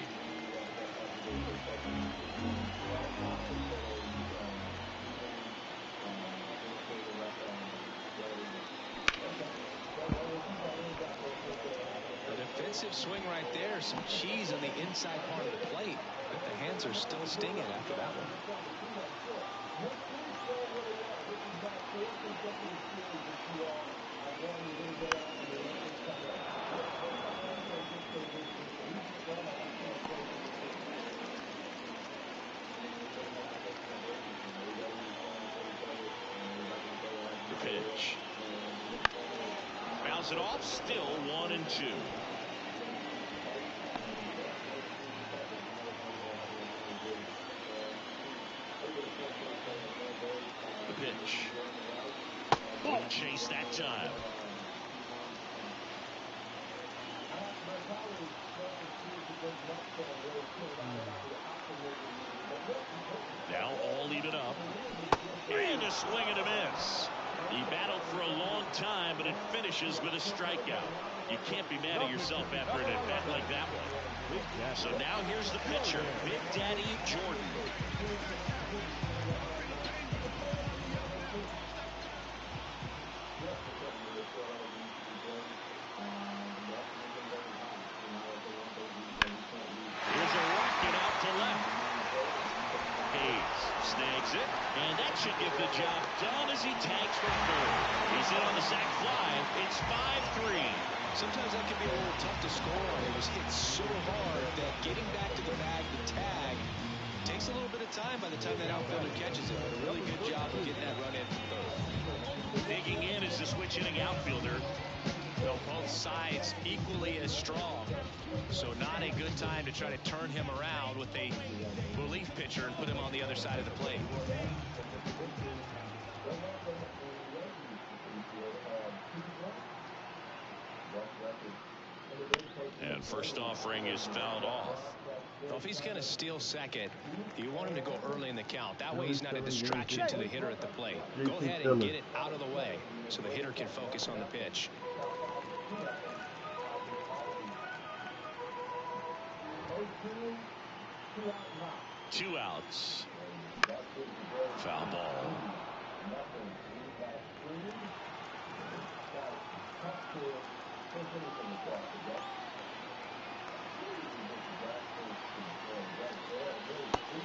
A defensive swing right there. Some cheese on the inside part of the plate. But the hands are still stinging after that one. The pitch. Bounce it off, still 1-2. The pitch. Wouldn't chase that time. Now all even up. And a swing and a miss. He battled for a long time, but it finishes with a strikeout. You can't be mad at yourself after an at-bat like that one. So now here's the pitcher, Big Daddy Jordan. Here's a rocket out to left. Hayes snags it, and that should get the job done as he tags for third. He's in on the sac fly. It's 5-3. Sometimes that can be a little tough to score on. It was hit so hard that getting back to the bag, the tag, takes a little bit of time by the time that outfielder catches it. But a really good job of getting that run in from third. Digging in is the switch hitting outfielder. Though both sides equally as strong. So not a good time to try to turn him around with a relief pitcher and put him on the other side of the plate. And first offering is fouled off. Well, if he's going to steal second, you want him to go early in the count. That way he's not a distraction to the hitter at the plate. Go ahead and get it out of the way so the hitter can focus on the pitch. Two outs. Foul ball.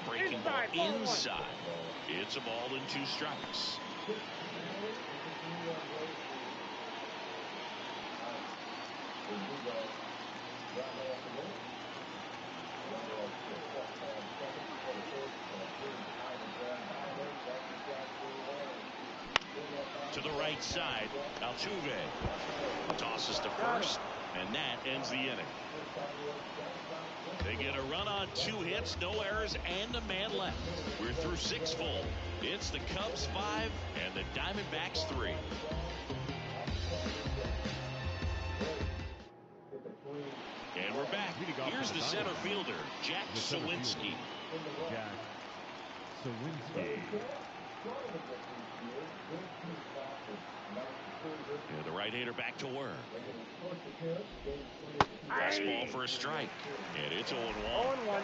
Breaking ball inside. It's a ball and 2 strikes. To the right side, Altuve tosses to first, and that ends the inning. They get a run on 2 hits, no errors, and a man left. We're through 6 full. It's the Cubs 5 and the Diamondbacks 3. And we're back. Here's the center fielder, Jack Sawinski. Jack Sawinski. And the right-hander back to work. Fastball for a strike. And it's 0-1. 0-1.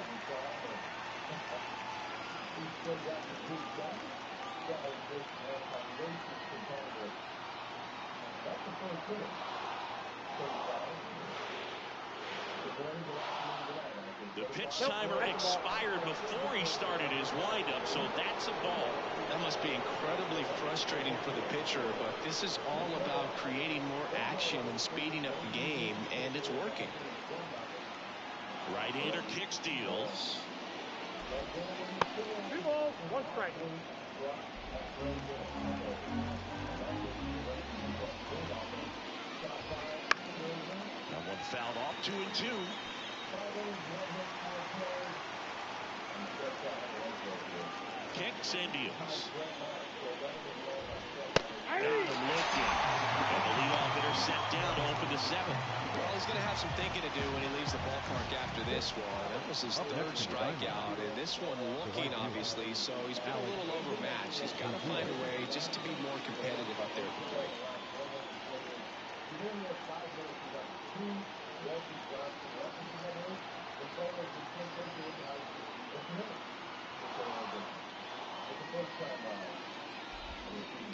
The pitch timer expired before he started his windup, so that's a ball. That must be incredibly frustrating for the pitcher, but this is all about creating more action and speeding up the game, and it's working. Right-hander kick steals. 2 balls, 1 strike. That one fouled off, 2-2. Kicks and deals. Got him looking. And the leadoff hitter set down to open the 7th. Well, he's going to have some thinking to do when he leaves the ballpark after this one. That was his 3rd strikeout, and this one looking, obviously, so he's been a little overmatched. He's got to find a way just to be more competitive up there at the plate.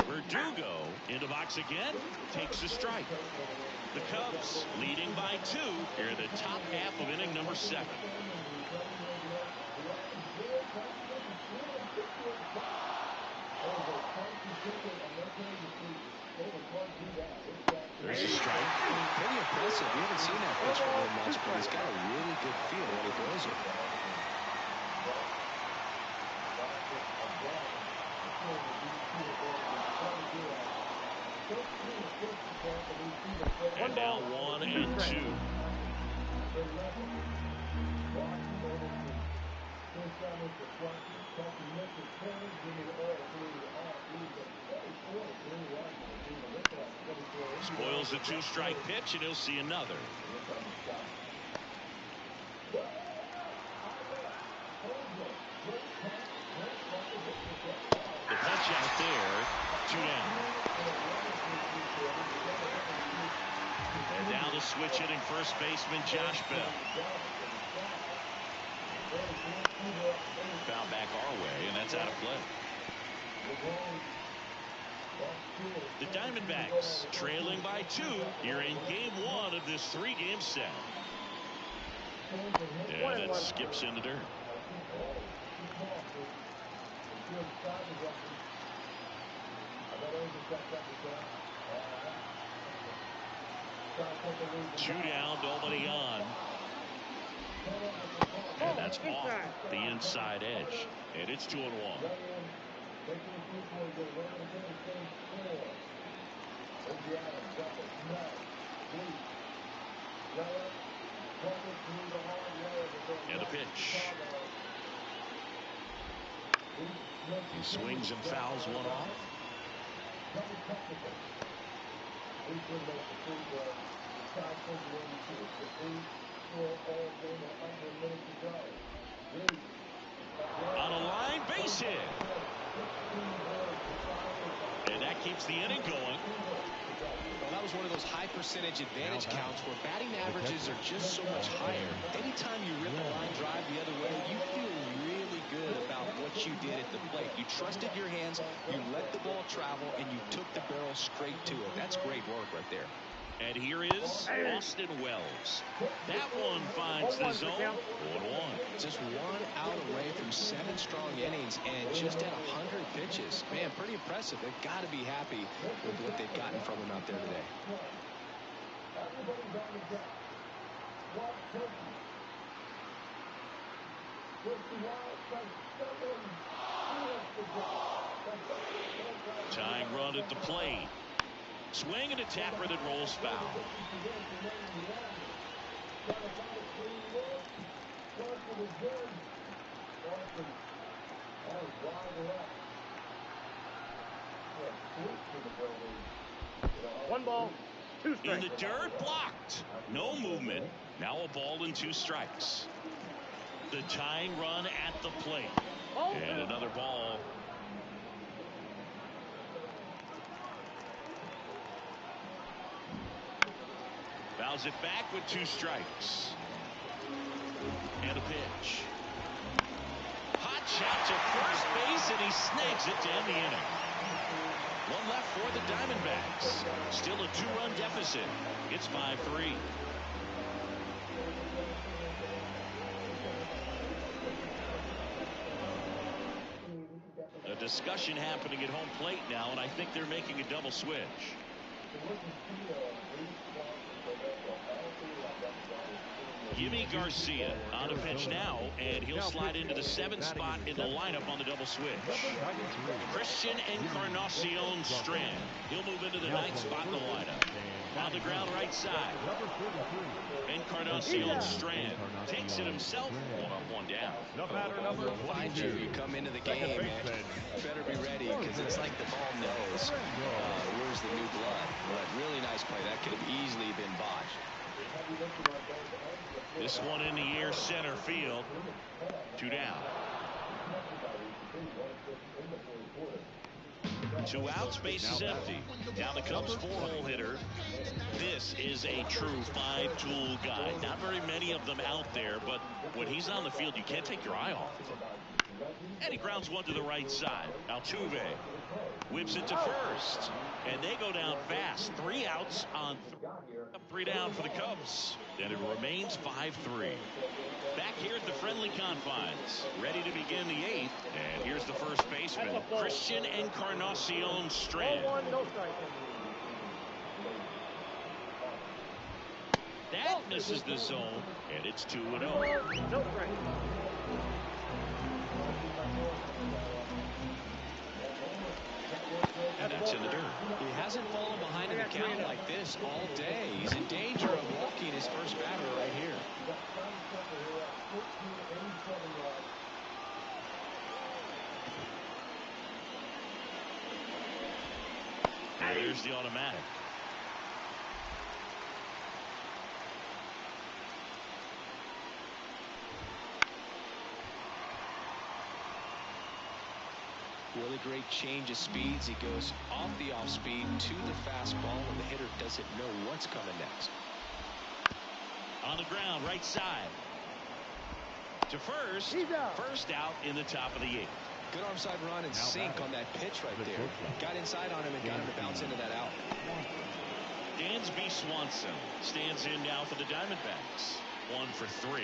Verdugo into box again, takes a strike. The Cubs leading by 2 here in the top half of inning number 7. There's a strike. Pretty impressive. We haven't seen that pitch from him much, but he's got a really good feel when he throws it. And now 1-2. Spoils the 2-strike pitch, and he'll see another. The punch out there, 2 down. And now the switch hitting first baseman Josh Bell. Foul back our way, and that's out of play. The Diamondbacks trailing by 2 here in game 1 of this 3-game set. And it skips in the dirt. Two down, nobody on. And that's off the inside edge. And it's 2-1. And a pitch. He swings and fouls one off. On a line, base hit. And that keeps the inning going. Well, that was one of those high percentage advantage counts where batting averages are just so much higher. Anytime you rip a line drive the other way, you feel really good about what you did at the plate. You trusted your hands, you let the ball travel, and you took the barrel straight to it. That's great work right there. And here is Austin Wells. That one finds the zone. 1-1. Just 1 out away from 7 strong innings and just at 100 pitches. Man, pretty impressive. They've got to be happy with what they've gotten from him out there today. Tying run at the plate. Swing and a tapper that rolls foul. One ball, 2 strikes. In the dirt, blocked. No movement. Now a ball and 2 strikes. The tying run at the plate. And another ball. Fouls it back with 2 strikes. And a pitch. Hot shot to first base, and he snags it to end the inning. 1 left for the Diamondbacks. Still a 2-run deficit. It's 5-3. A discussion happening at home plate now, and I think they're making a double switch. Jimmy Garcia on a pitch now, and he'll slide into the 7th spot in the lineup on the double switch. Christian Encarnacion Strand. He'll move into the 9th spot in the lineup. On the ground right side. Encarnacion Strand takes it himself. 1 up, 1 down. We'll find you. You come into the game, man. Better be ready, because it's like the ball knows where's the new blood. But really nice play. That could have easily been botched. This one in the air, center field. 2 down. 2 outs, base is empty. Now the Cubs 4-hole hitter. This is a true 5-tool guy. Not very many of them out there, but when he's on the field, you can't take your eye off of him. And he grounds one to the right side. Altuve whips it to first, and they go down fast. 3 outs on 3 down for the Cubs, and it remains 5-3. Back here at the friendly confines, ready to begin the 8th, and here's the first baseman, Christian Encarnacion Strand. That misses the zone, and it's 2-0. And that's in the dirt. He hasn't fallen behind in the count like this all day. He's in danger of walking his first batter right here. There's the automatic. Really great change of speeds. He goes off the off speed to the fastball, and the hitter doesn't know what's coming next. On the ground, right side. To first. First out in the top of the 8th. Good onside run and sink on that pitch right there. Got inside on him and got him to bounce into that out. Dansby Swanson stands in now for the Diamondbacks. 1 for 3.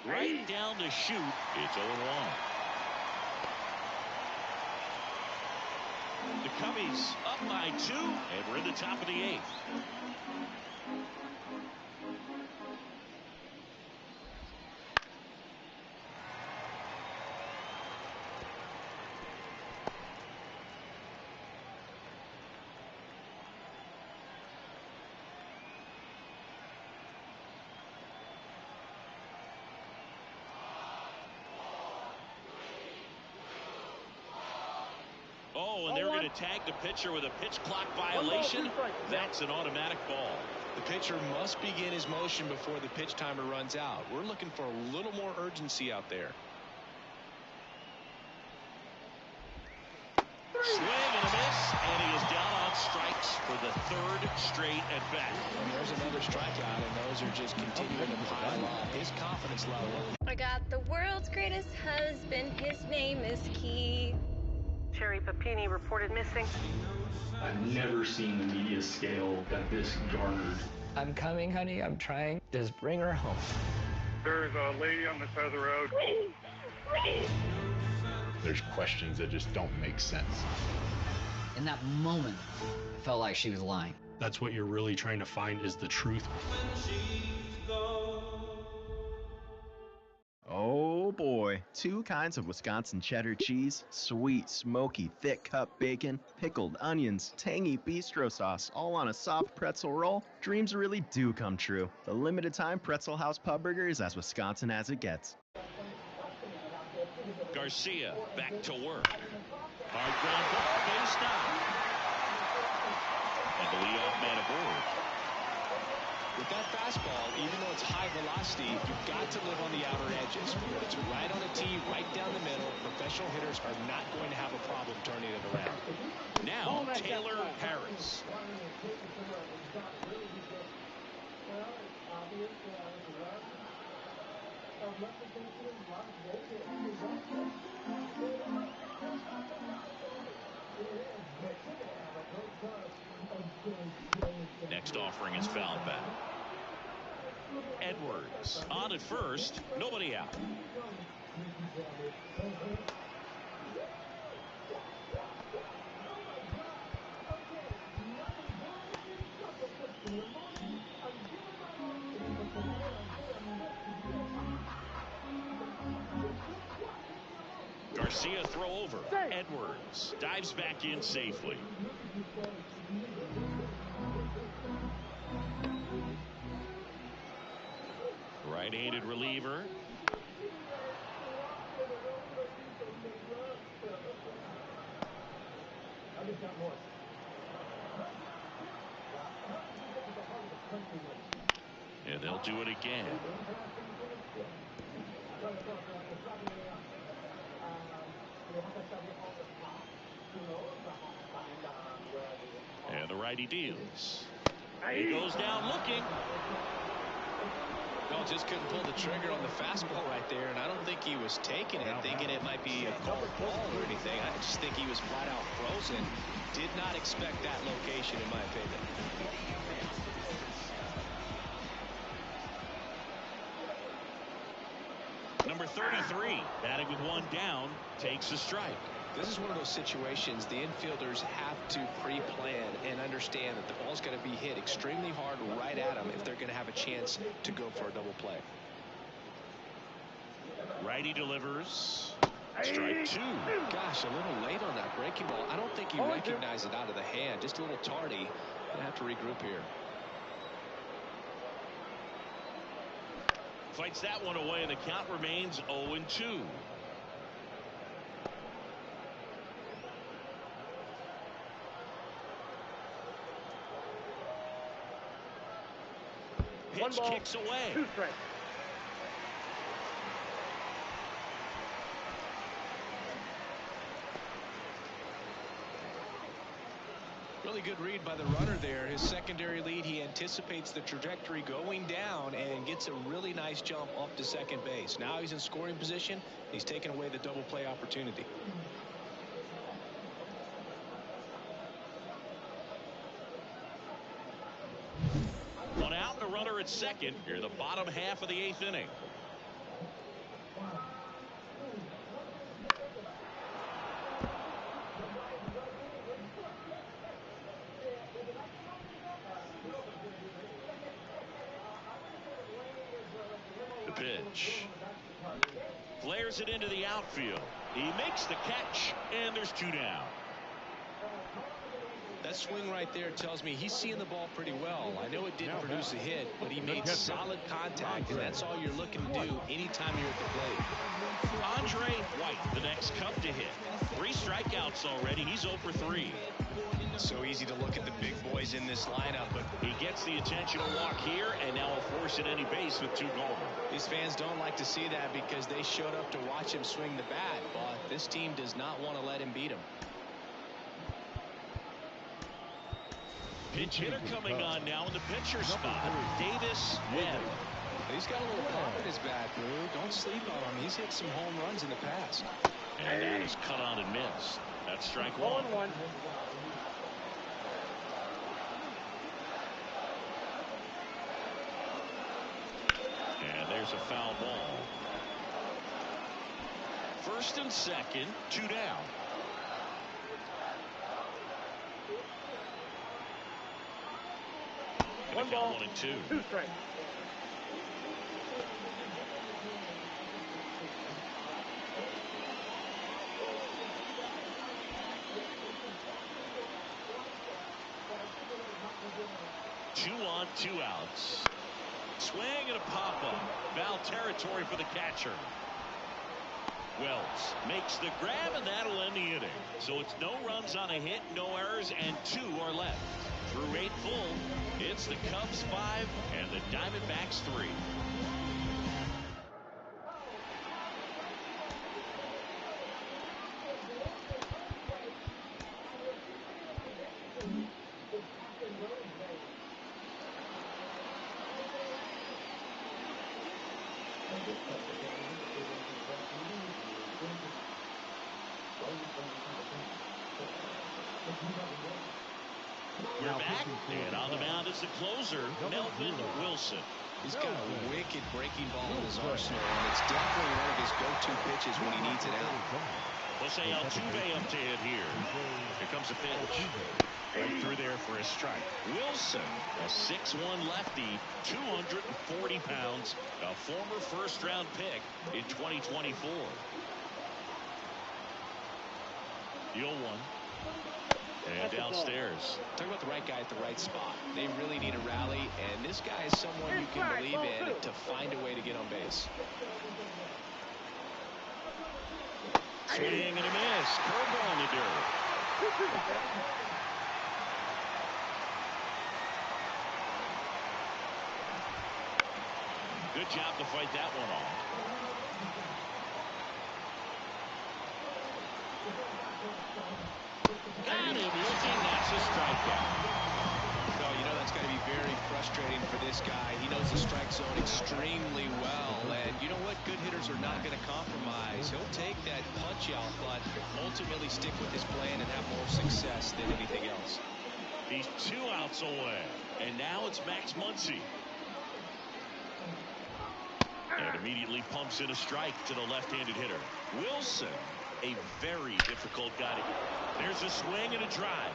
Right down the chute. It's 0-1. The Cubbies up by 2, and we're in the top of the 8th. to tag the pitcher with a pitch clock violation. That's an automatic ball. The pitcher must begin his motion before the pitch timer runs out. We're looking for a little more urgency out there. Swing and a miss, and he is down on strikes for the third straight at bat. And there's another strikeout, and those are just continuing to pile up. His confidence level. I got the world's greatest husband. His name is Keith. Cherry Papini reported missing. I've never seen the media scale that this garnered. I'm coming, honey. I'm trying. Just bring her home. There's a lady on the side of the road. Please, please. There's questions that just don't make sense. In that moment, I felt like she was lying. That's what you're really trying to find, is the truth. Oh boy, 2 kinds of Wisconsin cheddar cheese, sweet, smoky, thick cup bacon, pickled onions, tangy bistro sauce, all on a soft pretzel roll. Dreams really do come true. The limited time Pretzel House Pub Burger is as Wisconsin as it gets. Garcia back to work. Hard ground ball, base down. And the leadoff man aboard. With that fastball, even though it's high velocity, you've got to live on the outer edges. When it's right on the tee, right down the middle, professional hitters are not going to have a problem turning it around. Now, Taylor Harris. Next offering is fouled back. Edwards on at first, nobody out. Garcia throw over. Edwards dives back in safely. Right-handed reliever. And they'll do it again. And the righty deals. He goes down looking. Well, just couldn't pull the trigger on the fastball right there, and I don't think he was taking it, thinking it might be a called ball or anything. I just think he was flat out frozen. Did not expect that location, in my opinion. Number 33, batting with 1 down, takes a strike. This is one of those situations the infielders have to pre-plan and understand that the ball's going to be hit extremely hard right at them if they're going to have a chance to go for a double play. Righty delivers. Strike 2. Gosh, a little late on that breaking ball. I don't think he recognized it out of the hand. Just a little tardy. Gonna have to regroup here. Fights that one away, and the count remains 0-2. Pitch kicks away. 2 strikes. Really good read by the runner there. His secondary lead, he anticipates the trajectory going down and gets a really nice jump up to second base. Now he's in scoring position. He's taken away the double play opportunity. One out and a runner at second. Here in the bottom half of the 8th inning. The pitch. Flares it into the outfield. He makes the catch, and there's 2 down. That swing right there tells me he's seeing the ball pretty well. I know it didn't produce a hit, but he made solid contact, and that's all you're looking to do anytime you're at the plate. Andre White, the next Cub to hit. 3 strikeouts already. He's 0 for 3. So easy to look at the big boys in this lineup, but he gets the intentional walk here, and now will force at any base with 2 gone. These fans don't like to see that because they showed up to watch him swing the bat, but this team does not want to let him beat him. Pitch hitter coming on now in the pitcher spot, Davis Webb. He's got a little pop in his bat, Lou. Don't sleep on him. He's hit some home runs in the past. And that is cut on and missed. That's strike 1. 0-1. And there's a foul ball. 1st and 2nd, 2 down. One ball, 1 and 2. 2 strikes. Two on, 2 outs. Swing and a pop-up. Foul territory for the catcher. Wells makes the grab, and that'll end the inning. So it's no runs on a hit, no errors, and 2 are left. Through 8 full, it's the Cubs 5 and the Diamondbacks 3. We're back, and on the mound is the closer, Melvin Wilson. He's got a wicked breaking ball in his arsenal, and it's definitely one of his go-to pitches when he needs it out. Jose Altuve up to hit here. Here comes a pitch. Right through there for a strike. Wilson, a 6'1 lefty, 240 pounds, a former first-round pick in 2024. The 0-1. And downstairs. Talk about the right guy at the right spot. They really need a rally, and this guy is someone you can believe in to find a way to get on base. Swing and a miss. Curveball in the dirt. Good job to fight that one off. Got him looking. That's a strikeout. Well, you know that's got to be very frustrating for this guy. He knows the strike zone extremely well, and you know what? Good hitters are not going to compromise. He'll take that punch out, but ultimately stick with his plan and have more success than anything else. He's 2 outs away, and now it's Max Muncy. And immediately pumps in a strike to the left-handed hitter. Wilson, a very difficult guy to get. There's a swing and a drive.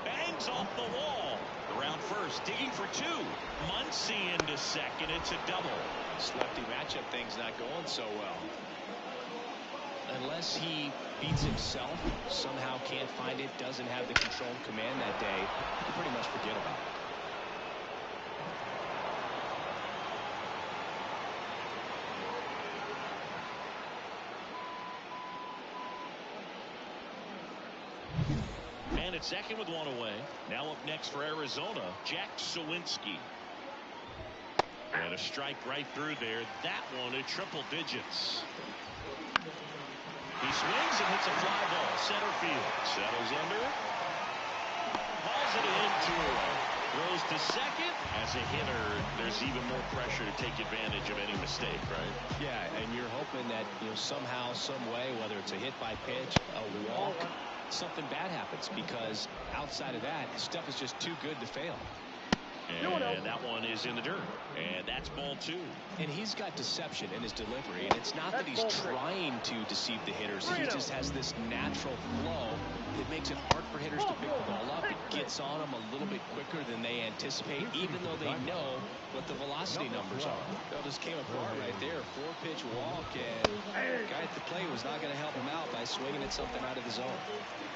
Bangs off the wall. Around first, digging for 2. Muncy into second. It's a double. This lefty matchup thing's not going so well. Unless he beats himself, somehow can't find it, doesn't have the control and command that day, you pretty much forget about it. Man at second with 1 away. Now up next for Arizona, Jack Sawinski. And a strike right through there. That one at triple digits. He swings and hits a fly ball. Center field. Settles under. Hauls it in, 2 away. Throws to second. As a hitter, there's even more pressure to take advantage of any mistake, right? Yeah, and you're hoping that, you know, somehow, some way, whether it's a hit by pitch, a walk, something bad happens, because outside of that, stuff is just too good to fail. And that one is in the dirt. And that's ball 2. And he's got deception in his delivery. And it's not that he's trying to deceive the hitters. He just has this natural flow that makes it hard for hitters to pick the ball up. It gets on them a little bit quicker than they anticipate, even though they know what the velocity numbers are. That just came apart right there. 4-pitch walk, and The guy at the plate was not going to help him out by swinging at something out of the zone.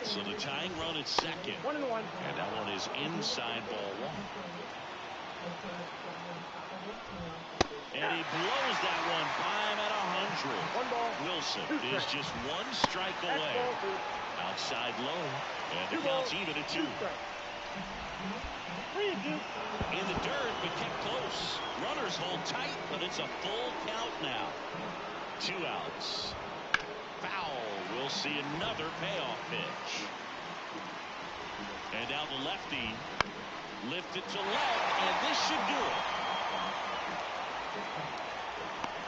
So the tying run at second. 1-1. And that one is inside ball one. And he blows that one by him at 100. 1 ball. Wilson is just 1 strike away. Outside low. And the count's even at 2. In the dirt, but kept close. Runners hold tight, but it's a full count now. 2 outs. Foul. We'll see another payoff pitch. And down the lefty. Lifted to left, and this should do it.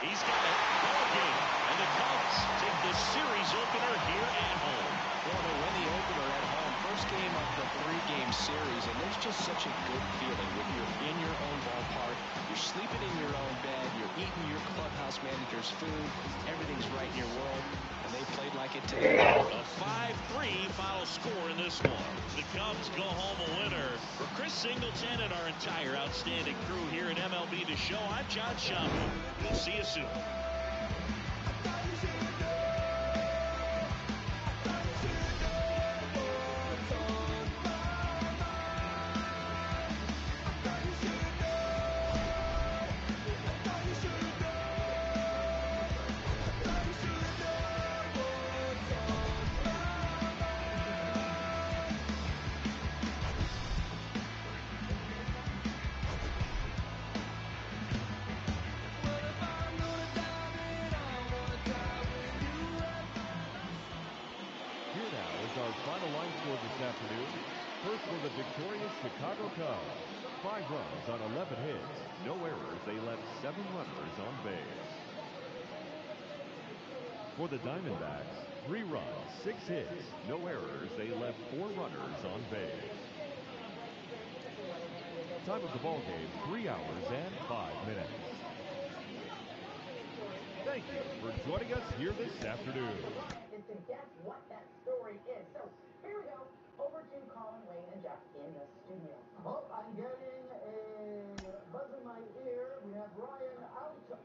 He's got it. Ball game. And the Cubs take the series opener here at home. Well, they win the opener at home. First game of the 3-game series, and there's just such a good feeling when you're in your own ballpark, you're sleeping in your own bed, you're eating your clubhouse manager's food, everything's right in your world, and they played like it today. A 5-3 final score in this one. The Cubs go home a winner. For Chris Singleton and our entire outstanding crew here at MLB The Show, I'm John Schaumburg. We'll see you soon. First for the victorious Chicago Cubs. 5 runs on 11 hits. No errors. They left 7 runners on base. For the Diamondbacks, 3 runs, 6 hits. No errors. They left 4 runners on base. Time of the ball game, 3 hours and 5 minutes. Thank you for joining us here this afternoon. To guess what that story is. So here we go. Over to Colin, Wayne, and Jeff in the studio. Oh, I'm getting a buzz in my ear. We have Ryan out on the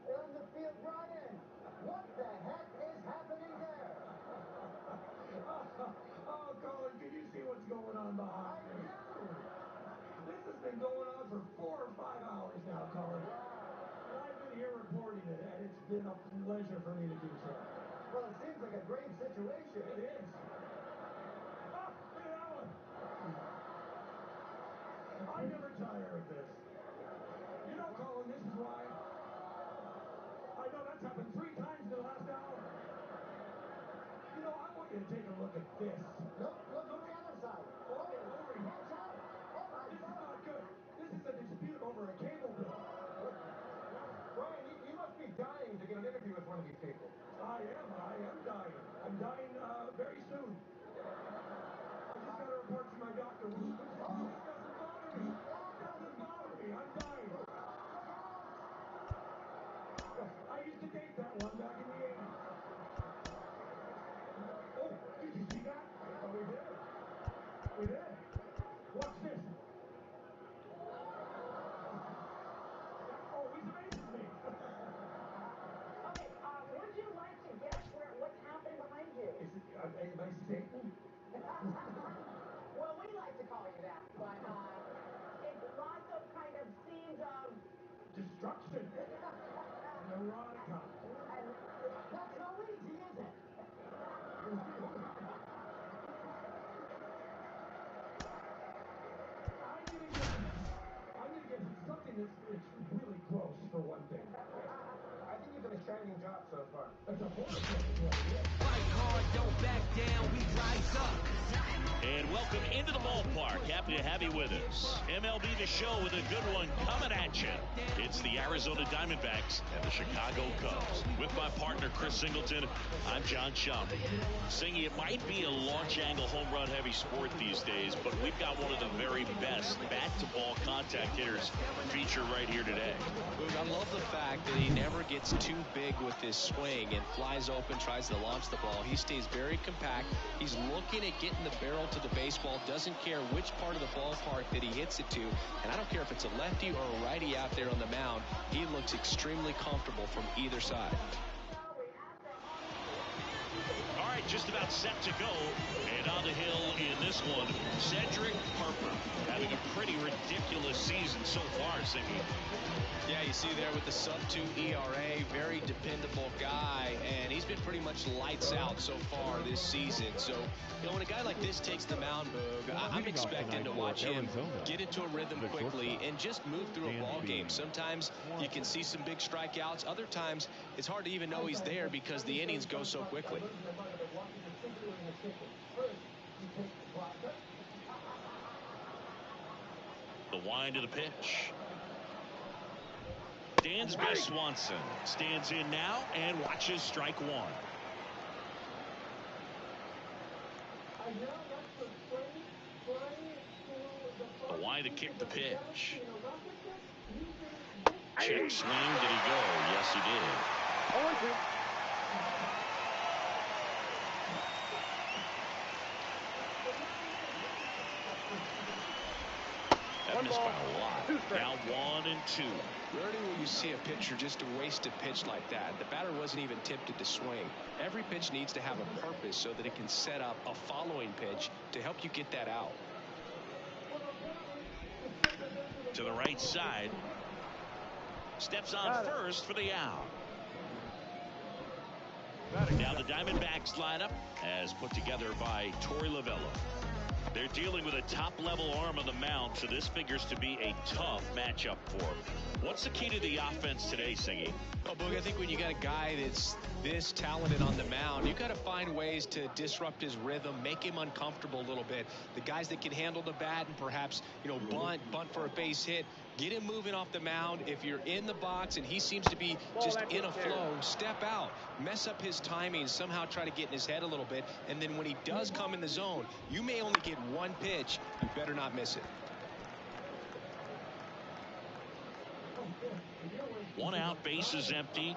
field. Ryan, what the heck is happening there? Oh, Colin, can you see what's going on behind me? I do. This has been going on for 4 or 5 hours now, Colin. I've been here reporting it, and it's been a pleasure for me to do so. Well, it seems like a great situation. It is. Ah, look at that one. I never tire of this. You know, Colin, this is why. I know that's happened 3 times in the last hour. You know, I want you to take a look at this. Look at the other side. Oh, over here. This is not good. This is a dispute over a cable bill. Brian, you must be dying to get an interview with one of these people. I am dying. I'm dying very soon. I just got a report from my doctor. This doesn't bother me. It doesn't bother me. I'm dying. I used to date that one back in the 80s. Oh, did you see that? Oh, we did. We did. Watch this. Always amazes me. Okay, would you like to guess what's happening behind you? Am I Satan? Well, we like to call you that, but it's lots of kind of scenes of destruction. Neurotica. And that's no easy, is it? I need to get something that's really gross for one thing. I think you've done a shining job so far. That's a horrible thing. Fight hard, don't back down, we rise up. And welcome into the ballpark. Happy to have you with us. MLB The Show with a good one coming at you. It's the Arizona Diamondbacks and the Chicago Cubs. With my partner, Chris Singleton, I'm John Schaumburg. Singy, it might be a launch angle home run heavy sport these days, but we've got one of the very best bat-to-ball contact hitters featured right here today. I love the fact that he never gets too big with his swing and flies open, tries to launch the ball. He stays very compact. He's looking at getting the barrel to the baseball, doesn't care which part of the ballpark that he hits it to, and I don't care if it's a lefty or a righty out there on the mound, he looks extremely comfortable from either side. just about set to go. And on the hill in this one, Cedric Harper having a pretty ridiculous season so far, Singy. Yeah, you see there with the sub-2 ERA, very dependable guy, and he's been pretty much lights out so far this season. So, you know, when a guy like this takes the mound, Boog, I'm expecting to watch him get into a rhythm quickly and just move through a ball game. Sometimes you can see some big strikeouts. Other times it's hard to even know he's there because the innings go so quickly. The wind of the pitch. Dansby Swanson stands in now and watches strike one. The wind to kick the pitch. Check swing. Did he go? Yes, he did. That missed by a lot. Now 1-2. Rarely will you see a pitcher just a wasted pitch like that. The batter wasn't even tempted to swing. Every pitch needs to have a purpose so that it can set up a following pitch to help you get that out. To the right side. Steps on first for the out. Now the Diamondbacks lineup as put together by Torey Lovullo. They're dealing with a top-level arm on the mound, so this figures to be a tough matchup for him. What's the key to the offense today, Singy? Oh, Boog, I think when you got a guy that's this talented on the mound, you got to find ways to disrupt his rhythm, make him uncomfortable a little bit. The guys that can handle the bat and perhaps, you know, bunt for a base hit, get him moving off the mound. If you're in the box and he seems to be just in a flow, step out, mess up his timing, somehow try to get in his head a little bit. And then when he does come in the zone, you may only get one pitch. You better not miss it. One out, base is empty.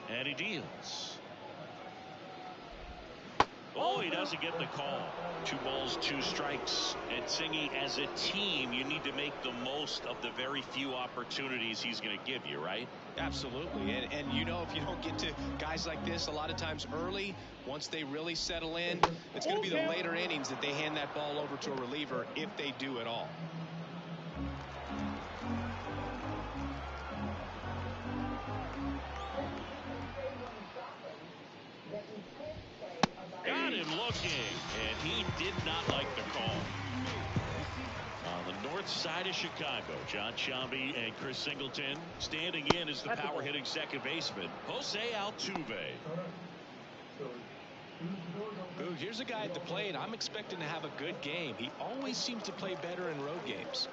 And he deals. Oh, he doesn't get the call. 2 balls, 2 strikes. And Singy, as a team, you need to make the most of the very few opportunities he's going to give you, right? Absolutely. And you know, if you don't get to guys like this a lot of times early, once they really settle in, it's going to be the later innings that they hand that ball over to a reliever, if they do at all. Got him looking, and he did not like the call. On the north side of Chicago, John Sciambi and Chris Singleton. Standing in is the power hitting second baseman, Jose Altuve. Ooh, here's a guy at the plate I'm expecting to have a good game. He always seems to play better in road games.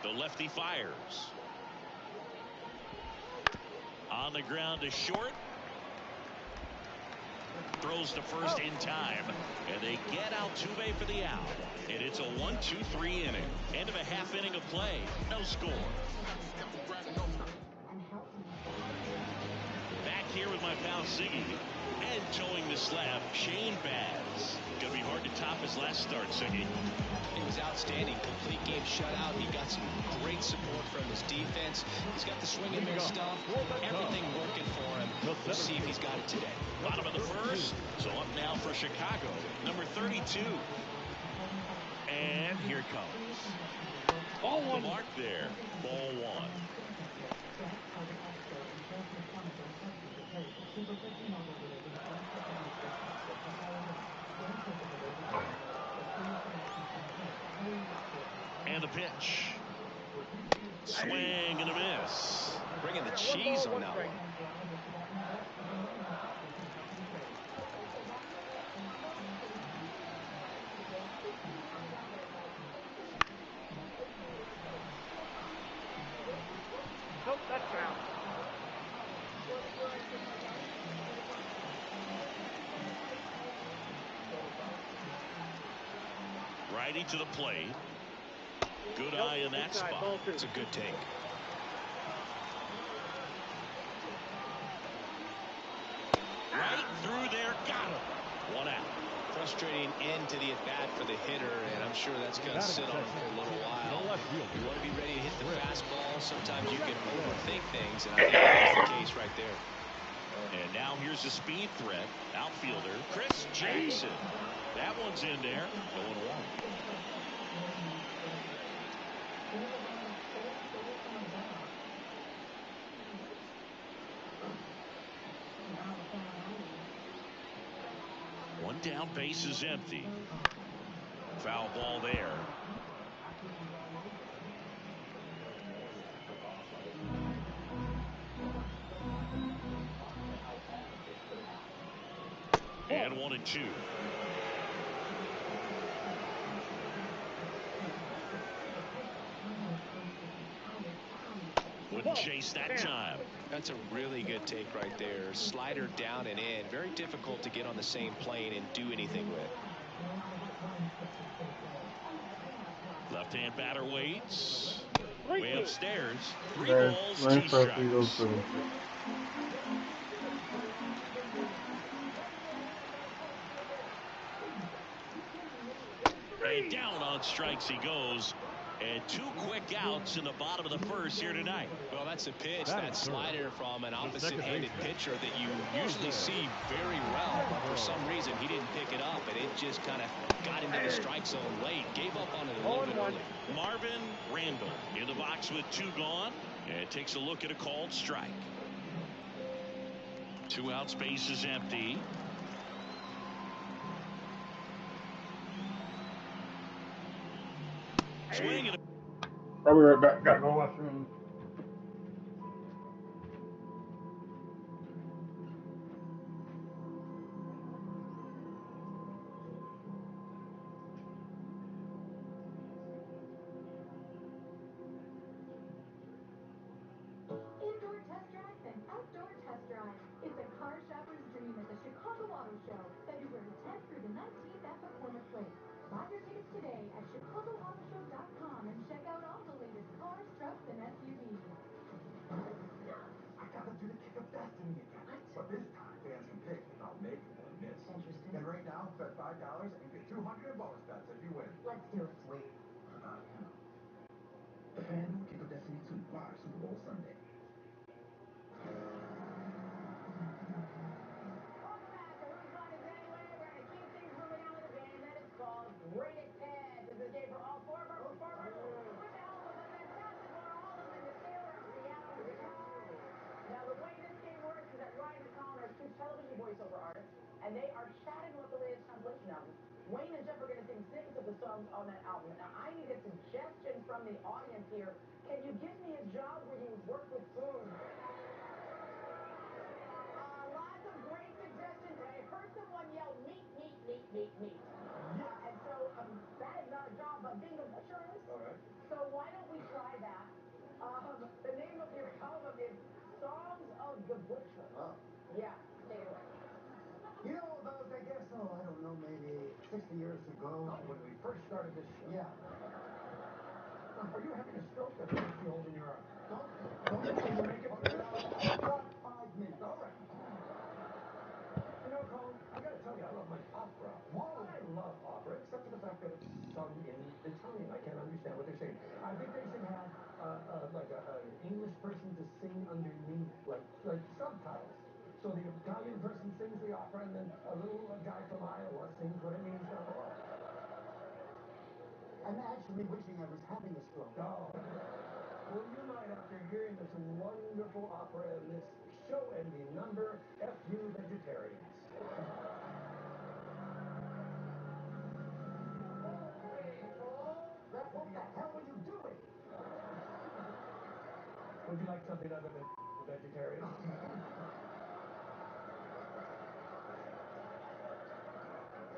The lefty fires. On the ground to short. Throws to first in time. And they get Altuve for the out. And it's a 1-2-3 inning. End of a half inning of play. No score. Back here with my pal Siggy. And towing the slab, Shane Baz. Gonna be hard to top his last start, Siggy. He was outstanding. Complete game shutout. He got some great support from his defense. He's got the swing and miss stuff. Everything working for him. We'll see if he's got it today. Bottom of the first. So up now for Chicago. Number 32. And here comes. Ball one. The mark there. Ball one. And the pitch. Swing and a miss. Bringing the cheese on that one. Nope, that's foul. Righty to the plate. Good eye in that spot. It's a good take. Right through there, got him. 1 out. Frustrating end to the at-bat for the hitter, and I'm sure that's going to sit on him for a little while. You want to be ready to hit the fastball. Sometimes you can overthink things, and I think that's the case right there. And now here's a speed threat. Outfielder Chris Jackson. That one's in there. 0-1. One down, base is empty. Foul ball there. And 1-2. Wouldn't chase that time. That's a really good take right there. Slider down and in. Very difficult to get on the same plane and do anything with. Left-hand batter waits. Way upstairs. 3 balls, 2 strikes. And down on strikes he goes. And 2 quick outs in the bottom of the first here tonight. Well, that's a pitch, that slider from an opposite-handed pitcher that you usually see very well, but for some reason he didn't pick it up, and it just kind of got into the strike zone late. Gave up on it a little bit early. Marvin Randall in the box with 2 gone, and takes a look at a called strike. 2 outs, base is empty. Swing and I'll be right back. Gotta go watch him. Indoor test drive and outdoor test drive. It's a car shopper's dream at the Chicago Auto Show, February 10th through the 19th at McCormick Place. Buy your tickets today at ChicagoAutoShow.com and check out all the latest cars, trucks, and SUVs. I gotta do the kick of destiny again. But this time, fans can pick without making one miss. Interesting. And right now, bet $5 and get $200 in bonus bets if you win. Let's do it. Wait. The FanDuel Kick of Destiny 2 live Super Bowl Sunday. Bring it, Ted. This is a game for all 4 versus 4 versus with the help of a fantastic Laura Alden and the Sailor of Reality. Now, the way this game works is that Ryan and Colin are 2 television voiceover artists, and they are chatting about the latest compilation album. Wayne and Jeff are going to sing snippets of the songs on that album. Now, I need a suggestion from the audience here. Can you give me a job where you work with food? Lots of great suggestions, but I heard someone yell meat, meat, meat, meat, meat. Yeah, and so that is not a job, but being a butcher is. All right. So why don't we try that? The name of your album is Songs of the Butcher. Oh. Yeah, take it away. You know, about, I guess, I don't know, maybe 60 years ago. Oh, when we first started this show. Yeah. Are you having a stroke or a hole in your arm? Don't make it about 5 minutes. All right. You know, Colin, I gotta tell you, I love my opera. Whoa. I love opera, except for the fact that it's sung in Italian. I can't understand what they're saying. I think they should have, like an English person to sing underneath, like subtitles. So the Italian person sings the opera, and then a little guy from Iowa sings what it means down below. I'm actually wishing I was having a stroke. Oh. Well, you might, after hearing this wonderful opera and this show-ending number, F.U. Vegetarians. What the hell were you doing? Would you like something other than vegetarian?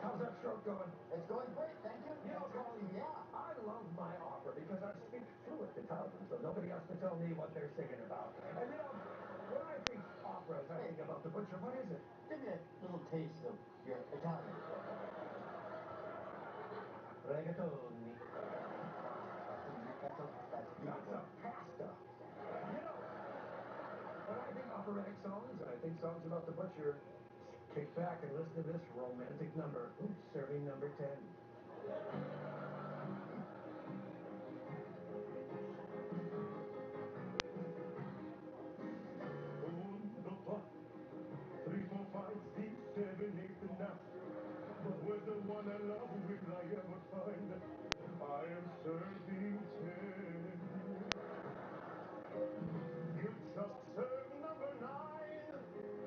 How's that stroke going? It's going great, thank you. You know, Colin, yeah, I love my opera because I speak fluent Italian, so nobody has to tell me what they're singing about. And you know, when I think operas, I think about the butcher. What is it? Give me a little taste of your Italian. Rigatoni. That's a pasta. You know, when I think operatic songs, and I think songs about the butcher, kick back and listen to this romantic number. Serving number 10. Three, four, five, six, seven, eight, and 9. But where's the one I love? Will I ever find? I am serving 10. You just served number 9.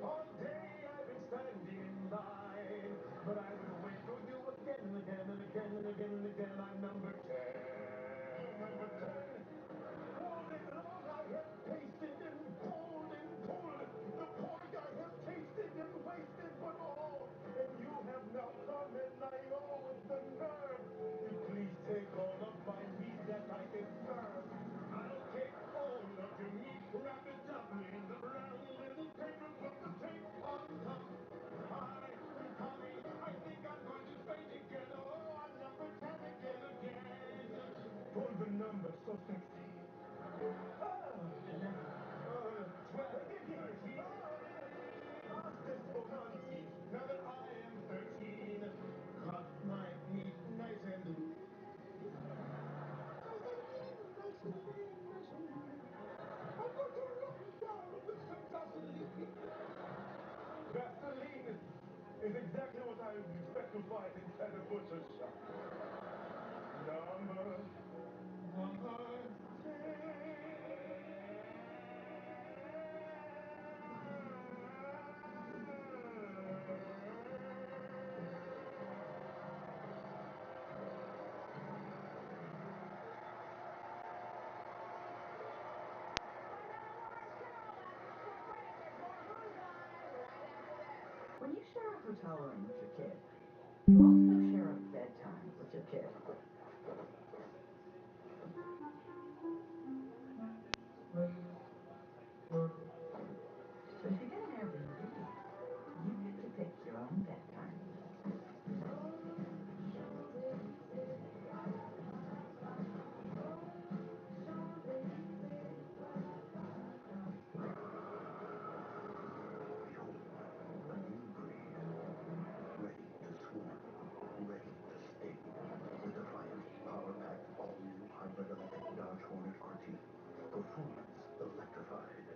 All day I've been standing in line, but I will wait for you again and again and again and again and again. I'm number 10. Number 10. All day long I have tasted and pulled and pulled. The pork I have tasted and wasted, but all. And you have now come and I owe with the nerve. You please take all of my meat that I can serve. I'll take all of your meat, wrap it up in the brown little paper, put the tape on top. Hi, honey, I think I'm going to faint again. Oh, I'm number 10 again. For the number so sexy. Oh, 11. Oh, 12. 13. Now that I am 13, cut my meat nice and loose. Vaseline is exactly what I would expect to find inside a butcher's shop. Number 10. When you share a hotel room with your kid, you also share a bedtime with your kid. So if you get an Airbnb, you get to pick your own bedtime. Performance electrified.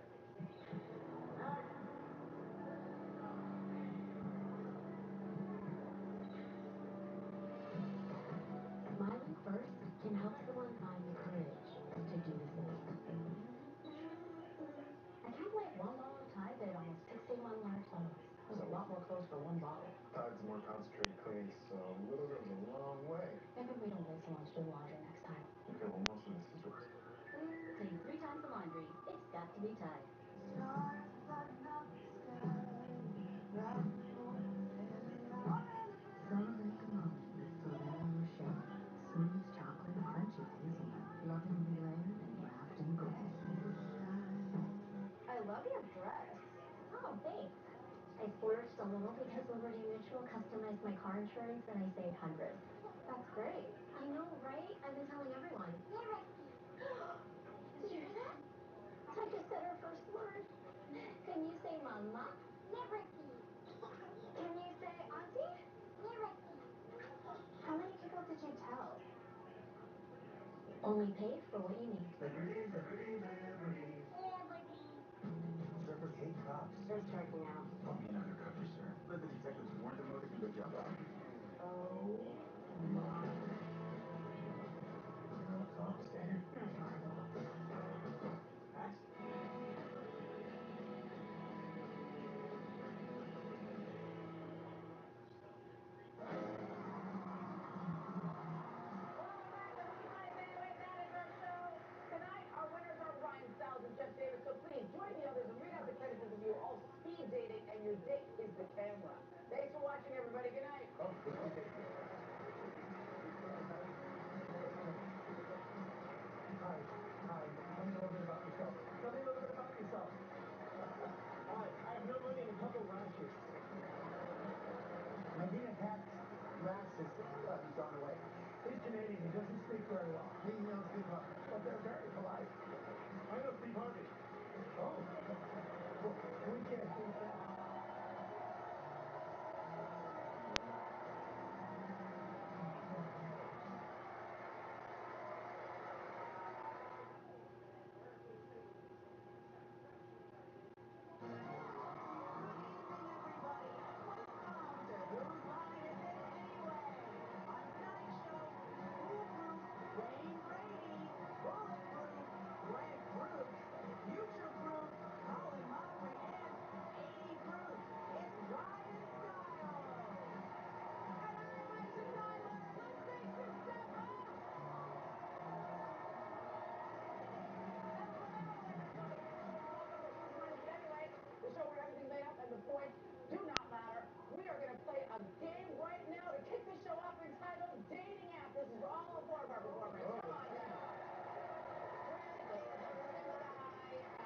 Smiling first can help someone find the courage to do the same. I can't believe one bottle of Tide made almost 61 large bottles. There's a lot more clothes for one bottle. Tide's more concentrated cleaning, so little goes a long way. Maybe we don't waste so much doing laundry next time. Okay, well, most of this is yours. Clean 3 times the laundry. It's got to be Tide. Celebrate the moment with Ferrero Rocher. Smooth chocolate, crunchy hazelnut, lovingly layered and wrapped in gold. I love your dress. Oh, thanks. I splurged a little because Liberty Mutual customized my car insurance and I saved hundreds. That's great. I know, right? I've been telling everyone. Did you hear that? I just said her first word. Can you say mama? Can you say auntie? How many people did you tell? Only pay for what you need. Trevor K. Cops. They're striking out. Put me in undercover, sir. Let the detectives warn them out. Good job. Oh, My. You know what's off standard? Tonight, our winners are Ryan Stiles and Jeff Davis, so please join the others and read out the categories of you all speed dating, and your date is the camera. Thanks for watching, everybody. Good night. Oh, Hi. Tell me a little bit about yourself. Hi, I have no money and a couple rashes. My Dina Cat's rash has gone away. Please Canadian. He doesn't speak very well. He knows Steve Harvey. But they're very polite. I know Steve Harvey. Oh. We can't beat that. The show where everything's made up and the points do not matter. We are going to play a game right now to kick the show off entitled Dating App. This is all four of our performers. Come on now.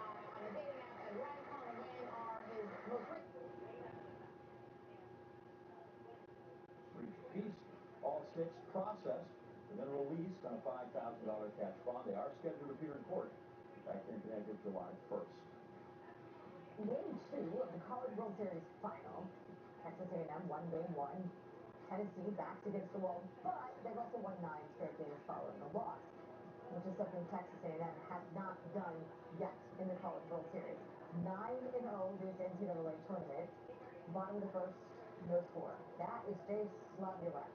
On a dating app, and Ryan Collin Wayne are his most recent. Peace, all six processed and then released on a $5,000 cash bond. They are scheduled to appear in court back in Connecticut July 1st. Game 2 of the College World Series final. Texas A&M won Game 1. Tennessee backed against the wall, but they've also won 9 straight games following a loss, which is something Texas A&M has not done yet in the College World Series. 9-0 this NCAA tournament. Bottom of the first, no score. That is Jay Slavulek.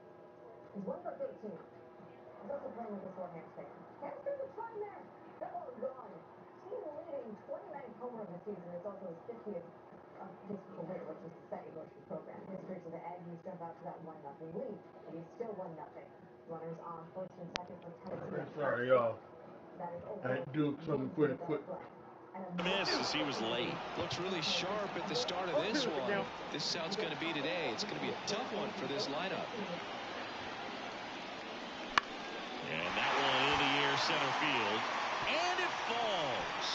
He's 1 for 13. He's also playing with a sore hamstring. Hamstring is fine there. That ball is gone. Team leading 29th homer of the season. It's also his 50th of his career, which is the second most of the program. History to the Aggies jump out to that 1-0 lead, but he's still 1-0. Runners on first and second for Tennessee. Sorry, y'all. I do something quick. Miss as he was late. Looks really sharp at the start of this one. This is how it's going to be today. It's going to be a tough one for this lineup. And that one in the air center field. And it falls.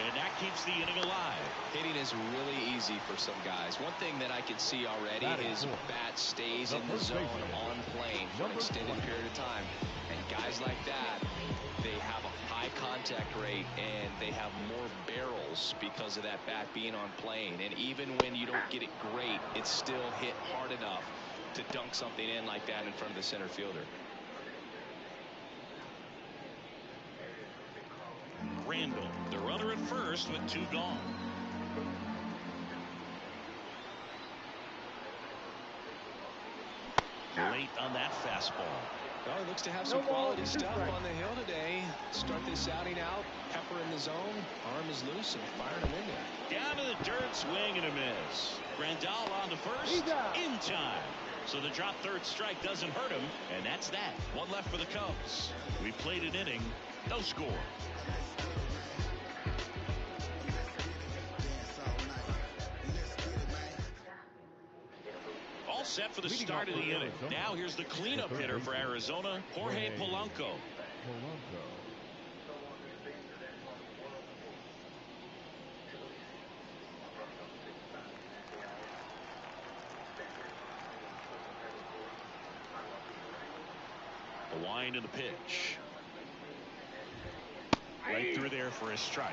And that keeps the inning alive. Hitting is really easy for some guys. One thing that I can see already is bat stays in the zone on plane for an extended period of time. And guys like that, they have a high contact rate and they have more barrels because of that bat being on plane. And even when you don't get it great, it's still hit hard enough to dunk something in like that in front of the center fielder. Randall, the runner at first with 2 gone. Late on that fastball. Well, he looks to have some quality stuff on the hill today. Start this outing out, pepper in the zone, arm is loose, and firing him in there. Down to the dirt, swing and a miss. Grandal on the first, in time. So the drop third strike doesn't hurt him, and that's that. 1 left for the Cubs. We played an inning, no score. All set for the start of the inning. Now here's the cleanup hitter for Arizona, Jorge Polanco. The wind and the pitch. Right through there for a strike.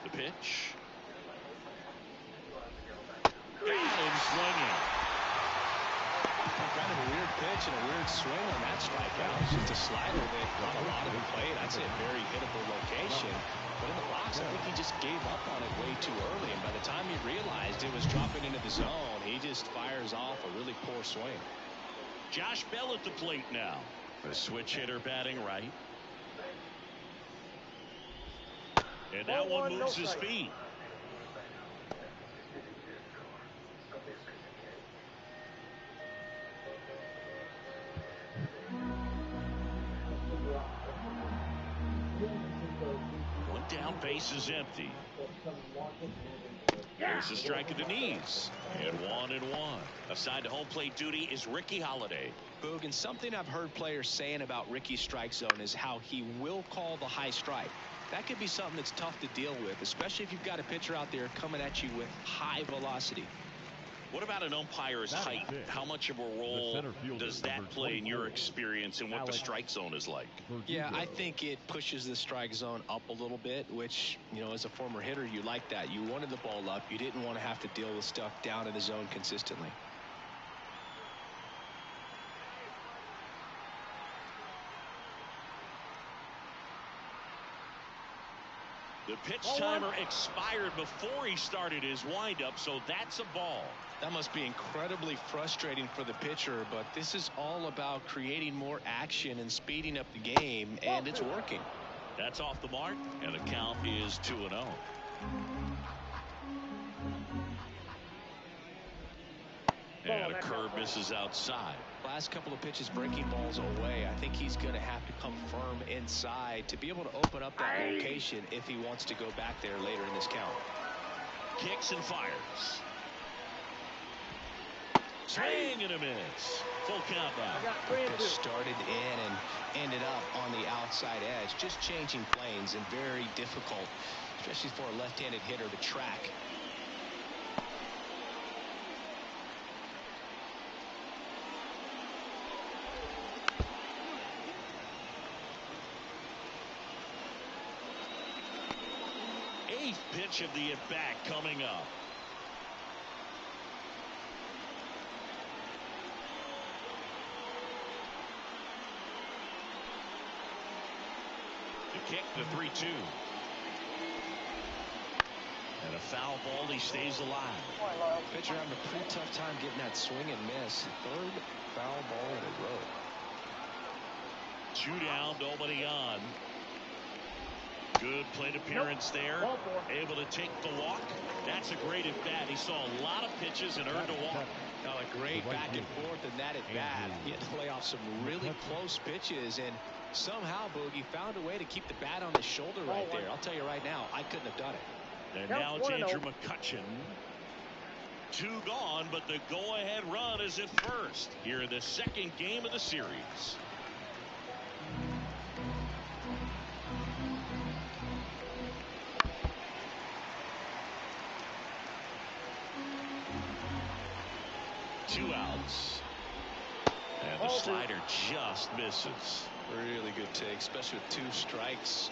The pitch. Got him swinging. Kind of a weird pitch and a weird swing on that strikeout. It's just a slider that got a lot of the plate. I'd say a very hittable location. But in the box, I think he just gave up on it way too early. And by the time he realized it was dropping into the zone, he just fires off a really poor swing. Josh Bell at the plate now. The switch hitter batting right. And that one moves his feet. One down, base is empty. There's a strike at the knees. And 1-1. Assigned to home plate duty is Ricky Holiday. Boog, and something I've heard players saying about Ricky's strike zone is how he will call the high strike. That could be something that's tough to deal with, especially if you've got a pitcher out there coming at you with high velocity. What about an umpire's height? How much of a role does that play in your experience and what the strike zone is like? Yeah, I think it pushes the strike zone up a little bit, which, you know, as a former hitter, you like that. You wanted the ball up. You didn't want to have to deal with stuff down in the zone consistently. The pitch timer expired before he started his windup, so that's a ball. That must be incredibly frustrating for the pitcher, but this is all about creating more action and speeding up the game, and it's working. That's off the mark, and the count is 2-0. And a curve misses outside. Last couple of pitches breaking balls away. I think he's going to have to come firm inside to be able to open up that location if he wants to go back there later in this count. Kicks and fires. Swing and a miss. Full count now. The pitch started in and ended up on the outside edge. Just changing planes and very difficult, especially for a left-handed hitter to track. Eighth pitch of the at-bat coming up. The kick, the 3-2. And a foul ball, he stays alive. Pitcher having a pretty tough time getting that swing and miss. Third foul ball in a row. 2 down, nobody on. Good plate appearance there. Able to take the walk. That's a great at bat. He saw a lot of pitches and earned a walk. Now a great back and forth in that at bat. He had to lay off some really close pitches, and somehow Boogie found a way to keep the bat on his shoulder right there. I'll tell you right now, I couldn't have done it. And now it's Andrew McCutchen. 2 gone, but the go-ahead run is at first here in the second game of the series. Two outs. And the slider just misses. Really good take, especially with 2 strikes.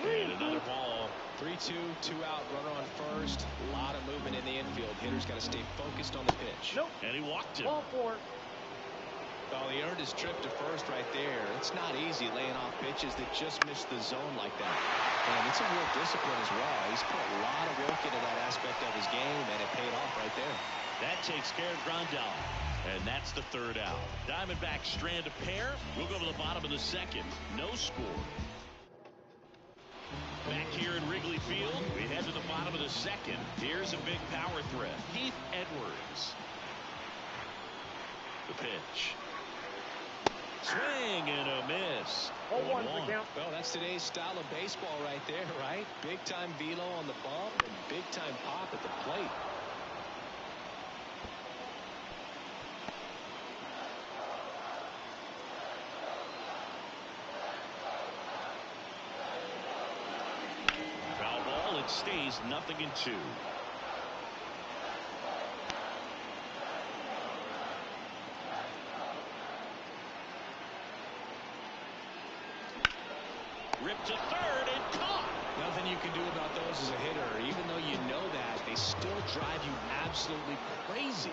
And another ball. 3-2, 2 out, runner on first. A lot of movement in the infield. Hitter's got to stay focused on the pitch. And he walked him. Well, he earned his trip to first right there. It's not easy laying off pitches that just miss the zone like that. And it's a real discipline as well. He's put a lot of work into that aspect of his game, and it paid off right there. That takes care of Grandal. And that's the 3rd out. Diamondbacks strand a pair. We'll go to the bottom of the second. No score. Back here in Wrigley Field, we head to the bottom of the second. Here's a big power threat. Heath Edwards. The pitch. Swing and a miss. 1-1. Well, that's today's style of baseball right there, right? Big time velo on the bump and big time pop at the plate. Foul ball, it stays 0-2. Ripped to third and caught. Nothing you can do about those as a hitter. Even though you know that, they still drive you absolutely crazy.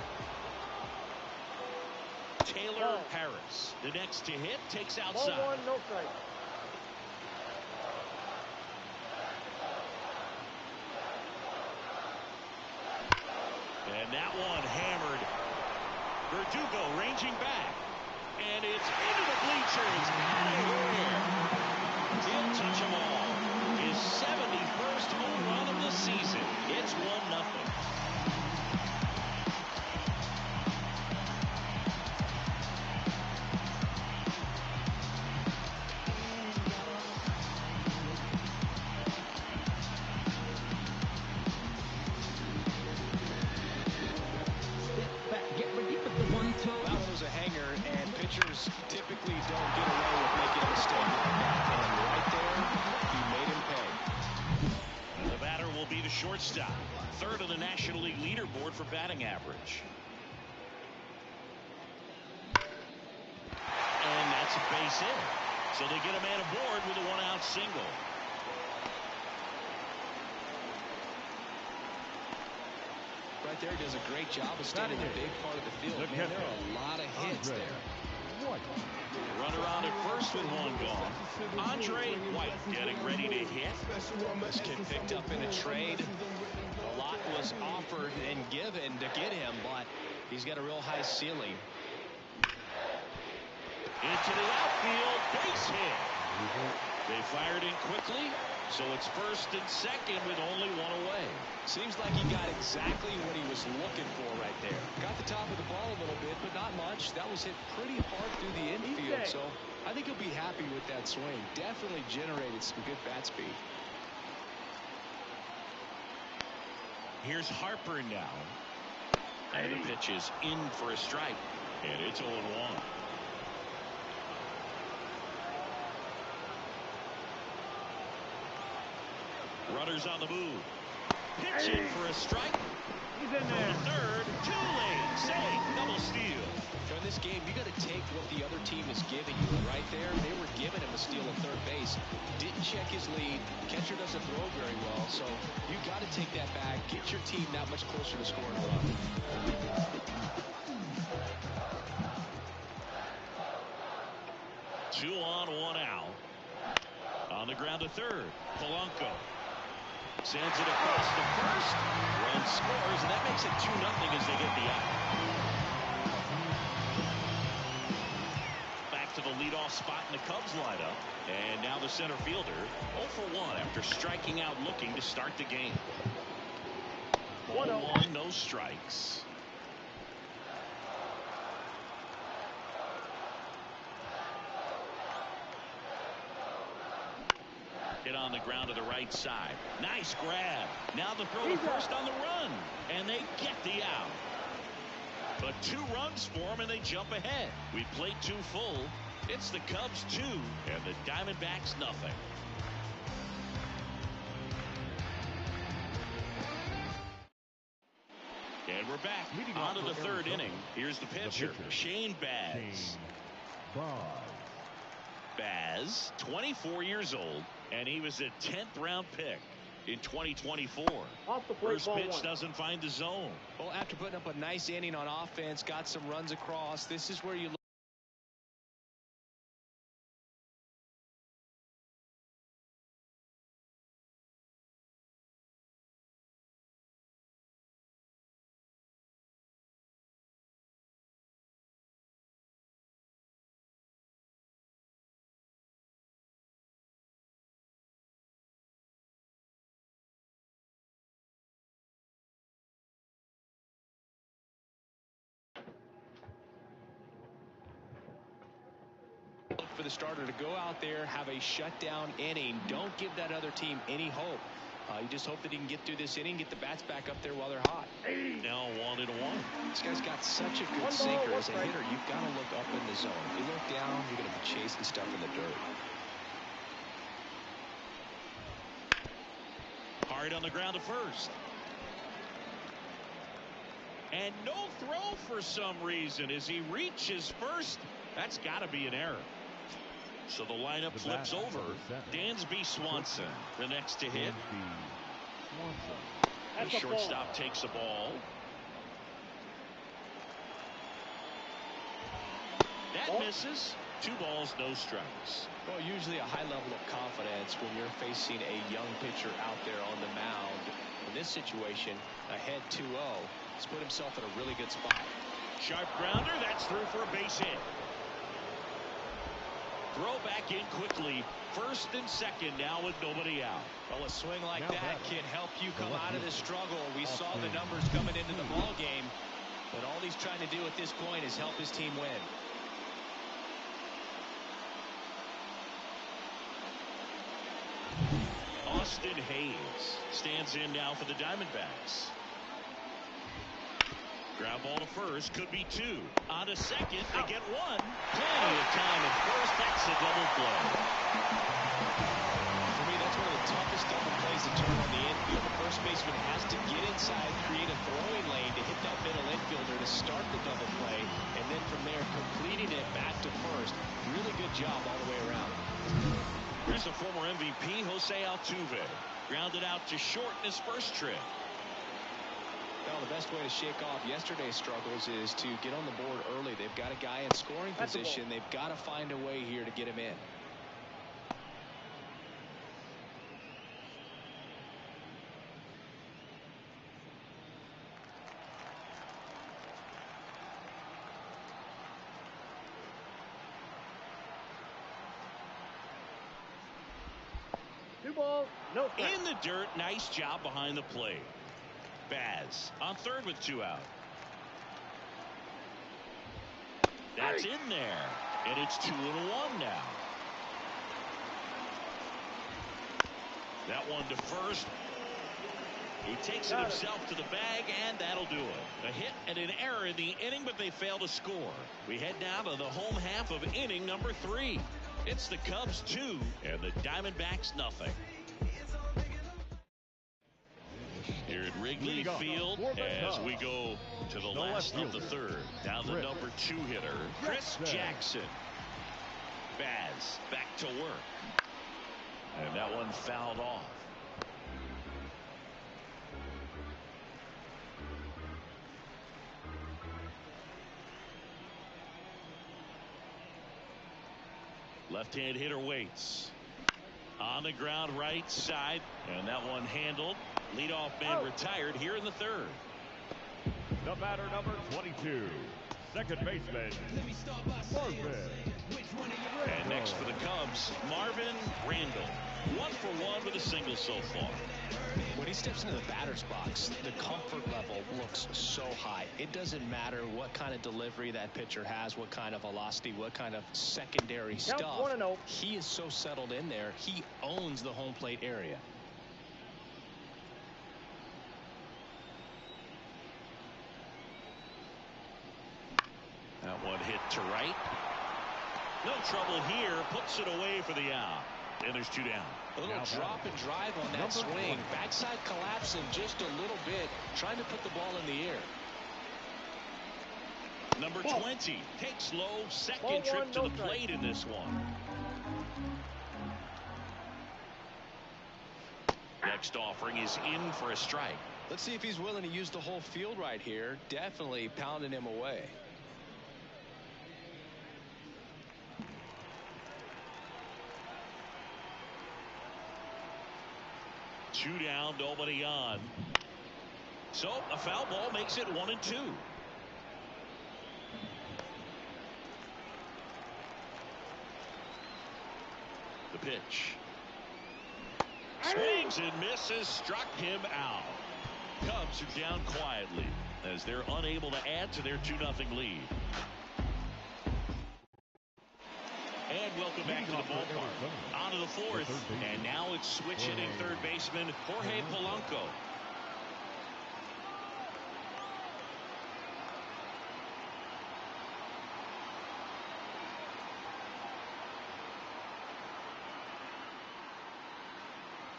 Taylor Harris, the next to hit, takes outside. 1-1, no strike. And that one hammered. Verdugo ranging back. And it's into the bleachers. Out of here. He'll touch them all. His 71st home run of the season. It's 1-0. pitchers typically don't get away with making a mistake like that. And right there, he made him pay. And the batter will be the shortstop. Third on the National League leaderboard for batting average. And that's a base hit. So they get a man aboard with a one-out single. Right there, he does a great job of staying in a big part of the field. Man, there are a lot of hits there. Runner on at first with one gone. Andre White getting ready to hit. This kid picked up in a trade. A lot was offered and given to get him, but he's got a real high ceiling. Into the outfield, base hit. They fired in quickly, so it's first and second with only one away. Seems like he got exactly what he was looking for right there. Got the top of the ball a little bit, but not much. That was hit pretty hard through the infield, so I think he'll be happy with that swing. Definitely generated some good bat speed. Here's Harper now. And the pitch is in for a strike, and it's 0-1. Runners on the move. Pitch in for a strike. He's in there. From the third, too late. Safe, double steal. So in this game, you got to take what the other team is giving you. Right there, they were giving him a steal at third base. Didn't check his lead. Catcher doesn't throw very well, so you got to take that back. Get your team that much closer to scoring a run. Two on, one out. On the ground to third, Polanco. Sends it across the first. Run scores, and that makes it 2-0 as they get the out. Back to the leadoff spot in the Cubs lineup. And now the center fielder 0 for 1 after striking out looking to start the game. 1-1, no strikes. Hit on the ground to the right side. Nice grab. Now the throw to first on the run. And they get the out. But 2 runs for them, and they jump ahead. We played 2 full. It's the Cubs 2, and the Diamondbacks nothing. And we're back on to the third inning. Here's the pitcher, Shane Baz. Baz, 24 years old, and he was a 10th round pick in 2024. First pitch doesn't find the zone. Well, after putting up a nice inning on offense, got some runs across, this is where you look. For the starter to go out there, have a shutdown inning. Don't give that other team any hope. You just hope that he can get through this inning, get the bats back up there while they're hot. Now 1-1. This guy's got such a good sinker as a hitter. You've got to look up in the zone. If you look down, you're going to be chasing stuff in the dirt. Hard on the ground to first. And no throw for some reason as he reaches first. That's got to be an error. So the lineup flips over. Dansby Swanson, the next to hit. The shortstop takes a ball. That misses. 2 balls, no strikes. Well, usually a high level of confidence when you're facing a young pitcher out there on the mound. In this situation, ahead 2-0. He's put himself in a really good spot. Sharp grounder. That's through for a base hit. Throw back in quickly. First and second now with nobody out. Well, a swing like that can help you come out of the struggle. We saw the numbers coming into the ball game, but all he's trying to do at this point is help his team win. Austin Hayes stands in now for the Diamondbacks. Ground ball to first, could be two. On to second, they get one. Plenty of time at first. That's a double play. For me, that's one of the toughest double plays to turn on the infield. The first baseman has to get inside, create a throwing lane to hit that middle infielder to start the double play, and then from there completing it back to first. Really good job all the way around. Here's the former MVP, Jose Altuve. Grounded out to short in his first trip. Well, the best way to shake off yesterday's struggles is to get on the board early. They've got a guy in scoring position. They've got to find a way here to get him in. Two balls, no strike. In the dirt, nice job behind the plate. Baz on third with 2 out. That's in there, and it's 2-1 now. That one to first. He takes it himself to the bag, and that'll do it. A hit and an error in the inning, but they fail to score. We head now to the home half of inning number 3. It's the Cubs 2 and the Diamondbacks nothing. Here at Wrigley Field as we go to the last of the third. Down the number 2 hitter, Chris Jackson. Baz back to work. And that one fouled off. Left-hand hitter waits. On the ground right side. And that one handled. Leadoff man retired here in the third. The batter, number 22, second baseman, Marvin. And next for the Cubs, Marvin Randall. 1 for 1 with a single so far. When he steps into the batter's box, the comfort level looks so high. It doesn't matter what kind of delivery that pitcher has, what kind of velocity, what kind of secondary stuff. 1-0. He is so settled in there. He owns the home plate area. That one hit to right. No trouble here. Puts it away for the out. And there's 2 down. A little drop and drive on that swing. Backside collapsing just a little bit. Trying to put the ball in the air. Number 20 takes low. Second trip to the plate in this one. Next offering is in for a strike. Let's see if he's willing to use the whole field right here. Definitely pounding him away. Two down, nobody on. So a foul ball makes it 1-2. The pitch. Swings and misses, struck him out. Cubs are down quietly as they're unable to add to their 2-0 lead. And welcome back to the ballpark. On to the fourth. And now it's switch hitting third baseman Jorge Polanco.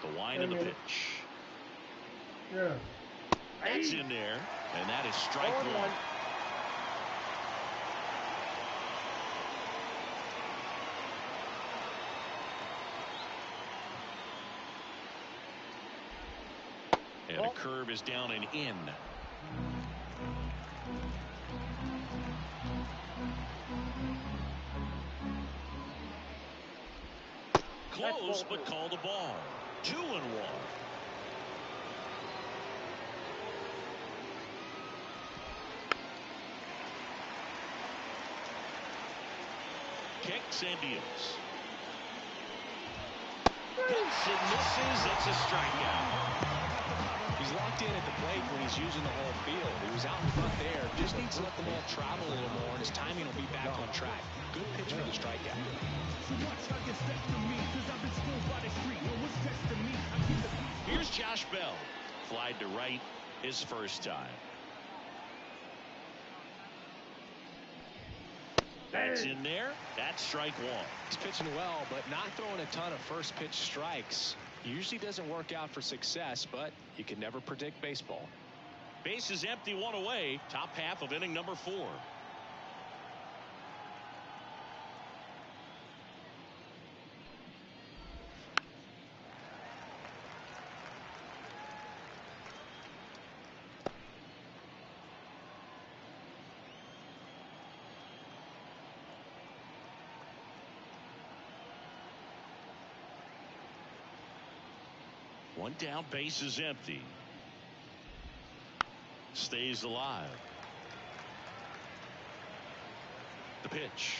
The wind of the pitch. Yeah. That's in there. And that is strike one. And a curve is down and in. Close, but called a ball. 2-1. Kicks and deals. Hits and misses. It's a strikeout. He's locked in at the plate when he's using the whole field. He was out in front there. Just needs to let the ball travel a little more, and his timing will be back on track. Good pitch for the strikeout. Here's Josh Bell. Flied to right his first time. That's in there. That's strike one. He's pitching well, but not throwing a ton of first pitch strikes. Usually doesn't work out for success, but you can never predict baseball. Base is empty, one away. Top half of inning number 4. One down, base is empty. Stays alive. The pitch.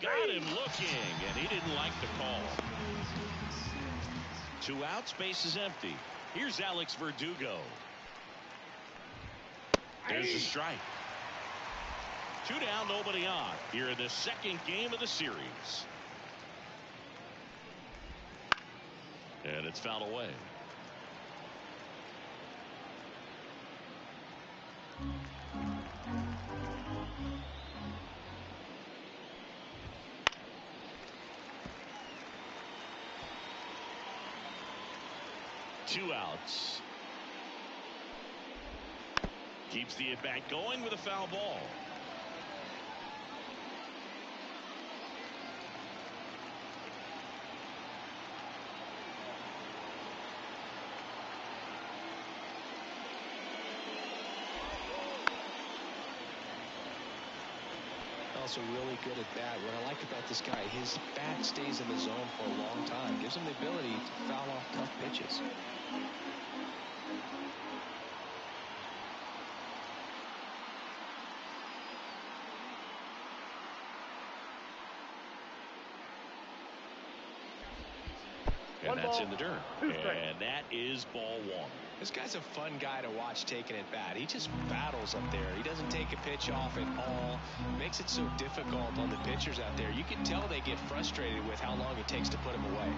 Got him looking, and he didn't like the call. 2 outs, base is empty. Here's Alex Verdugo. There's a strike. 2 down, nobody on. Here in the second game of the series. And it's fouled away. Two outs. Keeps the at-bat going with a foul ball. Also really good at bat. What I like about this guy, his bat stays in the zone for a long time. Gives him the ability to foul off tough pitches. And that's in the dirt. And that is ball 1. This guy's a fun guy to watch taking at bat. He just battles up there. He doesn't take a pitch off at all. Makes it so difficult on the pitchers out there. You can tell they get frustrated with how long it takes to put him away.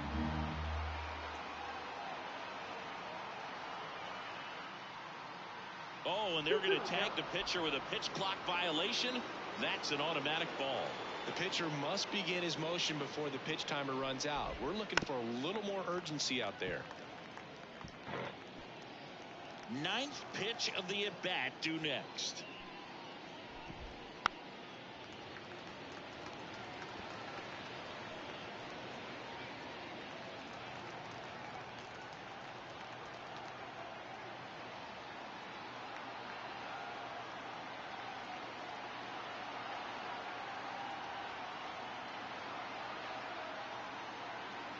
Oh, and they're going to tag the pitcher with a pitch clock violation. That's an automatic ball. The pitcher must begin his motion before the pitch timer runs out. We're looking for a little more urgency out there. 9th pitch of the at-bat due next.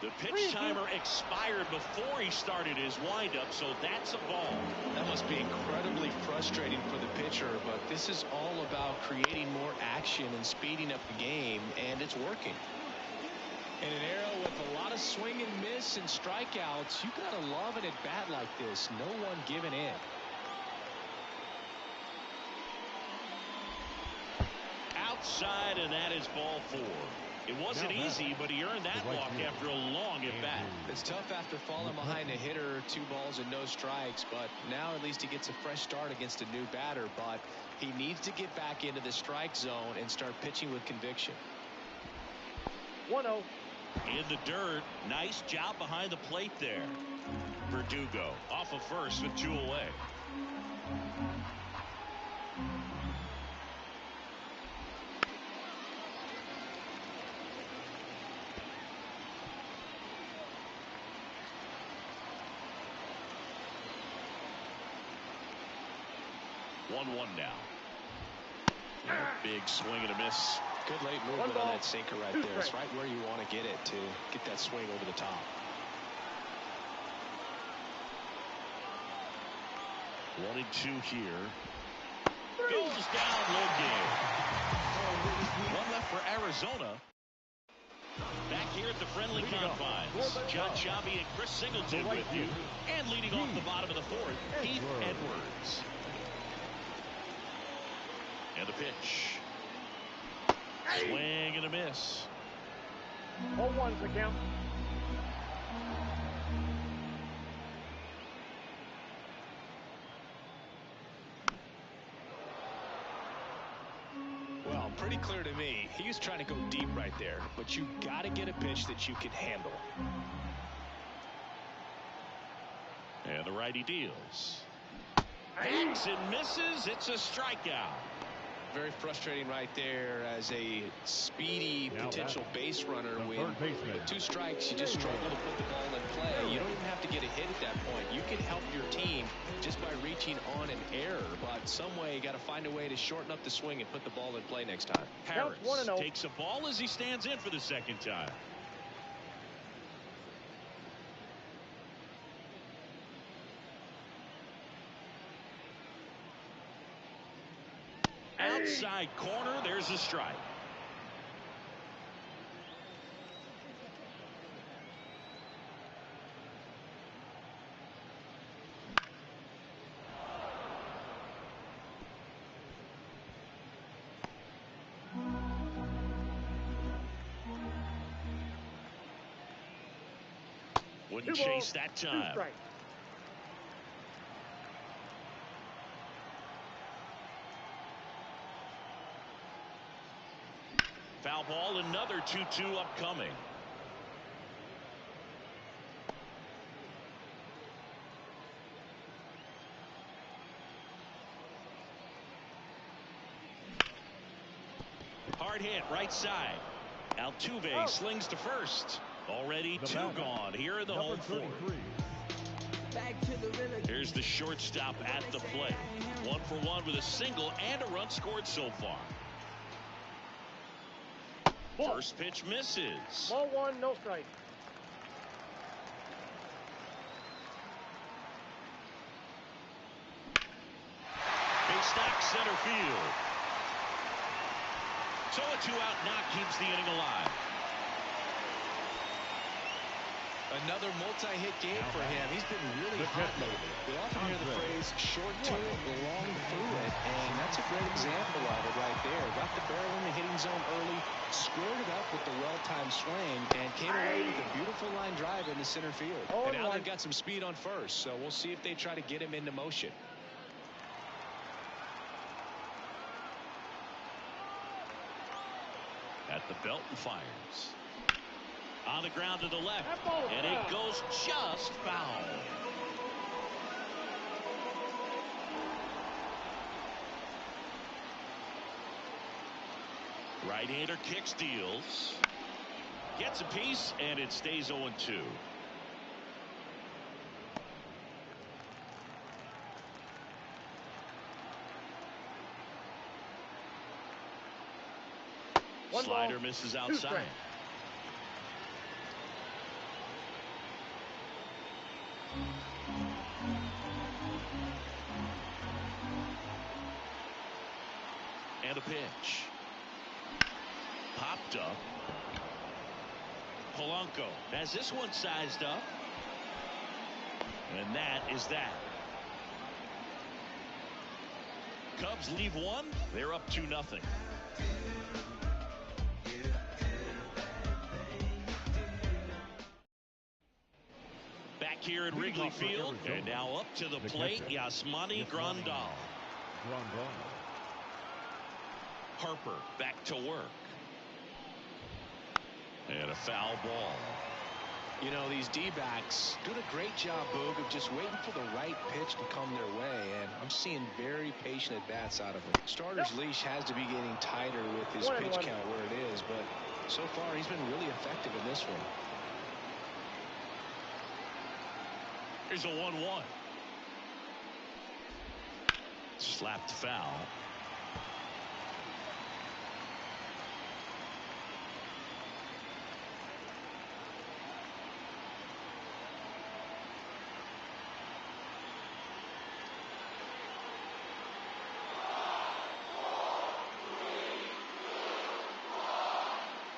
The pitch timer expired before he started his windup, so that's a ball. That must be incredibly frustrating for the pitcher, but this is all about creating more action and speeding up the game, and it's working. In an era with a lot of swing and miss and strikeouts, you gotta love an at-bat like this. No one giving in. Outside, and that is ball 4. It wasn't easy, but he earned that walk after a long at-bat. It's tough after falling behind a hitter, 2 balls and no strikes, but now at least he gets a fresh start against a new batter, but he needs to get back into the strike zone and start pitching with conviction. 1-0. In the dirt. Nice job behind the plate there. Verdugo off of first with 2 away. One now. Big swing and a miss. Good late movement on that sinker right there. It's right where you want to get it to get that swing over the top. 1-2 here. Goes down looking. 1 left for Arizona. Back here at the friendly confines. John Shabby and Chris Singleton with you. And leading off the bottom of the 4th, Heath Edwards. And the pitch. Swing and a miss. 0-1's the count. Well, pretty clear to me. He was trying to go deep right there, but you got to get a pitch that you can handle. And the righty deals. Hacks and misses. It's a strikeout. Very frustrating right there as a speedy potential base runner. When with 2 strikes, you just struggle to put the ball in play. You don't even have to get a hit at that point. You can help your team just by reaching on an error, but some way you got to find a way to shorten up the swing and put the ball in play next time. Harris takes a ball as he stands in for the second time. Outside corner, there's a strike. Wouldn't chase that time. Foul ball, another 2-2 upcoming. Hard hit, right side. Altuve slings to first. Already 2 gone here in the home fourth. Here's the shortstop at the plate. 1 for 1 with a single and a run scored so far. First pitch misses. Ball 1, no strike. Big stack center field. So a 2-out knock keeps the inning alive. Another multi-hit game for him. He's been really hot lately. We often hear the phrase short to it, long through it, and that's a great example of it right there. Got the barrel in the hitting zone early, squared it up with the well-timed swing, and came away with a beautiful line drive into center field. And now they've got some speed on first, so we'll see if they try to get him into motion. At the belt and fires. On the ground to the left, and it goes just foul. Right-hander kicks, deals. Gets a piece, and it stays 0-2. Slider misses outside. And a pitch. Popped up. Polanco has this one sized up. And that is that. Cubs leave 1. They're up 2-0. Back here at Wrigley Field, and now up to the plate, Yasmani Grandal. Harper back to work. And a foul ball. You know, these D-backs doing a great job, Boog, of just waiting for the right pitch to come their way, and I'm seeing very patient at-bats out of him. Starter's leash has to be getting tighter with his pitch count where it is, but so far he's been really effective in this one. Here's a 1-1. Slapped foul.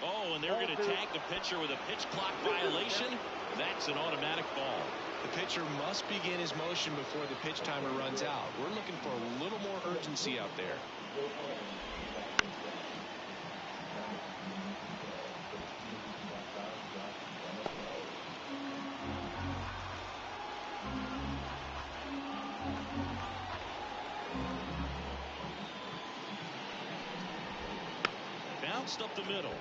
Oh, and they're going to tag the pitcher with a pitch clock violation. That's an automatic ball. The pitcher must begin his motion before the pitch timer runs out. We're looking for a little more urgency out there. bounced up the middle.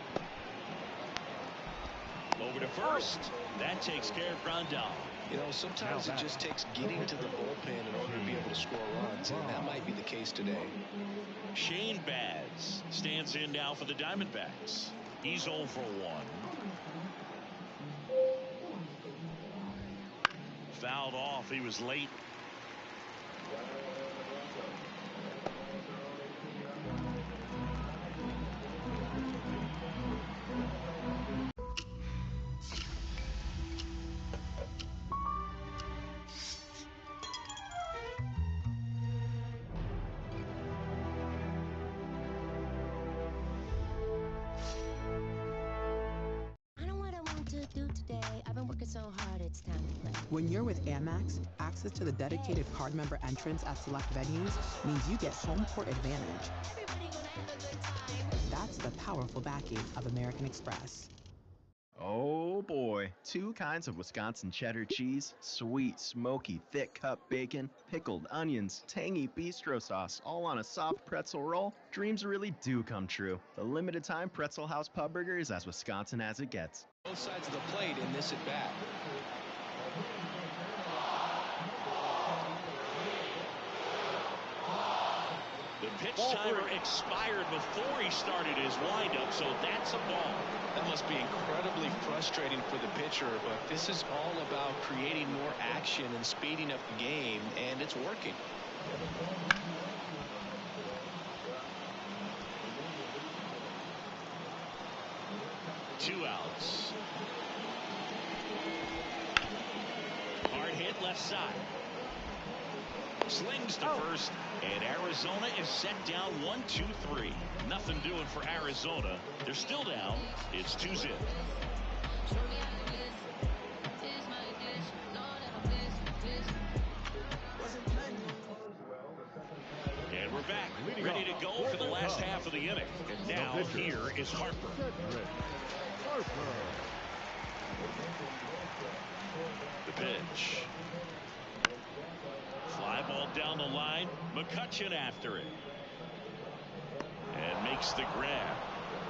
Over to first. That takes care of Grandal. You know, sometimes it just takes getting to the bullpen in order to be able to score runs, and that might be the case today. Shane Baz stands in now for the Diamondbacks. He's 0 for 1. Fouled off. He was late. When you're with Amex, access to the dedicated card member entrance at select venues means you get home court advantage. That's the powerful backing of American Express. Oh boy, 2 kinds of Wisconsin cheddar cheese, sweet, smoky, thick cut bacon, pickled onions, tangy bistro sauce, all on a soft pretzel roll. Dreams really do come true. The limited time Pretzel House Pub Burger is as Wisconsin as it gets. Both sides of the plate in this at bat. The pitch timer expired before he started his windup, so that's a ball. That must be incredibly frustrating for the pitcher, but this is all about creating more action and speeding up the game, and it's working. Two outs. Hard hit left side. Slings to first, and Arizona is set down 1-2-3. Nothing doing for Arizona. They're still down. It's 2-0. And we're back, ready to go for the last half of the inning. And now here is Harper. The pitch. Fly ball down the line. McCutchen after it. And makes the grab.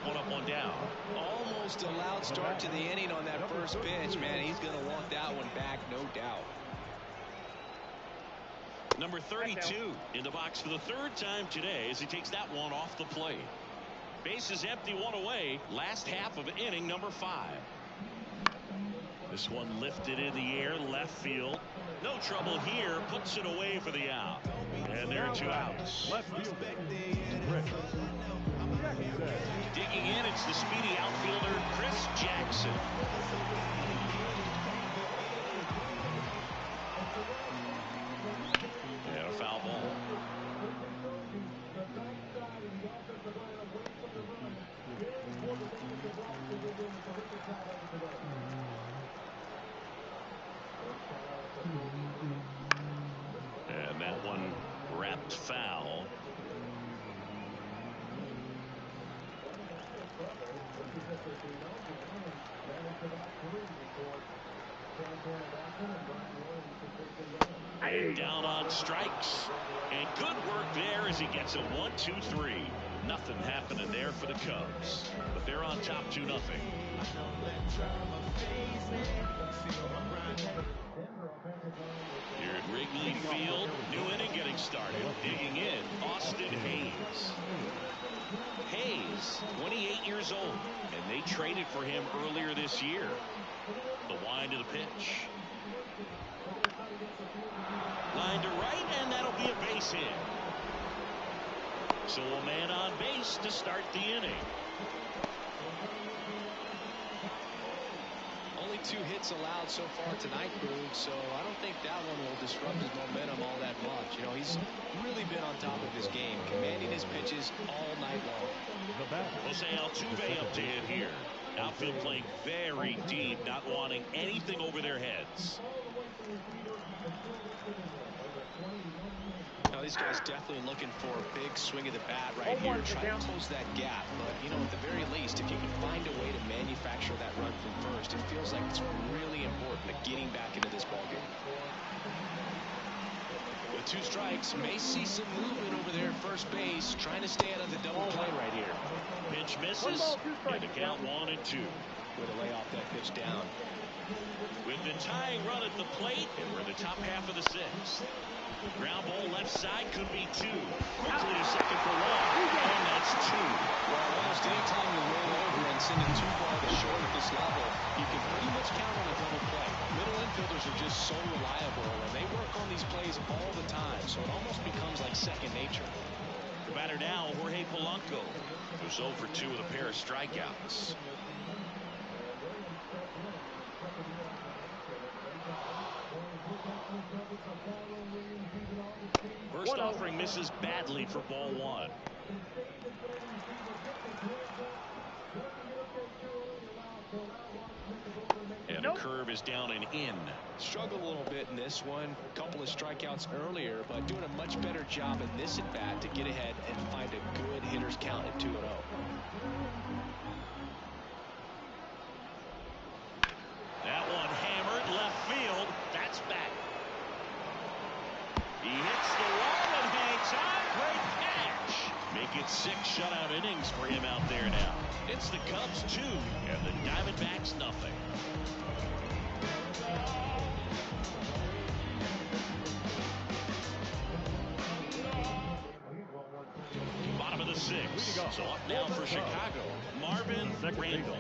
1 up, 1 down. Almost a loud start to the inning on that first pitch, man. He's going to want that one back, no doubt. Number 32 in the box for the 3rd time today as he takes that one off the plate. Bases empty, 1 away. Last half of inning number 5. This one lifted in the air, left field. No trouble here, puts it away for the out. And there are 2 outs. Left field. Digging in, it's the speedy outfielder, Chris Jackson. And a foul ball. And that one wrapped foul. And down on strikes. And good work there as he gets a 1-2-3. Nothing happening there for the Cubs. But they're on top 2-0. Here at Wrigley Field, new inning getting started. Digging in, Austin Hayes. Hayes, 28 years old, and they traded for him earlier this year. The wind of the pitch. Line to right, and that'll be a base hit. So a man on base to start the inning. Only 2 hits allowed so far tonight, Boog, so I don't think that one will disrupt his momentum all that much. You know, he's really been on top of his game, commanding his pitches all night long. Jose Altuve up to hit here. Outfield playing very deep, not wanting anything over their heads. Now, these guys definitely looking for a big swing of the bat right here, trying to close that gap. But, you know, at the very least, if you can find a way to manufacture that run from first, it feels like it's really important to getting back into this ballgame. The 2 strikes. May see some movement over there at first base, trying to stay out of the double play right here. Pitch misses, and the count 1-2. Way to lay off that pitch down. With the tying run at the plate, and we're in the top half of the 6th. Ground ball left side, could be 2. Quickly to second for 1, and that's 2. Well, almost any time you roll over and send a 2-ball to short at this level, you can pretty much count on a double play. Middle infielders are just so reliable, and they work on these plays all the time, so it almost becomes like second nature. The batter now, Jorge Polanco, who's 0 for 2 with a pair of strikeouts. First offering misses badly for ball 1. And the curve is down and in. Struggled a little bit in this one. Couple of strikeouts earlier, but doing a much better job in this at bat to get ahead and find a good hitter's count at 2-0. That one hammered left field. That's back. He hits the wall and hangs on. Great catch. Make it 6 shutout innings for him out there now. It's the Cubs 2 and the Diamondbacks nothing. Bottom of the 6th. So up now for Chicago, Marvin Randall.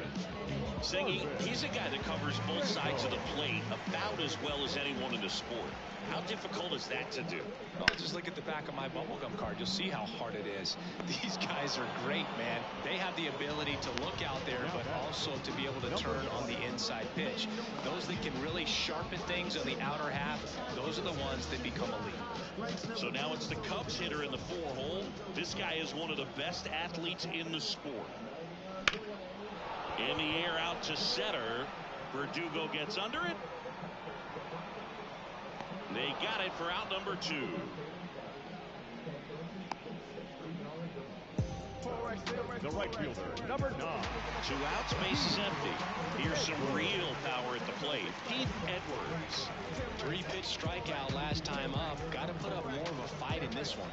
Singy, he's a guy that covers both sides of the plate about as well as anyone in the sport. How difficult is that to do? Oh, just look at the back of my bubblegum card. You'll see how hard it is. These guys are great, man. They have the ability to look out there, but also to be able to turn on the inside pitch. Those that can really sharpen things on the outer half, those are the ones that become elite. So now it's the Cubs hitter in the 4-hole. This guy is one of the best athletes in the sport. In the air out to center. Verdugo gets under it. They got it for out number 2. The right fielder, number 9. 2 outs, base is empty. Here's some real power at the plate. Heath Edwards. 3-pitch strikeout last time up. Got to put up more of a fight in this one.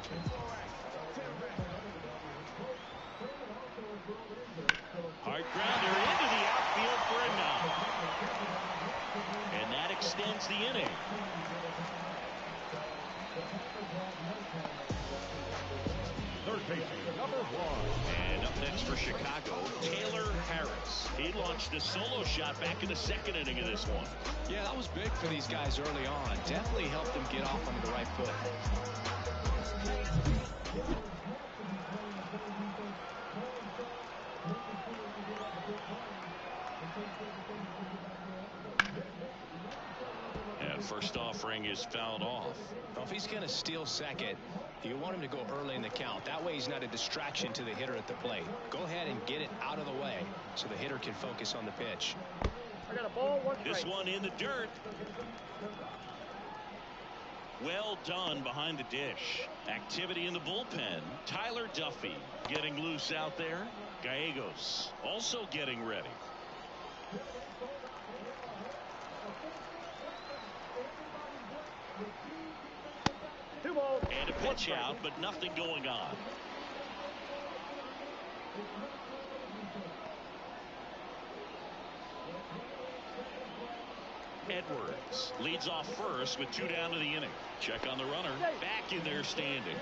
Hard grounder into the outfield for a knock. And that extends the inning. Third baseman, number 1. And up next for Chicago, Taylor Harris. He launched a solo shot back in the 2nd inning of this one. Yeah, that was big for these guys early on. Definitely helped them get off on the right foot. And first offering is fouled off. Well, if he's going to steal second, you want him to go early in the count. That way he's not a distraction to the hitter at the plate. Go ahead and get it out of the way so the hitter can focus on the pitch. I got a ball, 1 strike. This one in the dirt. Well done behind the dish. Activity in the bullpen. Tyler Duffy getting loose out there. Gallegos also getting ready. And a pitch out, but nothing going on. Edwards leads off first with 2 down to the inning. Check on the runner. Back in there standing.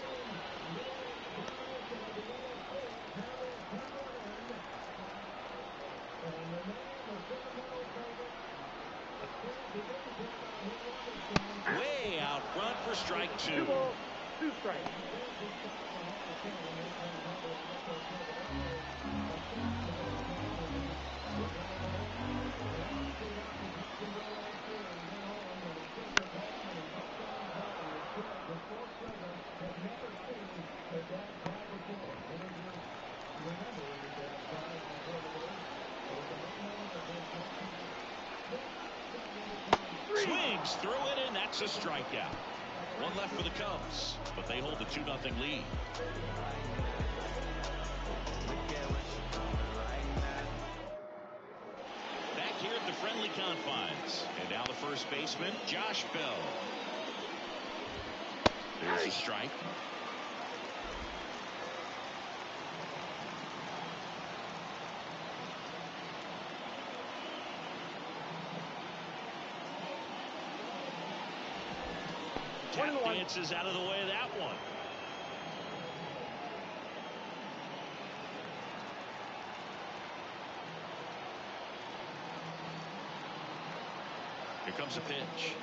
Way out front for strike 2. 2 balls, 2 strikes. Swings through it, and that's a strikeout. 1 left for the Cubs, but they hold the 2-0 lead. Back here at the friendly confines, and now the first baseman, Josh Bell. There's a strike. Tap dances out of the way of that one. Here comes a pitch.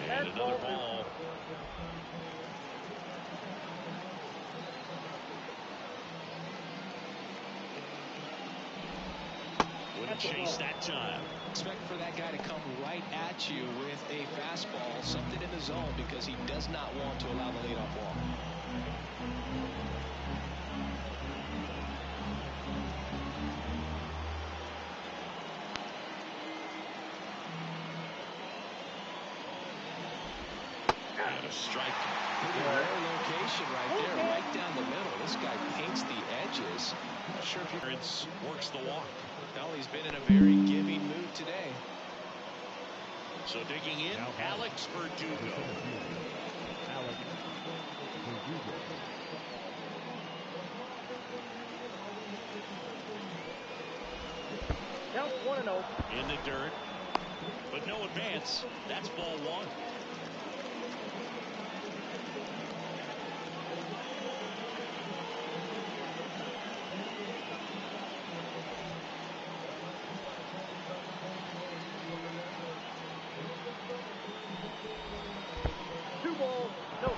And another ball. Wouldn't chase that time. Expect for that guy to come right at you with a fastball, something in the zone, because he does not want to allow the leadoff walk. And a strike. Pretty rare location right there, right down the middle. This guy paints the edges. Not sure if he works the walk. No, he's been in a very giving mood today. So digging in, Alex Verdugo. Alex Verdugo. Count 1-0. In the dirt, but no advance. That's ball one.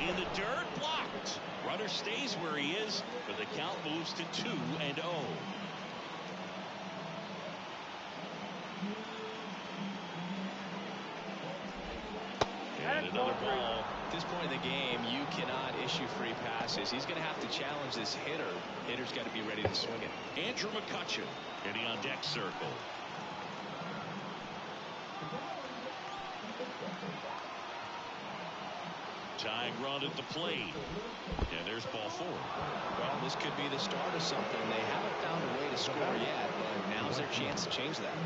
In the dirt, blocked. Runner stays where he is, but the count moves to 2-0. And another ball. At this point in the game, you cannot issue free passes. He's going to have to challenge this hitter. Hitter's got to be ready to swing it. Andrew McCutchen hitting on deck circle. Tying run at the plate. And there's ball 4. Well, this could be the start of something. They haven't found a way to score yet, but now's their chance to change that.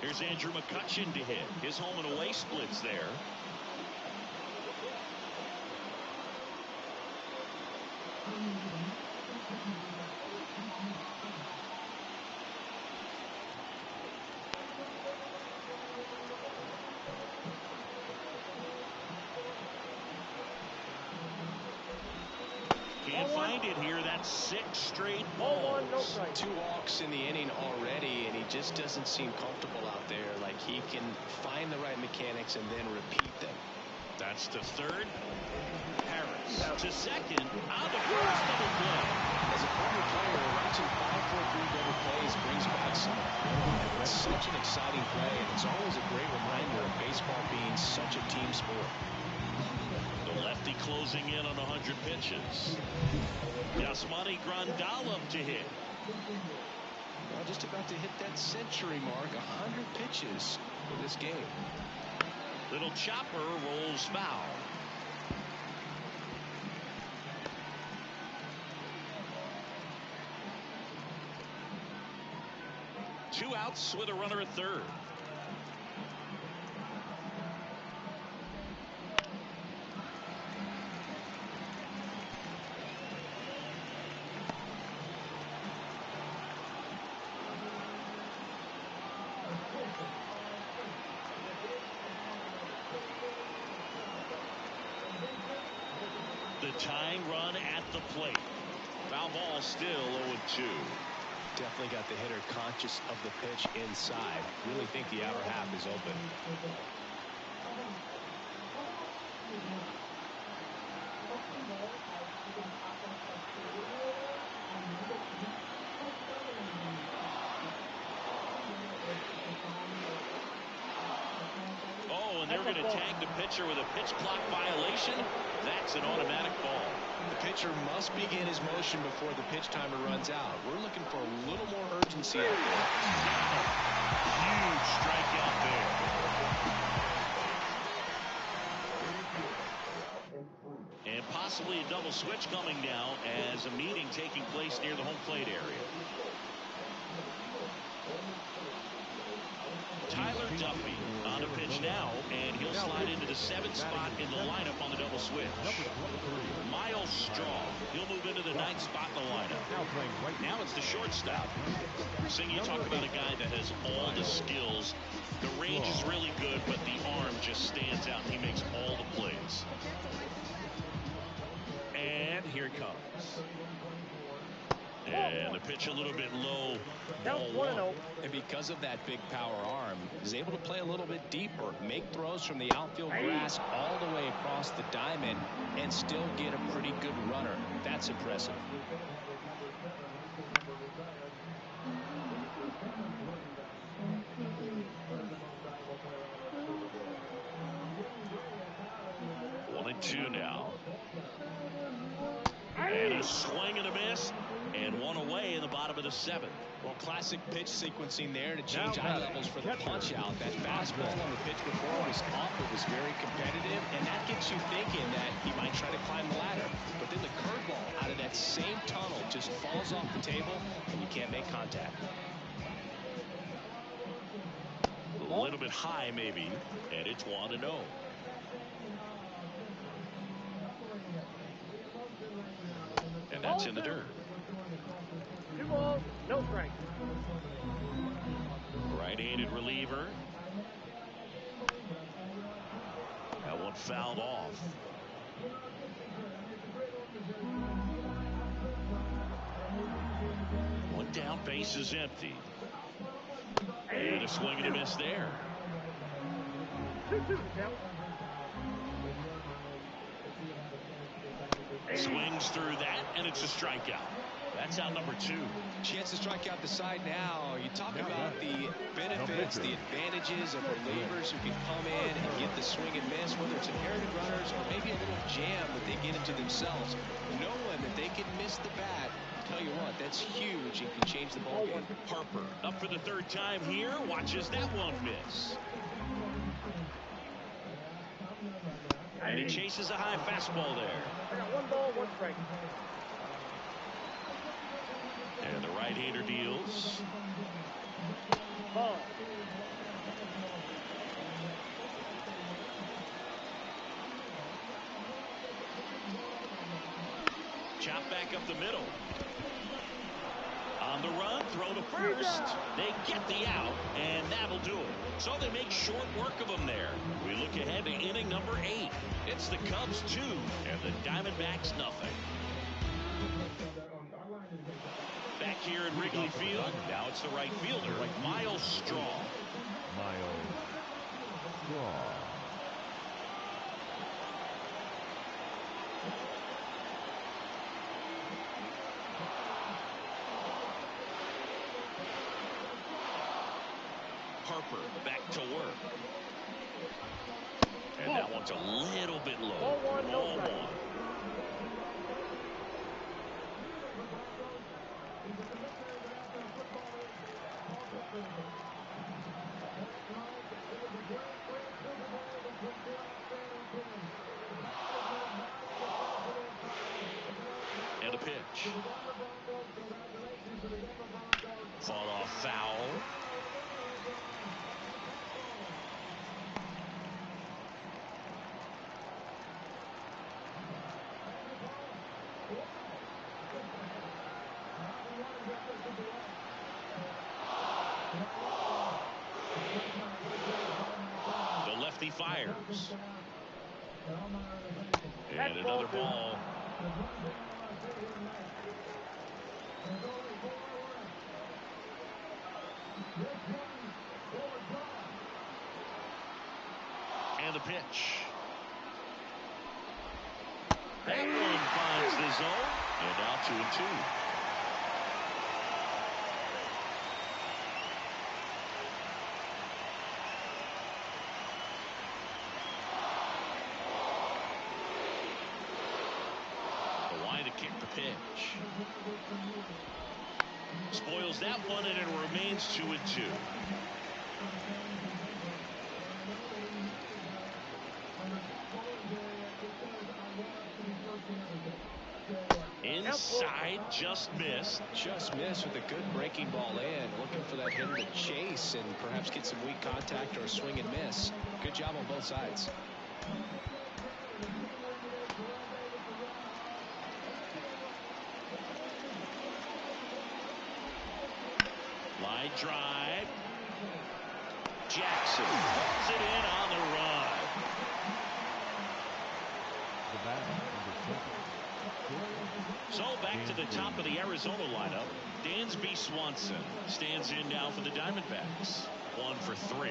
Here's Andrew McCutchen to hit. His home and away splits there. Can't find it here. That's 6 straight balls. 2 walks in the inning already, and he just doesn't seem comfortable out there. Like he can find the right mechanics and then repeat them. That's to third. Harris to second. On to first, double play. As a former player, watching 5-4-3 double plays brings back some. It's such an exciting play, and it's always a great reminder of baseball being such a team sport. The lefty closing in on 100 pitches. Yasmani Grandal up to hit. Well, just about to hit that century mark. 100 pitches for this game. Little chopper rolls foul. Two outs with a runner at third. The tying run at the plate. Foul ball, still 0-2. Definitely got the hitter conscious of the pitch inside. Really think the outer half is open. Oh, and they're going to tag the pitcher with a pitch clock violation. That's an automatic ball. The pitcher must begin his motion before the pitch timer runs out. We're looking for a little more urgency out there. Huge strikeout there. And possibly a double switch coming now as a meeting taking place near the home plate area. Tyler Duffy on a pitch pitch now, and he'll slide into the 7th spot in the lineup on the double switch. Miles Straw, he'll move into the 9th spot in the lineup. Now it's the shortstop. Sing, you talk about a guy that has all the skills. The range is really good, but the arm just stands out. He makes all the plays. And here it comes. And the pitch a little bit low. Ball 1. And because of that big power arm, he's able to play a little bit deeper, make throws from the outfield grass all the way across the diamond, and still get a pretty good runner. That's impressive. One and two now. And a swing and a miss, and one away in the bottom of the 7th. Well, classic pitch sequencing there to change eye levels for the punch out. That fastball on the pitch before was up. It was very competitive, and that gets you thinking that he might try to climb the ladder. But then the curveball out of that same tunnel just falls off the table, and you can't make contact. A little bit high, maybe, and it's 1-0. And that's in the dirt. 2 balls, no strikes. Right-handed reliever. That one fouled off. One down, base is empty. And a swing and a miss there. Swings through that, and it's a strikeout. That's out number 2. Chance to strike out the side now. You talk about the benefits, the advantages of relievers who can come in and get the swing and miss, whether it's inherited runners or maybe a little jam that they get into themselves. Knowing that they can miss the bat, tell you what, that's huge and can change the ball game. Harper up for the 3rd time here. Watches that one miss. And he chases a high fastball there. I got 1 ball, 1 strike. And the right-hander deals. Ball. Chop back up the middle. On the run, throw to first. They get the out, and that'll do it. So they make short work of them there. We look ahead to inning number 8. It's the Cubs 2, and the Diamondbacks nothing. Back here in Wrigley Field, now it's the right fielder, Miles Straw. Harper back to work. And that one's a little bit low. Ball 1, no Ball strike. 1. And a pitch. Fought off foul. The lefty fires. And another ball. And the pitch. That one finds the zone. And now 2-2. The line to kick the pitch. Spoils that one, and it remains 2-2. Inside, just missed. Just missed with a good breaking ball in. Looking for that hitter to chase and perhaps get some weak contact or a swing and miss. Good job on both sides. Line drive. Jackson pulls it in on the run. So back to the top of the Arizona lineup. Dansby Swanson stands in now for the Diamondbacks. 1 for 3.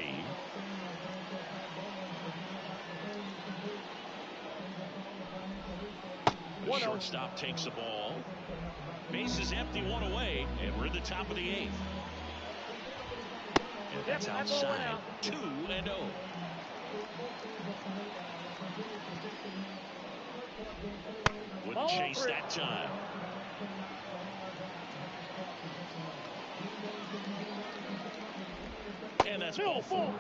The shortstop takes the ball. Base is empty, 1 away, and we're at the top of the 8th. And that's outside. 2-0. Wouldn't chase that time. And that's ball 4.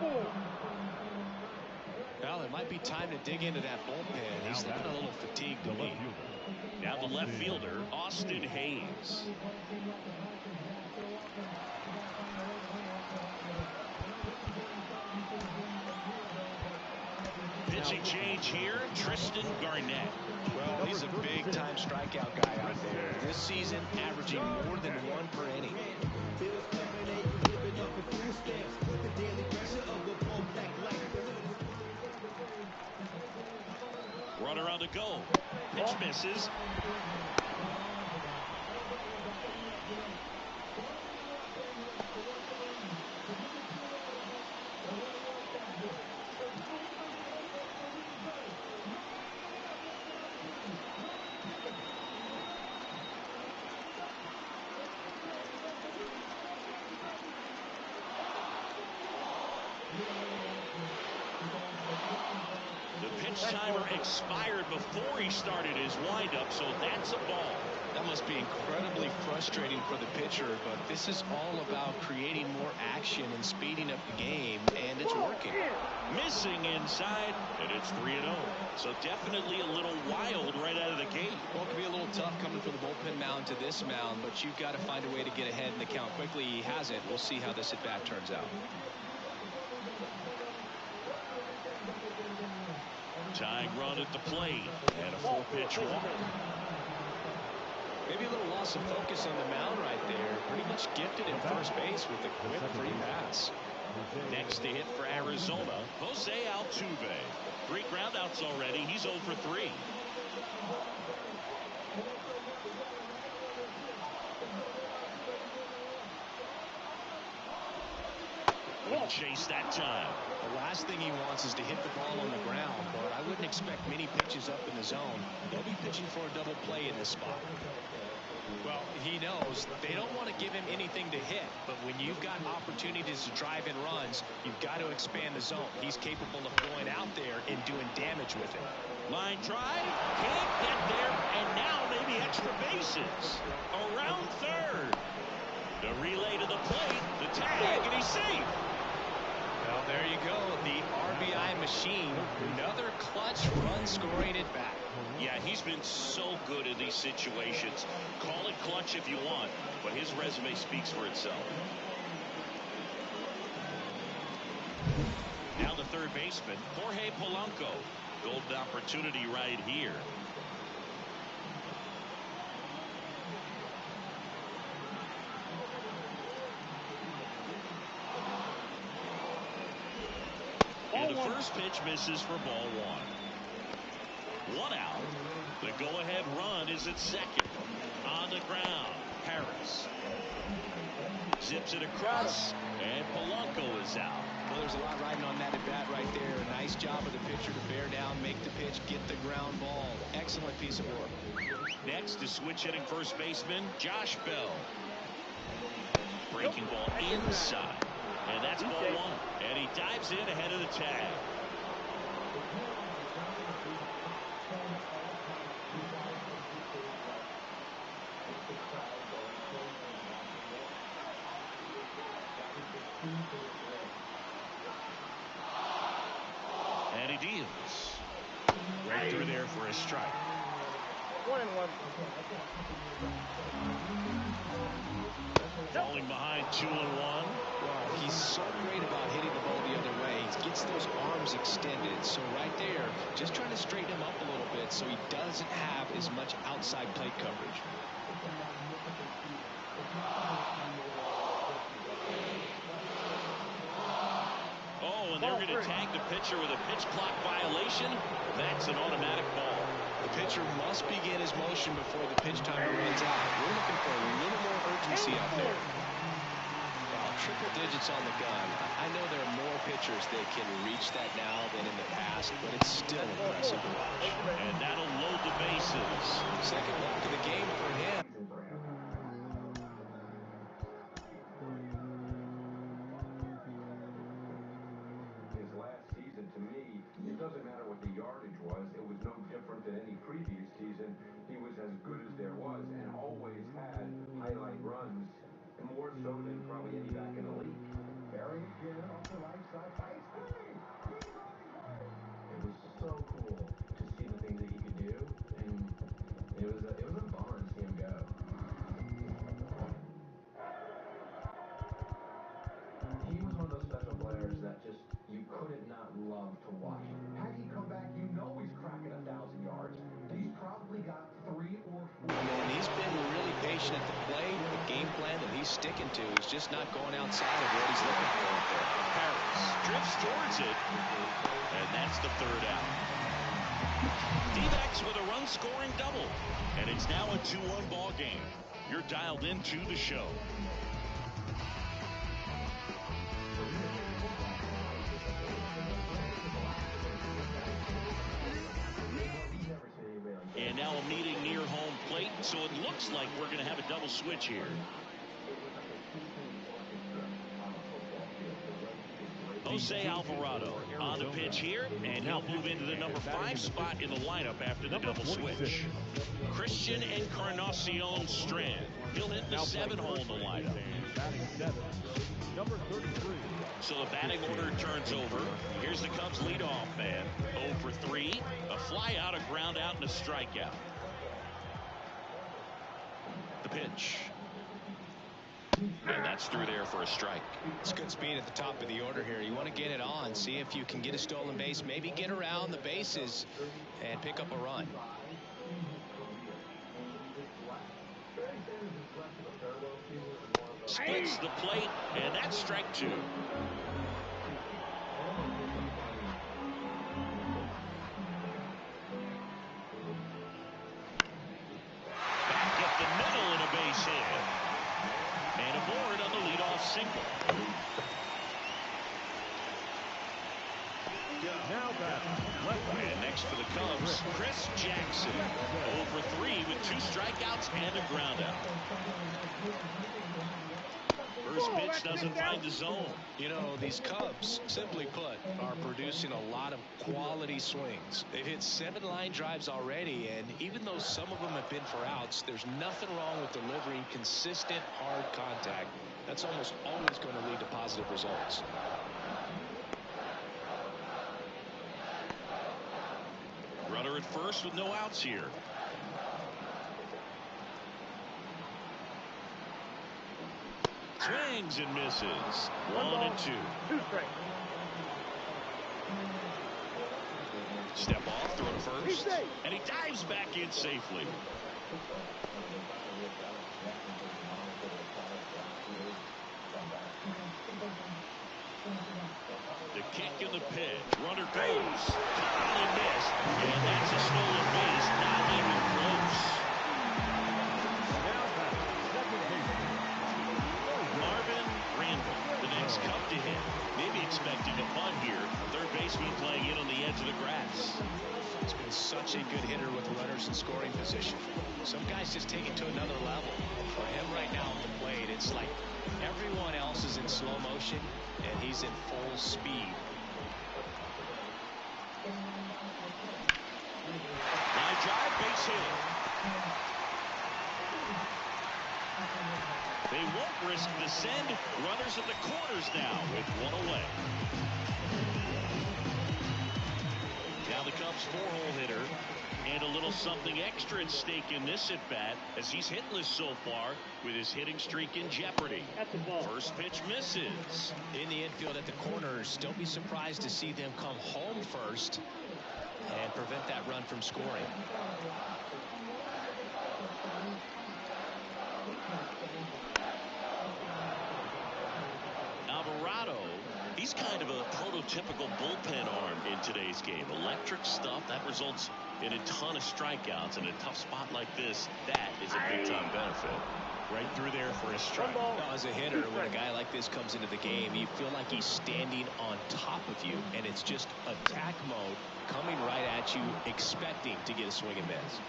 Well, it might be time to dig into that bullpen. He's looking a little fatigued to me. Now the left fielder, Austin Hayes. Pitching change here, Tristan Garnett. Well, he's a big-time strikeout guy out there. This season, averaging more than 1 per inning. Runner on the go. Pitch misses. Timer expired before he started his windup, so that's a ball. That must be incredibly frustrating for the pitcher, but this is all about creating more action and speeding up the game, and it's working. Missing inside, and it's 3-0. So definitely a little wild right out of the gate. Well, it can be a little tough coming from the bullpen mound to this mound, but you've got to find a way to get ahead in the count quickly. He hasn't. We'll see how this at-bat turns out. Tying run at the plate, and a 4-pitch walk. Maybe a little loss of focus on the mound right there. Pretty much gifted at first base with a quick free pass. Next to hit for Arizona, Jose Altuve. 3 groundouts already. He's 0 for 3. Wouldn't chase that time. The last thing he wants is to hit the ball on the ground, but I wouldn't expect many pitches up in the zone. They'll be pitching for a double play in this spot. Well, he knows they don't want to give him anything to hit, but when you've got opportunities to drive in runs, you've got to expand the zone. He's capable of going out there and doing damage with it. Line drive, can't get there, and now maybe extra bases. Around third. The relay to the plate, the tag, and he's safe. Well, there you go. The RBI machine. Another clutch run scoring at bat. Yeah, he's been so good in these situations. Call it clutch if you want, but his resume speaks for itself. Now the third baseman, Jorge Polanco. Golden opportunity right here. And the first pitch misses for ball 1. 1 out. The go-ahead run is at second. On the ground, Harris zips it across, and Polanco is out. Well, there's a lot riding on that at bat right there. Nice job of the pitcher to bear down, make the pitch, get the ground ball. Excellent piece of work. Next is switch hitting first baseman Josh Bell. Breaking ball inside. And that's ball 1. And he dives in ahead of the tag. And he deals. Right through there for a strike. 1-1. Falling behind 2-1. He's so great about hitting the ball the other way. He gets those arms extended. So right there, just trying to straighten him up a little bit so he doesn't have as much outside plate coverage. Oh, and they're going to tag the pitcher with a pitch clock violation. That's an automatic ball. The pitcher must begin his motion before the pitch timer runs out. We're looking for a little more urgency out there. Wow, triple digits on the gun. I know there are more pitchers that can reach that now than in the past, but it's still impressive to watch. And that'll load the bases. Second walk of the game for him. His last season, to me, it doesn't matter what the yardage was. It was no different than any previous season. He was as good as there was and always had highlight runs, more so than probably any back in the league. Barry again off the right side. It was so cool to see the things that he could do, and it was a bummer to see him go. He was one of those special players that just you couldn't not love to watch. Had he come back, you know he's cracking 1,000 yards. He's probably got 3 or 4. And he's been really patient at the plate. The game plan that he's sticking to is just not going outside of what he's looking for up there. Harris drifts towards it, and that's the third out. D-backs with a run-scoring double, and it's now a 2-1 ball game. You're dialed into the show. And now a meeting near home plate, so it looks like we're going to have a double switch here. Jose Alvarado on the pitch here, and he'll move into the number 5 spot in the lineup after the double switch. Christian Encarnacion Strand. He'll hit the 7-hole in the lineup. Number 33. So the batting order turns over. Here's the Cubs leadoff man. 0 for 3. A fly out, a ground out, and a strikeout. The pitch. And that's through there for a strike. It's good speed at the top of the order here. You want to get it on, see if you can get a stolen base, maybe get around the bases and pick up a run. Splits the plate, and that's strike 2. Back up the middle and a base hit. And aboard on the leadoff single. Now batting left field. And next for the Cubs, Chris Jackson. 0 for 3 with 2 strikeouts and a ground out. First pitch doesn't find the zone. You know, these Cubs, simply put, are producing a lot of quality swings. They've hit 7 line drives already, and even though some of them have been for outs, there's nothing wrong with delivering consistent, hard contact. That's almost always going to lead to positive results. Runner at first with no outs here. Swings and misses. 1 and 2. 2 strikes. Step off, throw to first. And he dives back in safely. The kick in the pitch. Runner goes. Caught and missed. And that's a stolen base. Not even close. Marvin Randall, the next Cub to hit. Maybe expecting a bunt here. Third baseman playing in on the edge of the grass. He's been such a good hitter with runners in scoring position. Some guys just take it to another level. For him right now at the plate, it's like everyone else is in slow motion, and he's in full speed. Line drive, base hit. They won't risk the send. Runners in the corners now with 1 away. Now the Cubs 4-hole hitter and a little little something extra at stake in this at-bat as he's hitless so far with his hitting streak in jeopardy. First pitch misses. In the infield at the corners, don't be surprised to see them come home first and prevent that run from scoring. Alvarado, he's kind of a prototypical bullpen arm in today's game. Electric stuff that results in a ton of strikeouts. In a tough spot like this, that is a big-time benefit. Right through there for a strike. Now, as a hitter, when a guy like this comes into the game, you feel like he's standing on top of you, and it's just attack mode coming right at you, expecting to get a swing and miss.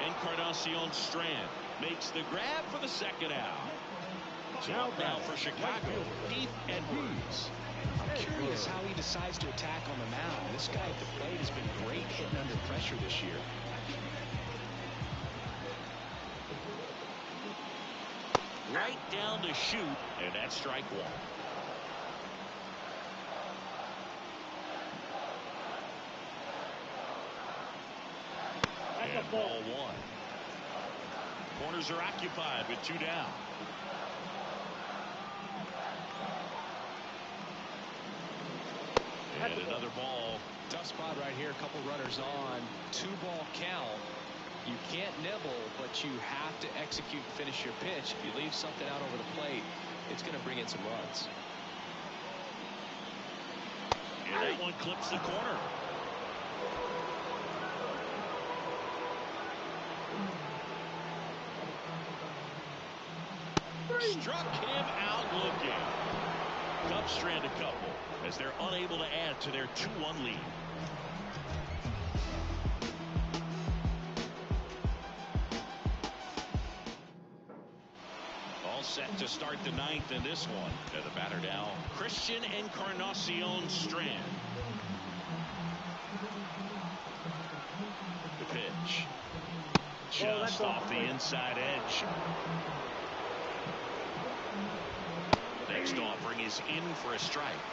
Encarnacion Strand makes the grab for the second out. So out now for Chicago, Heath Edwards. I'm curious how he decides to attack on the mound. This guy at the plate has been great hitting under pressure this year. Right down to shoot, and that's strike one. And ball one. Corners are occupied with two down. And another ball. Tough spot right here. A couple runners on. 2-ball count. You can't nibble, but you have to execute and finish your pitch. If you leave something out over the plate, it's going to bring in some runs. And that one clips the corner. Struck him out looking. Cubs strand a couple as they're unable to add to their 2-1 lead. All set to start the ninth in this one. And the batter now, Christian Encarnacion Strand. The pitch. Just off the inside edge. Next offering is in for a strike.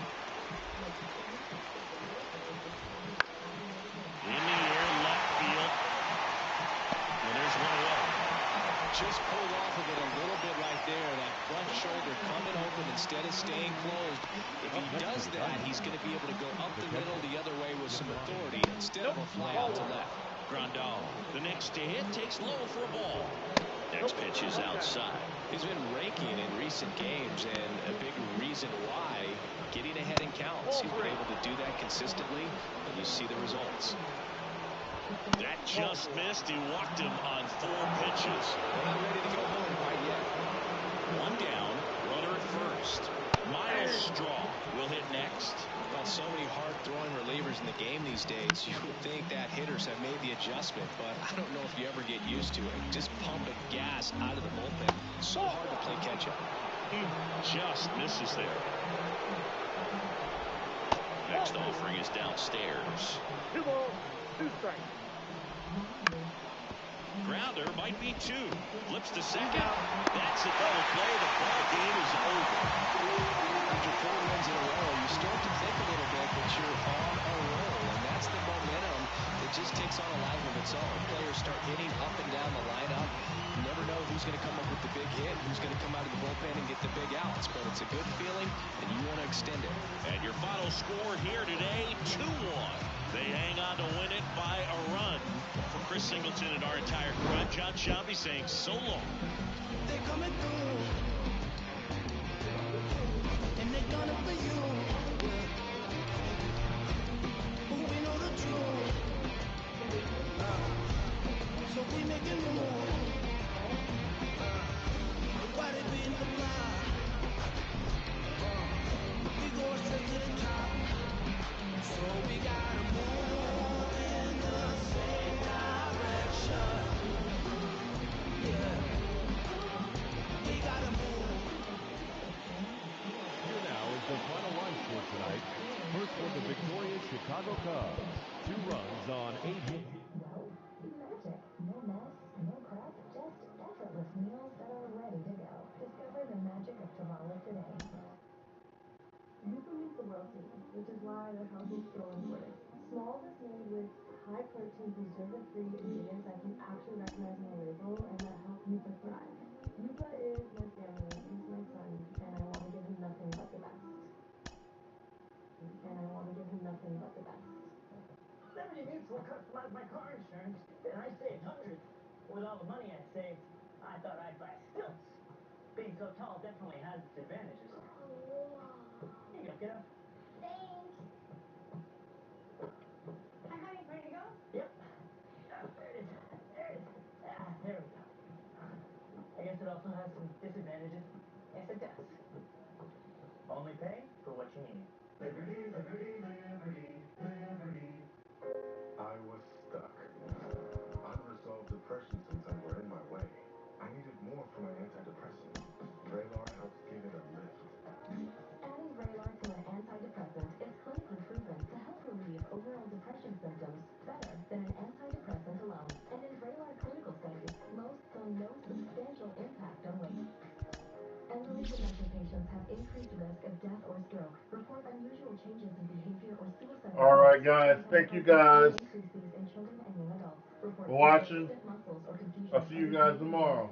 In the air, left field. And there's one away. Just pulled off of it a little bit right there. That front shoulder coming open instead of staying closed. If he does that, he's going to be able to go up the middle the other way with some authority instead of a fly out to left. Grandal, the next to hit, takes low for a ball. Next pitch is outside. He's been raking in recent games, and a big reason why, getting ahead in counts. He's been able to do that consistently, and you see the results. That just missed. He walked him on 4 pitches. They're not ready to go home quite yet. One down, runner at first. Miles Straw will hit next. Well, so many hard-throwing relievers in the game these days. You would think that hitters have made the adjustment, but I don't know if you ever get used to it. Just pumping gas out of the bullpen. So hard to play catch-up. He just misses there. Next offering is downstairs. 2 balls, 2 strikes. Grounder might be 2. Flips to second. That's a double play. The ball game is over. After 4 wins in a row, you start to think a little bit that you're on a roll, and that's the momentum that just takes on a life of its own. Players start hitting up and down the lineup. You never know who's going to come up with the big hit, who's going to come out of the bullpen and get the big outs, but it's a good feeling, and you want to extend it. And your final score here today, 2-1. They hang on to win it by a run. For Chris Singleton and our entire crew, I'm John Shelby saying so long. They're coming through, and they're gonna for you. But we know the truth, so we making move. Why they being supply? We going straight to the top, so we gotta move in the same direction. Yeah, we gotta move. Here now is the final line score tonight. First for the victorious Chicago Cubs. 2 runs on 8 hits. Magic. No mess, no prep, just effortless meals that are ready to go. Discover the magic of tamales today. You can meet the world team, which is why the healthy strolling works. protein preservative-free ingredients I can actually recognize on the label and that help Yuka thrive. Yuka is my family, he's my son, and I want to give him nothing but the best. Liberty Mutual customized my car insurance, and I saved hundreds. With all the money I saved, I thought I'd buy stilts. Being so tall definitely has its advantages. Here you go, kiddo. Thanks. Hi, honey. Ready to go? Yep. There it is. There it is. There we go. I guess it also has some disadvantages. Yes, it does. Only pay for what you need. Liberty, liberty, liberty, liberty. I was stuck. Unresolved depression symptoms were in my way. I needed more from an antidepressant. Vraylar helps give it a lift. Adding Vraylar to an antidepressant is clinically proven to help relieve overall depression symptoms better than an antidepressant alone. And in Vraylar clinical studies, most saw no substantial impact on weight. Elderly dementia patients have increased risk of death or stroke, report unusual changes in behavior or suicide. All right, guys. Thank you, guys, in children and young adults. for watching. I'll see you guys tomorrow.